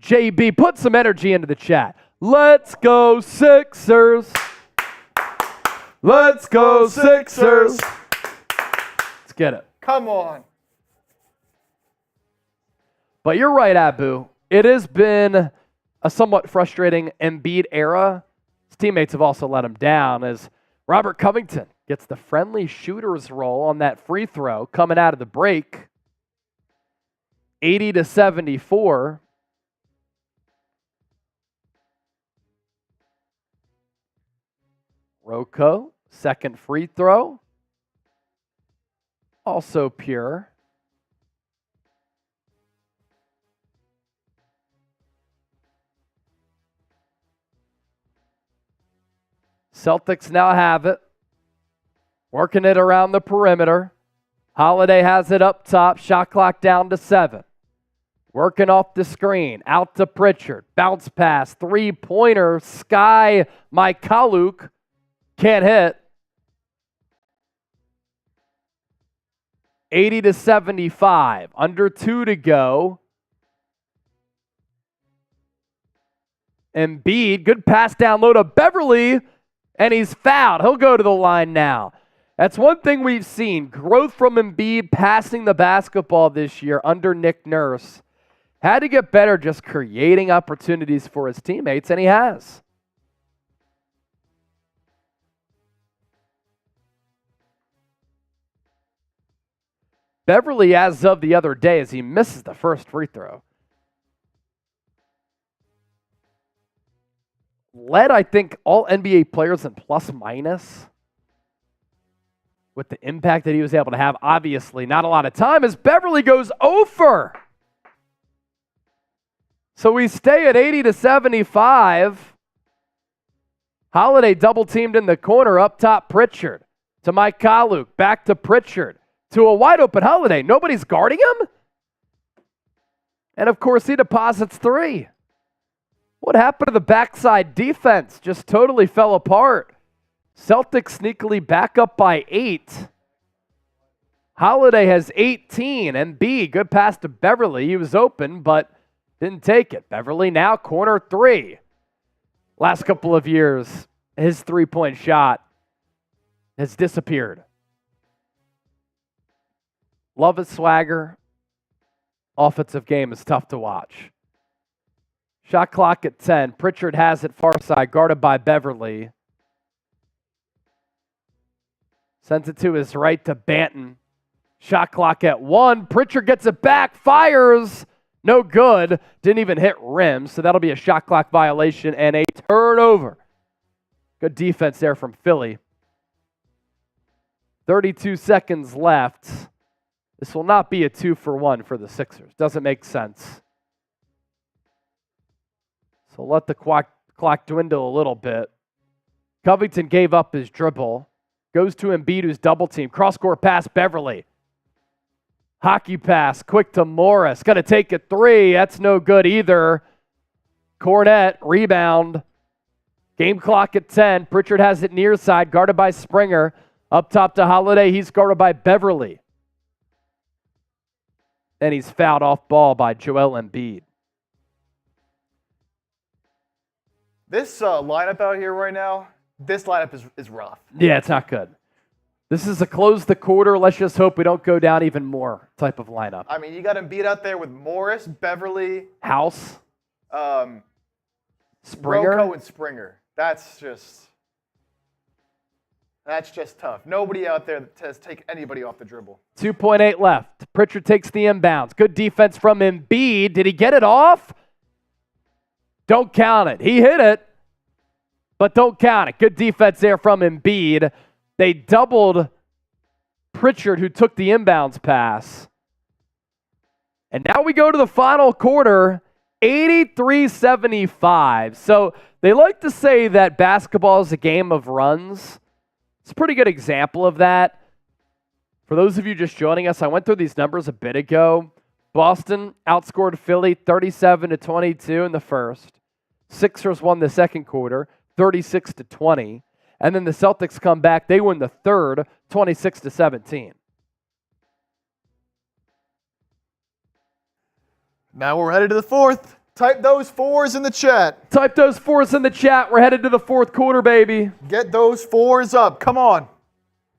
S1: JB, put some energy into the chat. Let's go Sixers. Let's go Sixers. Let's get it.
S3: Come on.
S1: But you're right, Abu. It has been a somewhat frustrating Embiid era. His teammates have also let him down as Robert Covington gets the friendly shooter's role on that free throw coming out of the break. 80-74. Rocco, second free throw. Also pure. Celtics now have it. Working it around the perimeter. Holiday has it up top. Shot clock down to 7. Working off the screen. Out to Pritchard. Bounce pass. Three-pointer. Sky Mykhailiuk. Can't hit. 80-75. Under 2 to go. Embiid. Good pass down low to Beverley. And he's fouled. He'll go to the line now. That's one thing we've seen. Growth from Embiid passing the basketball this year under Nick Nurse. Had to get better just creating opportunities for his teammates, and he has. Beverley, as of the other day, as he misses the first free throw, led, I think, all NBA players in plus minus with the impact that he was able to have. Obviously, not a lot of time as Beverley goes over. So we stay at 80-75. Holiday double teamed in the corner, up top Pritchard to Mykhailiuk, back to Pritchard to a wide open Holiday. Nobody's guarding him. And of course, he deposits 3. What happened to the backside defense? Just totally fell apart. Celtics sneakily back up by 8. Holiday has 18. Embiid, good pass to Beverley. He was open, but didn't take it. Beverley now corner 3. Last couple of years, his three-point shot has disappeared. Love his swagger. Offensive game is tough to watch. Shot clock at 10. Pritchard has it far side, guarded by Beverley. Sends it to his right to Banton. Shot clock at 1. Pritchard gets it back, fires. No good. Didn't even hit rim, so that'll be a shot clock violation and a turnover. Good defense there from Philly. 32 seconds left. This will not be a 2-for-1 for the Sixers. Doesn't make sense. So let the clock dwindle a little bit. Covington gave up his dribble. Goes to Embiid, who's double team. Cross-court pass, Beverley. Hockey pass, quick to Morris. Got to take a 3. That's no good either. Cornet, rebound. Game clock at 10. Pritchard has it near side, guarded by Springer. Up top to Holiday. He's guarded by Beverley. And he's fouled off ball by Joel Embiid.
S3: This lineup out here right now, this lineup is rough.
S1: Yeah, it's not good. This is a close the quarter. Let's just hope we don't go down even more type of lineup.
S3: I mean, you got Embiid out there with Morris, Beverley,
S1: House,
S3: Springer, Rocco, and Springer. That's just tough. Nobody out there that has take anybody off the dribble.
S1: 2.8 left. Pritchard takes the inbounds. Good defense from Embiid. Did he get it off? Don't count it. He hit it, but don't count it. Good defense there from Embiid. They doubled Pritchard, who took the inbounds pass. And now we go to the final quarter, 83-75. So they like to say that basketball is a game of runs. It's a pretty good example of that. For those of you just joining us, I went through these numbers a bit ago. Boston outscored Philly 37-22 in the first. Sixers won the second quarter, 36-20. And then the Celtics come back. They win the third, 26-17.
S3: Now we're headed to the fourth. Type those fours in the chat.
S1: Type those fours in the chat. We're headed to the fourth quarter, baby.
S3: Get those fours up. Come on.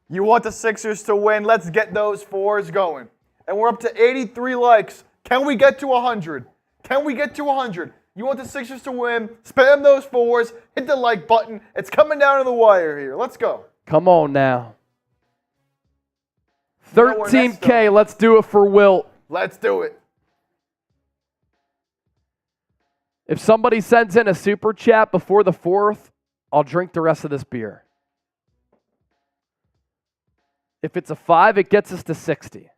S3: You want the Sixers to win. Let's get those fours going. And we're up to 83 likes. Can we get to 100? Can we get to 100? You want the Sixers to win. Spam those fours. Hit the like button. It's coming down to the wire here. Let's go.
S1: Come on now. 13K. Let's do it for Wilt.
S3: Let's do it.
S1: If somebody sends in a super chat before the fourth, I'll drink the rest of this beer. If it's a 5, it gets us to 60.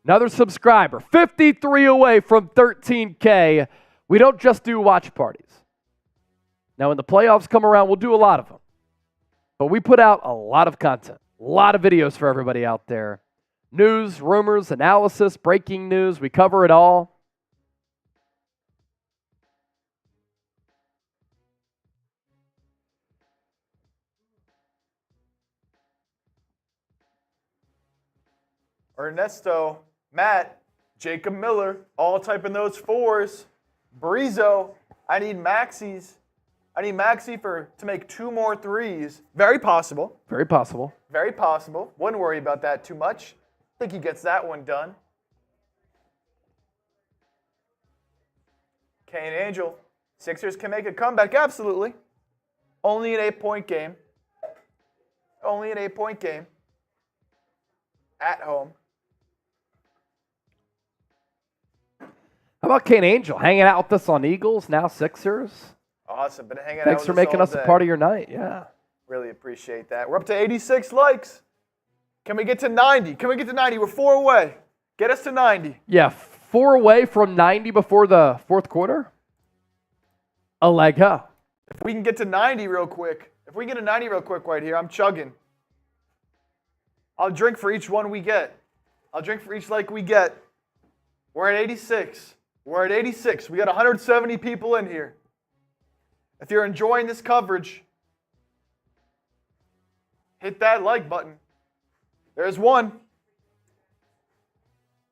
S1: Another subscriber, 53 away from 13K. We don't just do watch parties. Now, when the playoffs come around, we'll do a lot of them. But we put out a lot of content, a lot of videos for everybody out there. News, rumors, analysis, breaking news. We cover it all.
S3: Ernesto, Matt, Jacob Miller, all typing those fours. Brizo, I need Maxey's. I need Maxey to make 2 more threes. Very possible.
S1: Very possible.
S3: Very possible. Wouldn't worry about that too much. I think he gets that one done. Kane Angel, Sixers can make a comeback. Absolutely. Only an 8-point game. Only an 8-point game. At home.
S1: How about Kane Angel hanging out with us on Eagles, now Sixers?
S3: Awesome. Been hanging out
S1: Thanks
S3: with
S1: for
S3: us
S1: making
S3: all
S1: us
S3: day.
S1: a part of your night. Yeah.
S3: Really appreciate that. We're up to 86 likes. Can we get to 90? Can we get to 90? We're 4 away. Get us to 90.
S1: Yeah, 4 away from 90 before the fourth quarter. A leg up.
S3: If we can get to 90 real quick. If we can get to 90 real quick right here, I'm chugging. I'll drink for each one we get. I'll drink for each like we get. We're at 86. We're at 86. We got 170 people in here. If you're enjoying this coverage, hit that like button. There's one.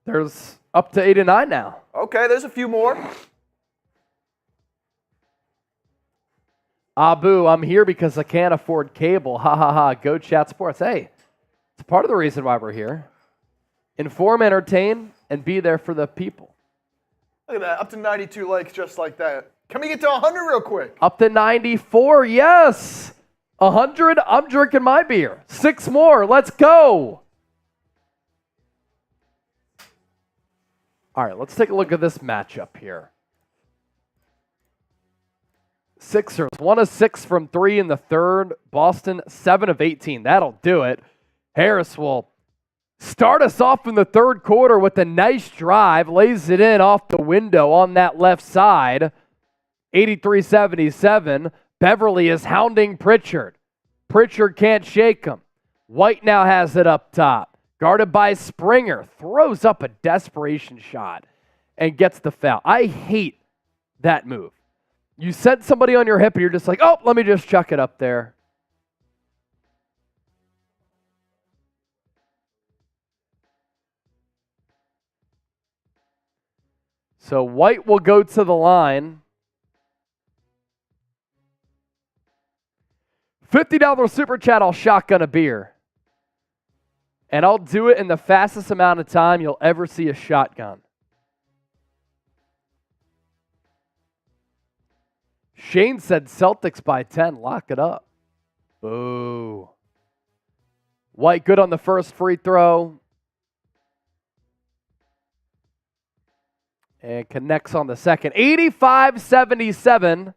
S1: There's up to 89 now.
S3: Okay, there's a few more.
S1: Abu, I'm here because I can't afford cable. Ha ha ha. Go Chat Sports. Hey, it's part of the reason why we're here. Inform, entertain, and be there for the people.
S3: Look at that. Up to 92 likes just like that. Can we get to 100 real quick?
S1: Up to 94. Yes. 100. I'm drinking my beer. 6 more. Let's go. All right, let's take a look at this matchup here. Sixers, 1 of 6 from 3 in the third. Boston, 7 of 18. That'll do it. Harris will start us off in the third quarter with a nice drive. Lays it in off the window on that left side. 83-77. Beverley is hounding Pritchard. Pritchard can't shake him. White now has it up top. Guarded by Springer. Throws up a desperation shot and gets the foul. I hate that move. You sent somebody on your hip and you're just like, oh, let me just chuck it up there. So White will go to the line. $50 super chat, I'll shotgun a beer. And I'll do it in the fastest amount of time you'll ever see a shotgun. Shane said Celtics by 10. Lock it up. Boo. White good on the first free throw. And connects on the second. 85-77.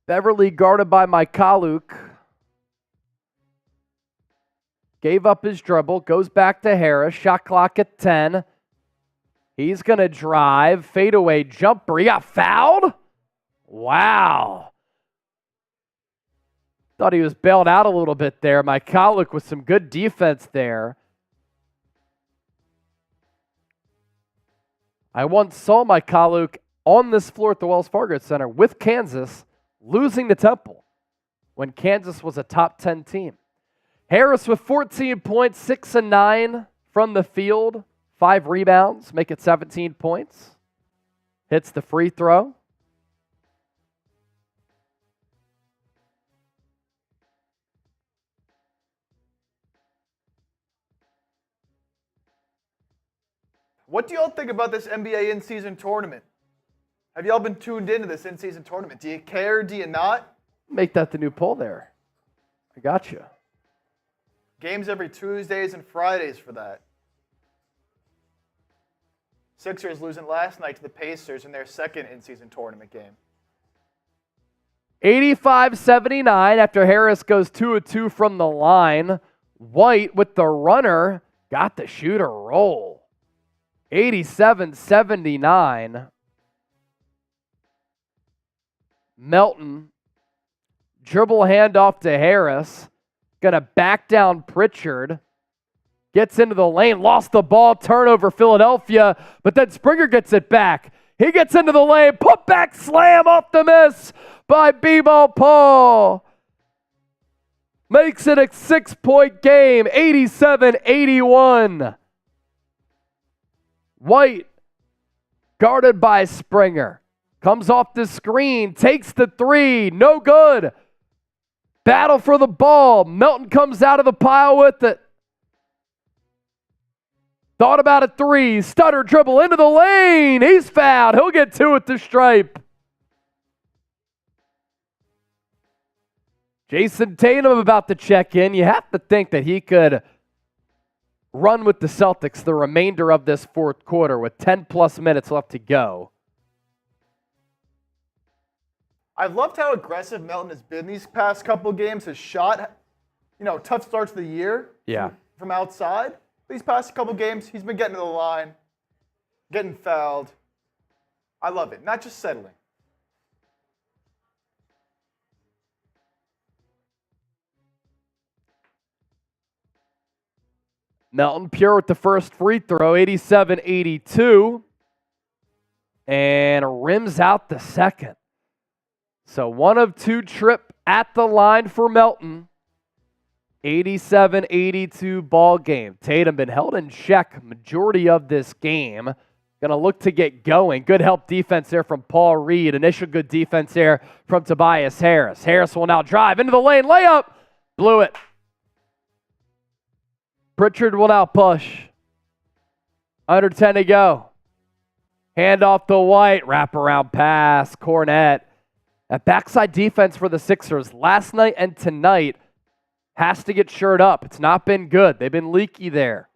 S1: Beverley guarded by Mikaluk. Gave up his dribble. Goes back to Harris. Shot clock at 10. He's going to drive. Fadeaway jumper. He got fouled? Wow. Thought he was bailed out a little bit there. Mikaluk with some good defense there. I once saw Mikaluk on this floor at the Wells Fargo Center with Kansas, losing to Temple when Kansas was a top 10 team. Harris with 14 points, 6 and 9 from the field, 5 rebounds, make it 17 points. Hits the free throw.
S3: What do y'all think about this NBA in-season tournament? Have y'all been tuned into this in-season tournament? Do you care? Do you not?
S1: Make that the new poll there. I got you.
S3: Games every Tuesdays and Fridays for that. Sixers losing last night to the Pacers in their second in-season tournament game.
S1: 85-79 after Harris goes 2 of 2 from the line. White with the runner got the shooter roll. 87-79. Melton, dribble handoff to Harris. Gonna back down Pritchard. Gets into the lane, lost the ball, turnover Philadelphia, but then Springer gets it back. He gets into the lane, put back slam off the miss by B-Ball Paul. Makes it a 6-point game, 87-81. White, guarded by Springer. Comes off the screen, takes the three, no good. Battle for the ball. Melton comes out of the pile with it. Thought about a three, stutter dribble into the lane. He's fouled. He'll get 2 at the stripe. Jayson Tatum about to check in. You have to think that he could run with the Celtics the remainder of this fourth quarter with 10-plus minutes left to go.
S3: I've loved how aggressive Melton has been these past couple of games. His shot, tough starts of the year from outside. These past couple of games, he's been getting to the line, getting fouled. I love it. Not just settling.
S1: Melton pure with the first free throw, 87-82. And rims out the second. So 1 of 2 trip at the line for Melton. 87-82 ball game. Tatum been held in check majority of this game. Going to look to get going. Good help defense there from Paul Reed. Initial good defense there from Tobias Harris. Harris will now drive into the lane. Layup. Blew it. Pritchard will now push. Under 10 to go. Hand off to White. Wraparound pass. Cornette. That backside defense for the Sixers last night and tonight has to get shored up. It's not been good. They've been leaky there.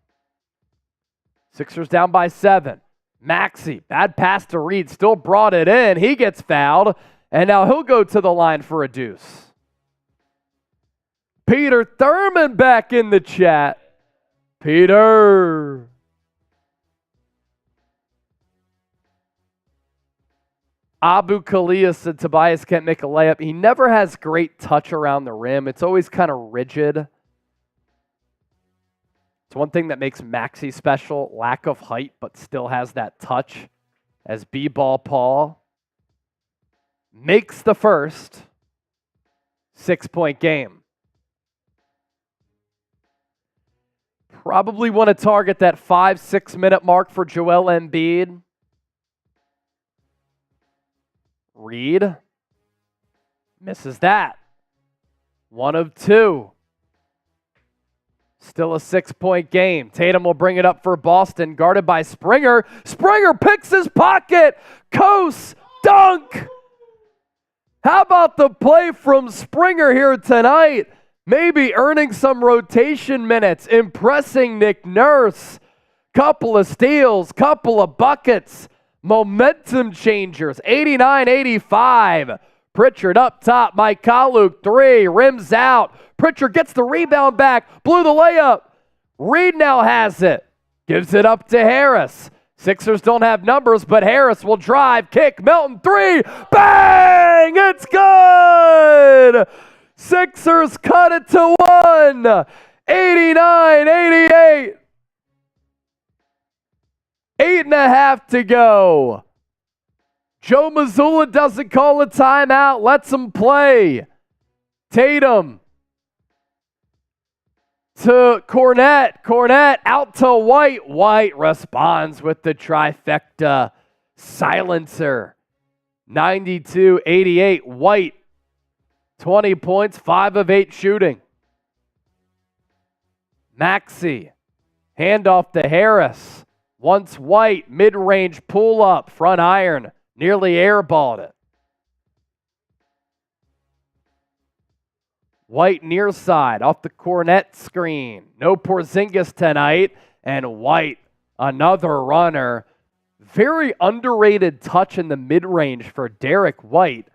S1: Sixers down by 7. Maxey, bad pass to Reed, still brought it in. He gets fouled, and now he'll go to the line for a deuce. Peter Thurman back in the chat. Peter. Abu Khalil said Tobias can't make a layup. He never has great touch around the rim. It's always kind of rigid. It's one thing that makes Maxey special, lack of height, but still has that touch as B-Ball Paul makes the first 6-point game. Probably want to target that 5-6 minute mark for Joel Embiid. Reed Misses that. 1 of 2. Still a 6-point game. Tatum will bring it up for Boston, guarded by Springer. Springer picks his pocket. Coast dunk. How about the play from Springer here tonight? Maybe earning some rotation minutes, impressing Nick Nurse. Couple of steals, couple of buckets. Momentum changers, 89-85. Pritchard up top, Mike Kaluk, 3, rims out. Pritchard gets the rebound back, blew the layup. Reed now has it, gives it up to Harris. Sixers don't have numbers, but Harris will drive, kick, Melton, 3, bang! It's good! Sixers cut it to 1, 89-88. 8.5 to go. Joe Mazzulla doesn't call a timeout, lets him play. Tatum to Cornette. Cornette out to White. White responds with the trifecta silencer. 92-88. White, 20 points, 5 of 8 shooting. Maxey, handoff to Harris. Once White, mid-range pull-up, front iron. Nearly airballed it. White near side off the Cornette screen. No Porzingis tonight. And White, another runner. Very underrated touch in the mid-range for Derrick White.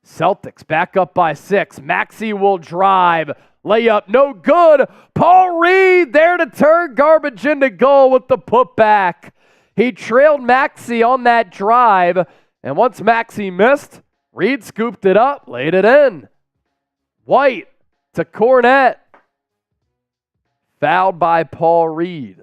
S1: Celtics back up by 6. Maxey will drive. Layup no good. Paul Reed there to turn garbage into goal with the putback. He trailed Maxey on that drive, and once Maxey missed, Reed scooped it up, laid it in. White to Cornette. Fouled by Paul Reed.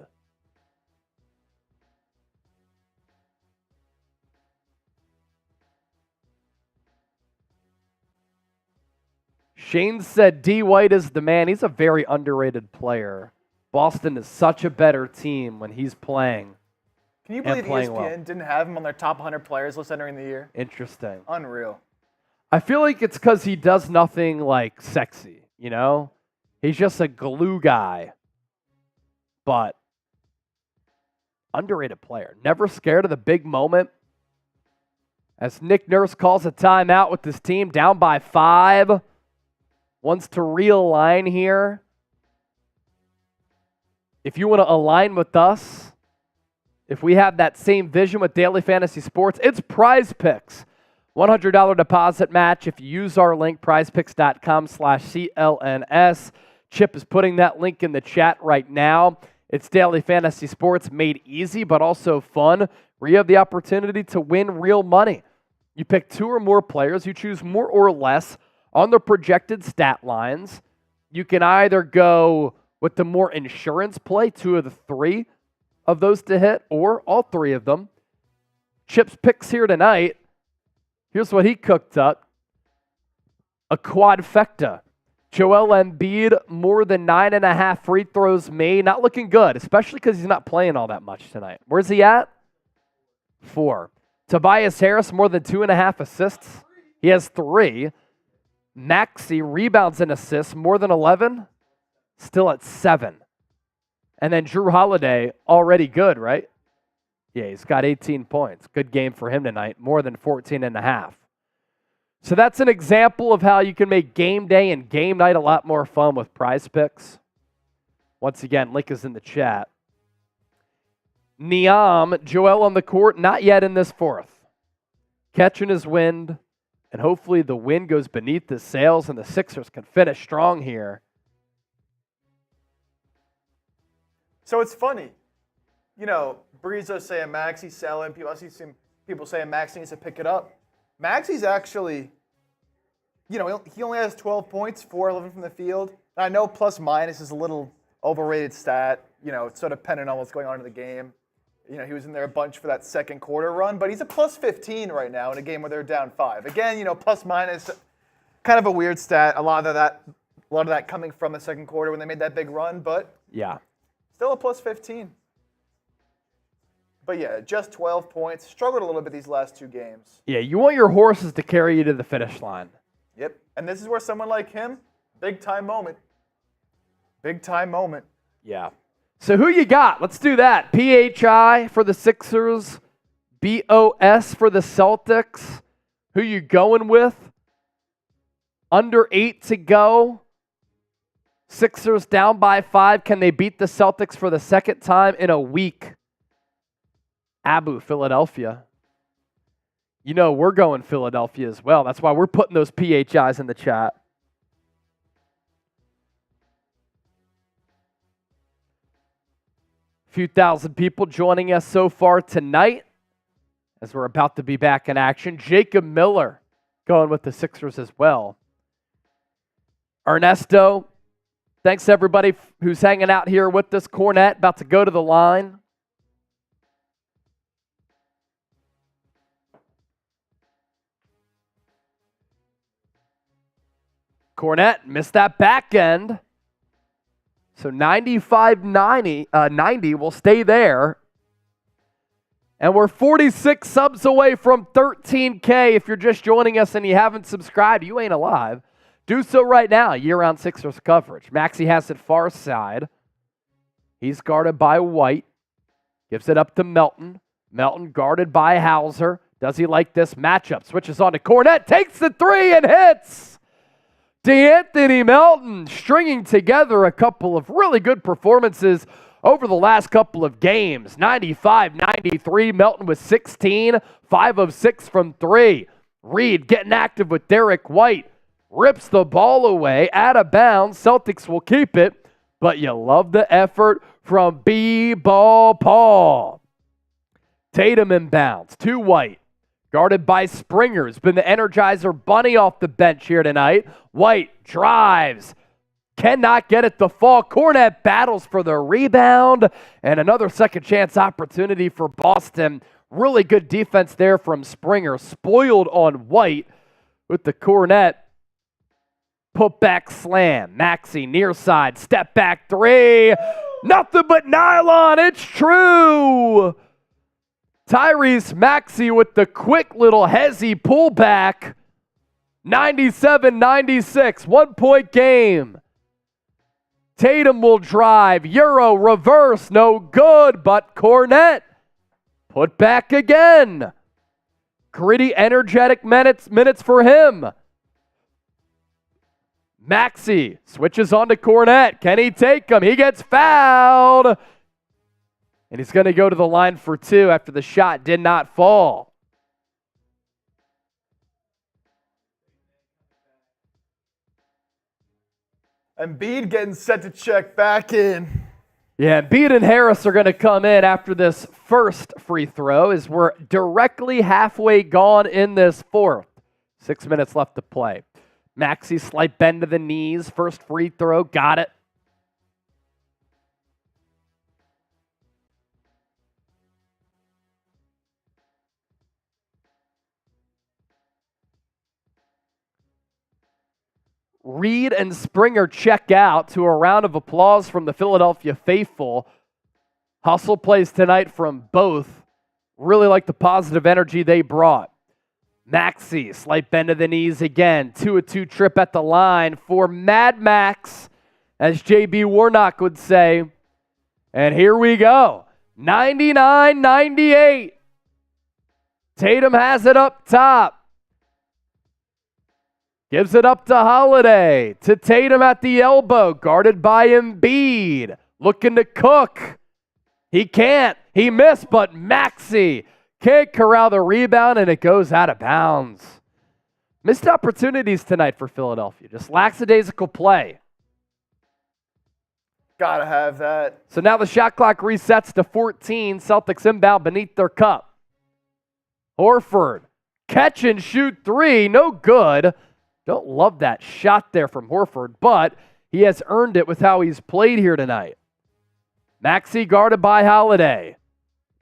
S1: Shane said D. White is the man. He's a very underrated player. Boston is such a better team when he's playing.
S3: Can you believe ESPN
S1: well.
S3: didn't have him on their top 100 players list entering the year?
S1: Interesting.
S3: Unreal.
S1: I feel like it's because he does nothing like sexy, you know? He's just a glue guy. But underrated player. Never scared of the big moment. As Nick Nurse calls a timeout with his team down by 5. Wants to realign here. If you want to align with us, if we have that same vision with Daily Fantasy Sports, it's Prize Picks. $100 deposit match if you use our link, prizepicks.com/CLNS. Chip is putting that link in the chat right now. It's Daily Fantasy Sports made easy, but also fun, where you have the opportunity to win real money. You pick 2 or more players. You choose more or less on the projected stat lines. You can either go with the more insurance play, 2 of the 3 of those to hit, or all 3 of them. Chip's picks here tonight. Here's what he cooked up. A quadfecta. Joel Embiid, more than 9.5 free throws made. Not looking good, especially because he's not playing all that much tonight. Where's he at? 4. Tobias Harris, more than 2.5 assists. He has 3. Maxey, rebounds and assists, more than 11. Still at 7. And then Jrue Holiday, already good, right? Yeah, he's got 18 points. Good game for him tonight, more than 14.5. So that's an example of how you can make game day and game night a lot more fun with Prize Picks. Once again, link is in the chat. Niam, Joel on the court, not yet in this 4th. Catching his wind, and hopefully the wind goes beneath the sails and the Sixers can finish strong here.
S3: So it's funny. You know, Breezo saying Maxey's selling. I see some people saying Maxey needs to pick it up. Maxey's actually, you know, he only has 12 points, 4-11 from the field. And I know plus minus is a little overrated stat. You know, it's sort of dependent on what's going on in the game. You know, he was in there a bunch for that second quarter run, but he's a plus 15 right now in a game where they're down 5. Again, you know, plus minus, kind of a weird stat. A lot of that coming from the second quarter when they made that big run, but
S1: yeah,
S3: still a plus 15. But yeah, just 12 points. Struggled a little bit these last 2 games.
S1: Yeah, you want your horses to carry you to the finish line.
S3: Yep. And this is where someone like him, big time moment. Big time moment.
S1: Yeah. So who you got? Let's do that. PHI for the Sixers, BOS for the Celtics. Who you going with? Under 8 to go. Sixers down by 5. Can they beat the Celtics for the second time in a week? Abu, Philadelphia. You know we're going Philadelphia as well. That's why we're putting those PHIs in the chat. Few thousand people joining us so far tonight as we're about to be back in action. Jacob Miller going with the Sixers as well. Ernesto, thanks everybody who's hanging out here with us. Cornette about to go to the line. Cornette missed that back end. So 95-90 will stay there. And we're 46 subs away from 13K. If you're just joining us and you haven't subscribed, you ain't alive. Do so right now. Year-round Sixers coverage. Maxey has it far side. He's guarded by White. Gives it up to Melton. Melton guarded by Hauser. Does he like this matchup? Switches on to Cornette. Takes the three and hits. D'Anthony Melton stringing together a couple of really good performances over the last couple of games. 95-93. Melton with 16. 5 of 6 from 3. Reed getting active with Derrick White. Rips the ball away, out of bounds. Celtics will keep it, but you love the effort from B-Ball Paul. Tatum inbounds to White. Guarded by Springer. Has been the Energizer Bunny off the bench here tonight. White drives. Cannot get it to fall. Cornette battles for the rebound. And another second chance opportunity for Boston. Really good defense there from Springer. Spoiled on White with the Cornette. Put back slam. Maxey near side. Step back three. Nothing but nylon. It's true. Tyrese Maxey with the quick little hezzy pullback. 97-96. 1 point game. Tatum will drive. Euro reverse. No good, but Cornette put back again. Gritty, energetic minutes for him. Maxey switches on to Cornette. Can he take him? He gets fouled. And he's going to go to the line for 2 after the shot did not fall.
S3: Embiid getting set to check back in.
S1: Yeah, Embiid and Harris are going to come in after this first free throw as we're directly halfway gone in this fourth. 6 minutes left to play. Maxey, slight bend to the knees. First free throw, got it. Reed and Springer check out to a round of applause from the Philadelphia faithful. Hustle plays tonight from both. Really like the positive energy they brought. Maxey, slight bend of the knees again. 2-2 trip at the line for Mad Max, as JB Warnock would say. And here we go. 99-98. Tatum has it up top. Gives it up to Holiday. To Tatum at the elbow. Guarded by Embiid. Looking to cook. He can't. He missed, but Maxey can't corral the rebound, and it goes out of bounds. Missed opportunities tonight for Philadelphia. Just lackadaisical play.
S3: Gotta have that.
S1: So now the shot clock resets to 14. Celtics inbound beneath their cup. Horford. Catch and shoot 3. No good. Don't love that shot there from Horford, but he has earned it with how he's played here tonight. Maxey guarded by Holiday.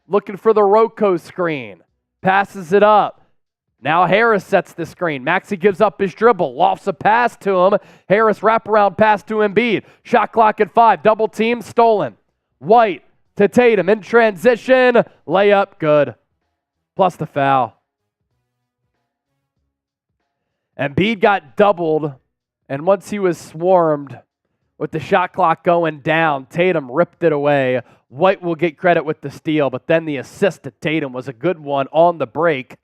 S1: Looking for the Rocco screen. Passes it up. Now Harris sets the screen. Maxey gives up his dribble. Lofts a pass to him. Harris wraparound pass to Embiid. Shot clock at 5. Double team stolen. White to Tatum in transition. Layup good. Plus the foul. Embiid got doubled, and once he was swarmed with the shot clock going down, Tatum ripped it away. White will get credit with the steal, but then the assist to Tatum was a good one on the break,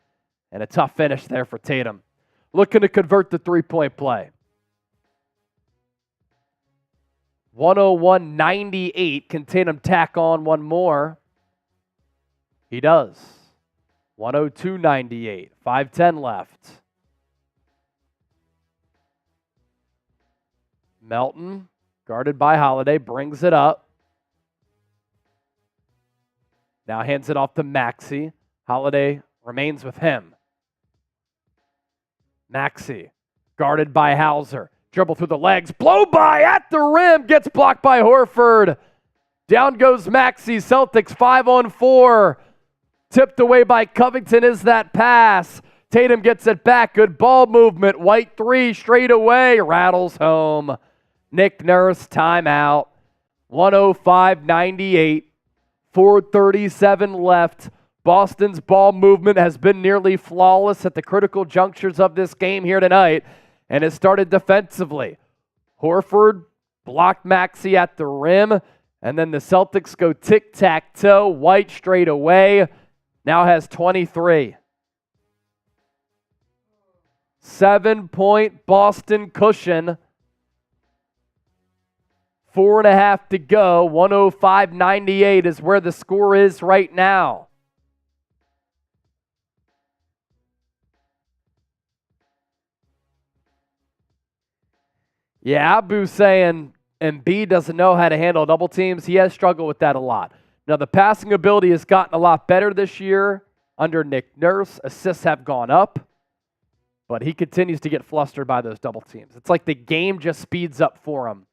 S1: and a tough finish there for Tatum. Looking to convert the three-point play. 101-98. Can Tatum tack on one more? He does. 102-98. 5:10 left. Melton, guarded by Holiday, brings it up. Now hands it off to Maxey. Holiday remains with him. Maxey, guarded by Hauser. Dribble through the legs, blow by at the rim, gets blocked by Horford. Down goes Maxey, Celtics 5-on-4. Tipped away by Covington is that pass. Tatum gets it back, good ball movement. White three, straight away, rattles home. Nick Nurse, timeout. 105-98, 4:37 left. Boston's ball movement has been nearly flawless at the critical junctures of this game here tonight, and it started defensively. Horford blocked Maxey at the rim, and then the Celtics go tic-tac-toe. White straight away, now has 23. 7-point Boston cushion. 4.5 to go. 105-98 is where the score is right now. Yeah, Abu's saying Embiid doesn't know how to handle double teams. He has struggled with that a lot. Now, the passing ability has gotten a lot better this year under Nick Nurse. Assists have gone up, but he continues to get flustered by those double teams. It's like the game just speeds up for him,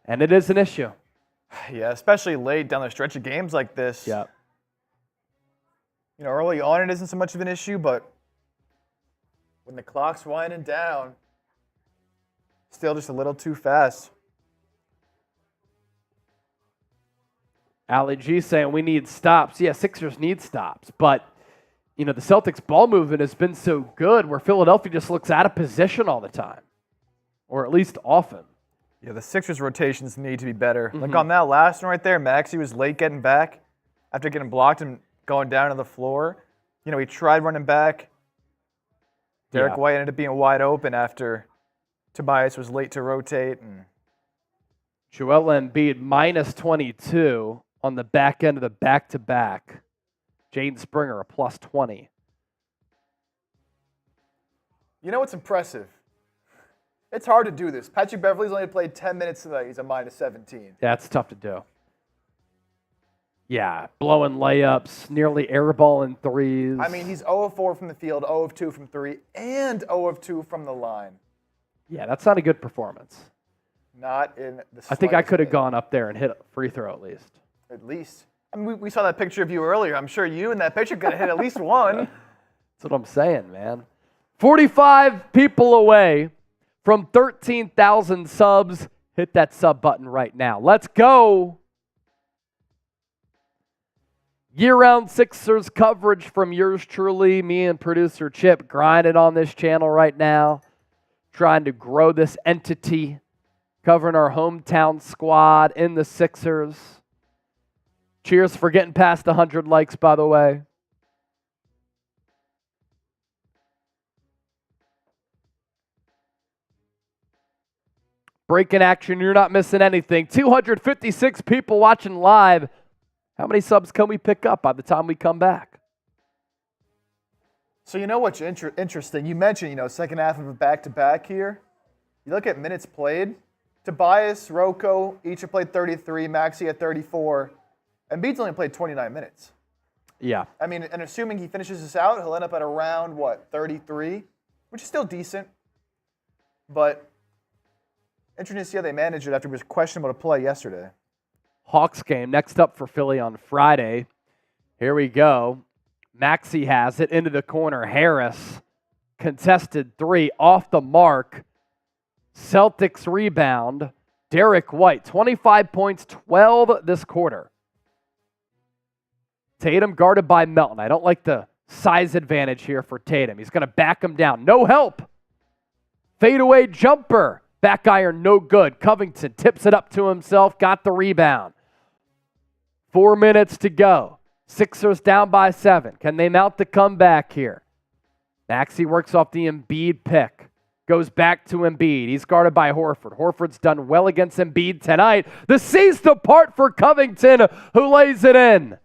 S1: and it is an issue.
S3: Yeah, especially late down the stretch of games like this.
S1: Yeah.
S3: You know, early on it isn't so much of an issue, but when the clock's winding down, still just a little too fast.
S1: Ali G saying we need stops. Yeah, Sixers need stops. But, you know, the Celtics ball movement has been so good where Philadelphia just looks out of position all the time. Or at least often.
S3: Yeah, the Sixers rotations need to be better. Like on that last one right there, Maxey was late getting back after getting blocked and going down to the floor. You know, he tried running back. Derrick White ended up being wide open after Tobias was late to rotate. And
S1: Joel Embiid minus 22 on the back end of the back-to-back. Jaden Springer a plus 20.
S3: you know what's impressive? It's hard to do this. Patrick Beverley's only played 10 minutes tonight. He's a minus 17.
S1: Yeah, it's tough to do. Yeah, blowing layups, nearly airballing threes.
S3: I mean, he's 0 of 4 from the field, 0 of 2 from 3, and 0 of 2 from the line.
S1: Yeah, that's not a good performance.
S3: Not in the slightest
S1: I think I could have
S3: bit.
S1: gone up there and hit a free throw at least.
S3: At least. I mean, we saw that picture of you earlier. I'm sure you in that picture could have hit at least one.
S1: That's what I'm saying, man. 45 people away from 13,000 subs. Hit that sub button right now. Let's go. Year-round Sixers coverage from yours truly, me and producer Chip, grinding on this channel right now, trying to grow this entity, covering our hometown squad in the Sixers. Cheers for getting past 100 likes, by the way. Breaking action, you're not missing anything. 256 people watching live. How many subs can we pick up by the time we come back?
S3: So you know what's interesting? You mentioned, second half of a back-to-back here. You look at minutes played. Tobias, Rocco, each have played 33. Maxey at 34. Embiid's only played 29 minutes.
S1: Yeah.
S3: I mean, and assuming he finishes this out, he'll end up at around, 33? Which is still decent. But interesting to see how they managed it after he was questionable to play yesterday.
S1: Hawks game next up for Philly on Friday. Here we go. Maxey has it into the corner. Harris, contested three, off the mark. Celtics rebound. Derrick White, 25 points, 12 this quarter. Tatum guarded by Melton. I don't like the size advantage here for Tatum. He's going to back him down. No help Fadeaway jumper. Back iron, no good. Covington tips it up to himself, got the rebound. 4 minutes to go. Sixers down by 7. Can they mount the comeback here? Maxey works off the Embiid pick. Goes back to Embiid. He's guarded by Horford. Horford's done well against Embiid tonight. The seas depart for Covington, who lays it in.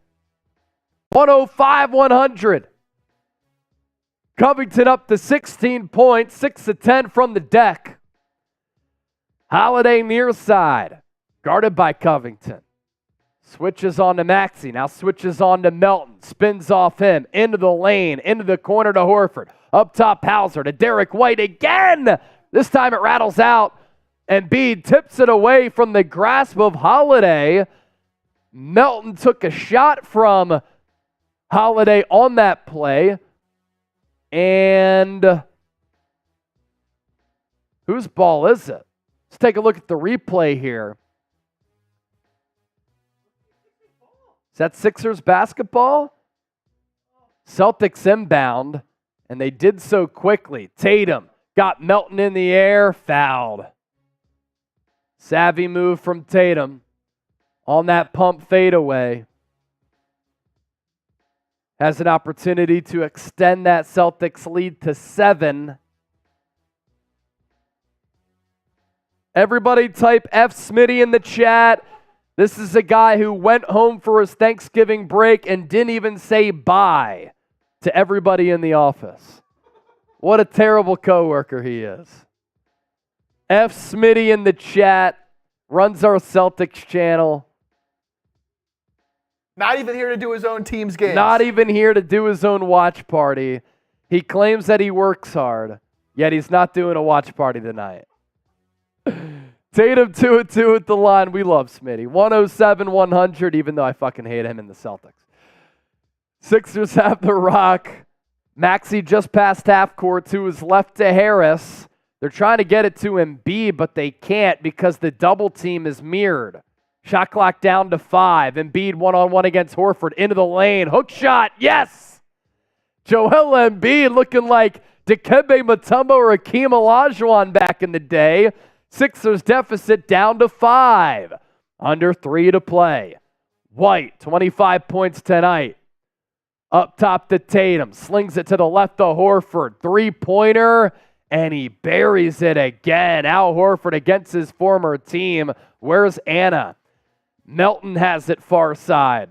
S1: 105-100. Covington up to 16 points, 6 of 10 from the deck. Holiday near side, guarded by Covington. Switches on to Maxey, now switches on to Melton. Spins off him, into the lane, into the corner to Horford. Up top, Hauser to Derrick White again. This time it rattles out. Embiid tips it away from the grasp of Holiday. Melton took a shot from Holiday on that play. And whose ball is it? Let's take a look at the replay here. Is that Sixers basketball? Celtics inbound, and they did so quickly. Tatum got Melton in the air, fouled. Savvy move from Tatum on that pump fadeaway. Has an opportunity to extend that Celtics lead to 7. Everybody type F Smitty in the chat. This is a guy who went home for his Thanksgiving break and didn't even say bye to everybody in the office. What a terrible coworker he is. F Smitty in the chat, runs our Celtics channel.
S3: Not even here to do his own team's games.
S1: Not even here to do his own watch party. He claims that he works hard, yet he's not doing a watch party tonight. Tatum 2 of 2 at the line. We love Smitty. 107-100, even though I fucking hate him in the Celtics. Sixers have the rock. Maxey just past half court to his left to Harris. They're trying to get it to Embiid, but they can't because the double team is mirrored. Shot clock down to 5. Embiid one-on-one against Horford. Into the lane. Hook shot. Yes! Joel Embiid looking like Dikembe Mutombo or Akeem Olajuwon back in the day. Sixers deficit down to 5. Under 3 to play. White, 25 points tonight. Up top to Tatum. Slings it to the left to Horford. Three-pointer, and he buries it again. Al Horford against his former team. Where's Anna? Melton has it far side.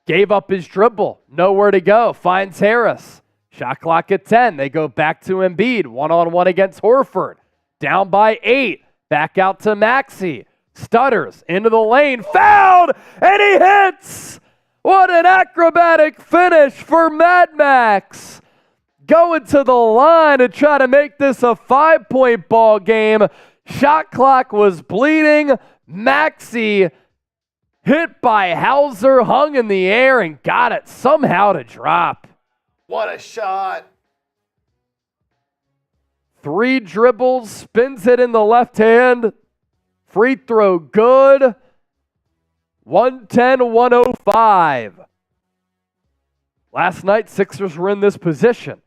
S1: Gave up his dribble. Nowhere to go. Finds Harris. Shot clock at 10. They go back to Embiid. One-on-one against Horford. Down by 8. Back out to Maxey. Stutters into the lane. Fouled! And he hits! What an acrobatic finish for Mad Max. Going to the line to try to make this a 5-point ball game. Shot clock was bleeding. Maxey hit by Hauser, hung in the air, and got it somehow to drop.
S3: What a shot.
S1: 3 dribbles, spins it in the left hand. Free throw good. 110-105. Last night, Sixers were in this position.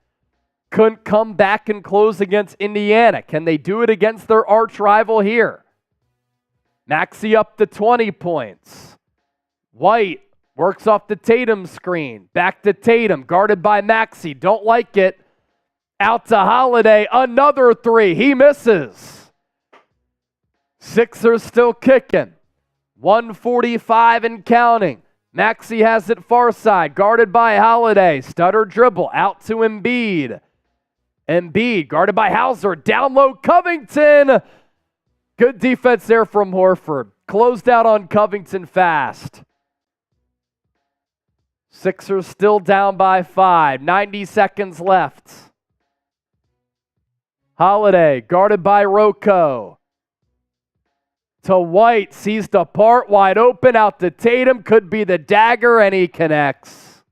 S1: Couldn't come back and close against Indiana. Can they do it against their arch rival here? Maxey up to 20 points. White works off the Tatum screen. Back to Tatum, guarded by Maxey. Don't like it. Out to Holiday. Another 3. He misses. Sixers still kicking. 145 and counting. Maxey has it far side, guarded by Holiday. Stutter dribble out to Embiid. Embiid guarded by Hauser. Down low, Covington. Good defense there from Horford. Closed out on Covington fast. Sixers still down by 5. 90 seconds left. Holiday guarded by Rocco. To White, seized apart, wide open, out to Tatum, could be the dagger, and he connects.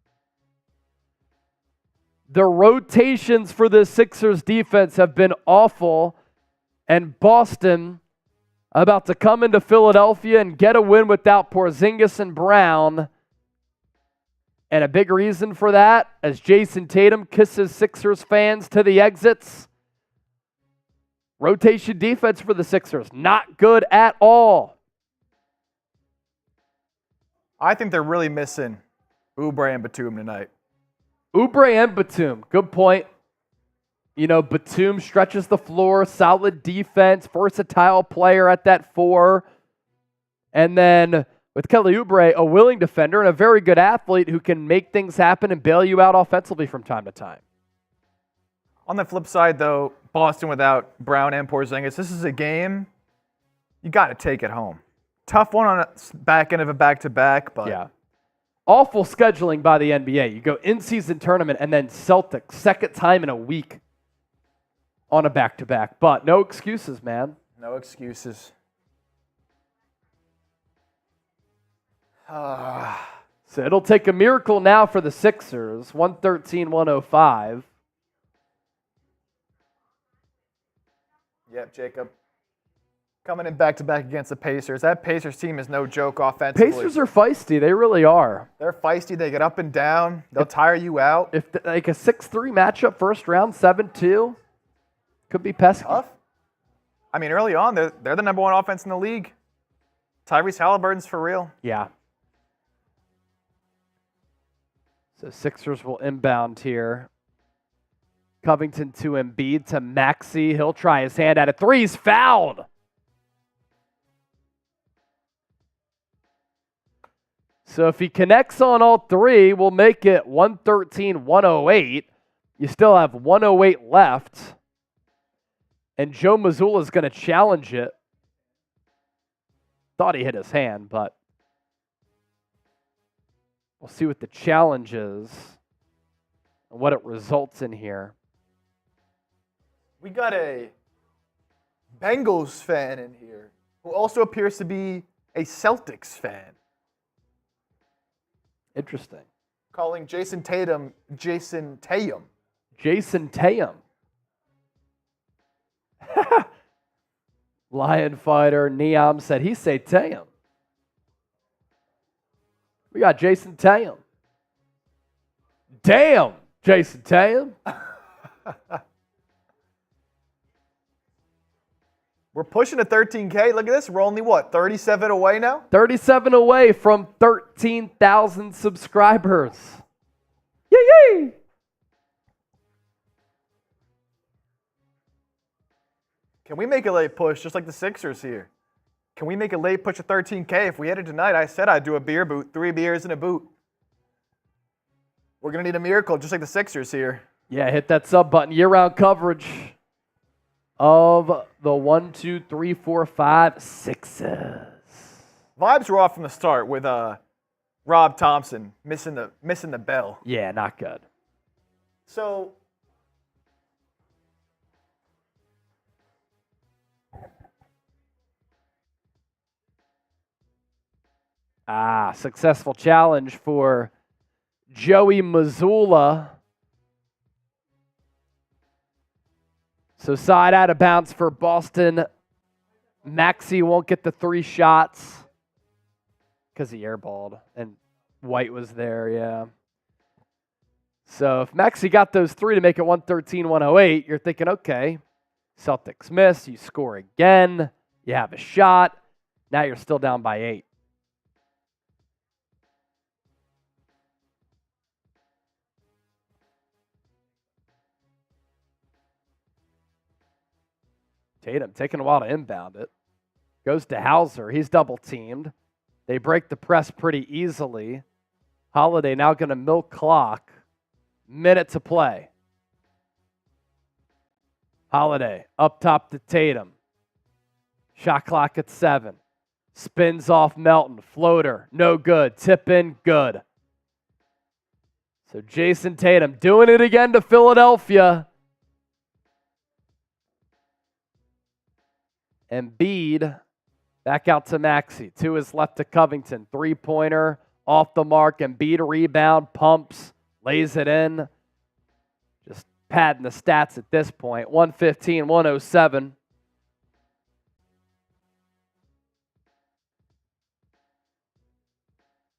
S1: The rotations for the Sixers defense have been awful, and Boston about to come into Philadelphia and get a win without Porzingis and Brown. And a big reason for that, as Jayson Tatum kisses Sixers fans to the exits, rotation defense for the Sixers, not good at all.
S3: I think they're really missing Oubre and Batum tonight.
S1: Oubre and Batum, good point. You know, Batum stretches the floor, solid defense, versatile player at that 4. And then with Kelly Oubre, a willing defender and a very good athlete who can make things happen and bail you out offensively from time to time.
S3: On the flip side, though, Boston without Brown and Porzingis, this is a game you got to take it home. Tough one on the back end of a back-to-back, but
S1: yeah. Awful scheduling by the NBA. You go in-season tournament and then Celtics, second time in a week on a back-to-back. But no excuses, man.
S3: No excuses.
S1: So it'll take a miracle now for the Sixers, 113-105.
S3: Yep, Jacob. Coming in back-to-back against the Pacers. That Pacers team is no joke offensively.
S1: Pacers are feisty. They really are.
S3: They're feisty. They get up and down. They'll tire you out.
S1: If like a 6-3 matchup first round, 7-2, could be pesky.
S3: Tough. I mean, early on, they're the number 1 offense in the league. Tyrese Halliburton's for real.
S1: Yeah. So Sixers will inbound here. Covington to Embiid to Maxey. He'll try his hand at it. 3, he's fouled. So if he connects on all 3, we'll make it 113-108. You still have 108 left. And Joe Mazzulla is going to challenge it. Thought he hit his hand, but we'll see what the challenge is and what it results in here.
S3: We got a Bengals fan in here who also appears to be a Celtics fan.
S1: Interesting.
S3: Calling Jayson Tatum Jayson Tatum.
S1: Jayson Tatum. Lion Fighter Neom said he say Tatum. We got Jayson Tatum. Damn, Jayson Tatum.
S3: We're pushing to 13K. Look at this. We're only, 37 away now?
S1: 37 away from 13,000 subscribers. Yay, yay.
S3: Can we make a late push just like the Sixers here? Can we make a late push to 13K? If we had it tonight, I said I'd do a beer boot, 3 beers in a boot. We're going to need a miracle just like the Sixers here.
S1: Yeah, hit that sub button. Year-round coverage of the 1, 2, 3, 4, 5 Sixers.
S3: Vibes were off from the start with Rob Thompson missing the bell.
S1: Yeah, not good.
S3: So
S1: successful challenge for Joey Mazzulla. So side out of bounds for Boston. Maxey won't get the 3 shots because he airballed and White was there, yeah. So if Maxey got those 3 to make it 113-108, you're thinking, okay, Celtics miss, you score again, you have a shot, now you're still down by 8. Tatum taking a while to inbound it. Goes to Hauser. He's double teamed. They break the press pretty easily. Holiday now going to milk clock. Minute to play. Holiday up top to Tatum. Shot clock at 7. Spins off Melton. Floater. No good. Tip in. Good. So Jayson Tatum doing it again to Philadelphia. Embiid back out to Maxey. 2 is left to Covington. 3-pointer off the mark. Embiid rebound, pumps, lays it in. Just padding the stats at this point. 115-107.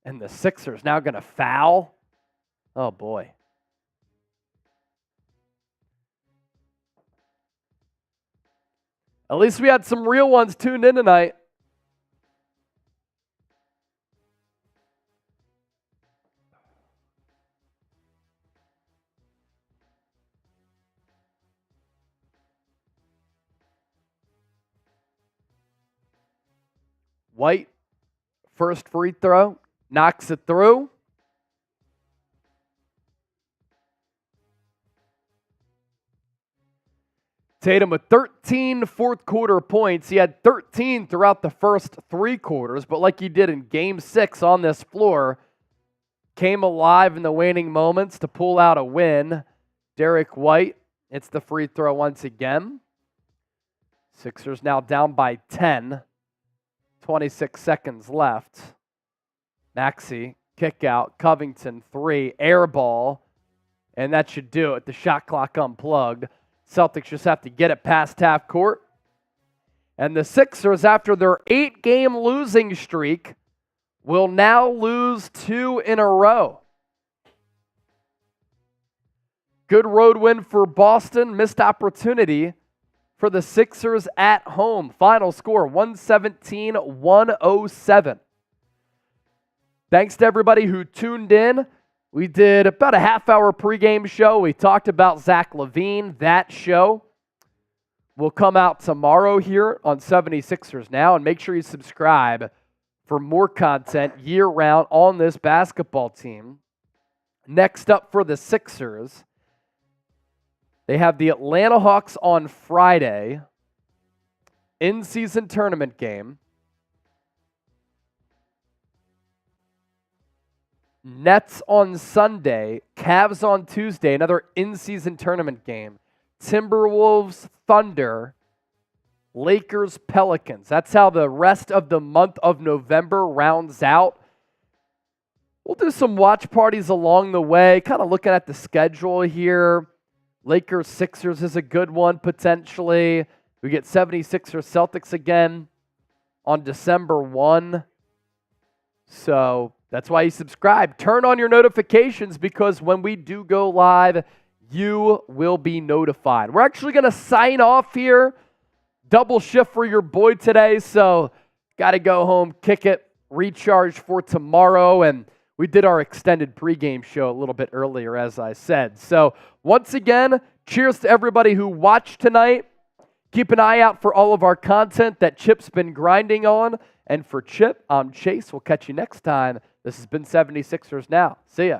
S1: And the Sixers now going to foul Oh, boy. At least we had some real ones tuned in tonight. White, first free throw, knocks it through. Tatum with 13 fourth quarter points. He had 13 throughout the first 3 quarters, but like he did in Game 6 on this floor, came alive in the waning moments to pull out a win. Derrick White hits the free throw once again. Sixers now down by 10. 26 seconds left. Maxey, kick out. Covington, 3. Air ball. And that should do it. The shot clock unplugged. Celtics just have to get it past half court. And the Sixers, after their 8-game losing streak, will now lose 2 in a row. Good road win for Boston. Missed opportunity for the Sixers at home. Final score, 117-107. Thanks to everybody who tuned in. We did about a half-hour pregame show. We talked about Zach LaVine. That show will come out tomorrow here on 76ers Now. And make sure you subscribe for more content year-round on this basketball team. Next up for the Sixers, they have the Atlanta Hawks on Friday, in-season tournament game. Nets on Sunday, Cavs on Tuesday, another in-season tournament game. Timberwolves, Thunder, Lakers, Pelicans. That's how the rest of the month of November rounds out. We'll do some watch parties along the way, kind of looking at the schedule here. Lakers, Sixers is a good one, potentially. We get 76ers, Celtics again on December 1. So that's why you subscribe. Turn on your notifications because when we do go live, you will be notified. We're actually going to sign off here. Double shift for your boy today, so got to go home, kick it, recharge for tomorrow, and we did our extended pregame show a little bit earlier, as I said. So once again, cheers to everybody who watched tonight. Keep an eye out for all of our content that Chip's been grinding on. And for Chip, I'm Chase. We'll catch you next time. This has been 76ers Now. See ya.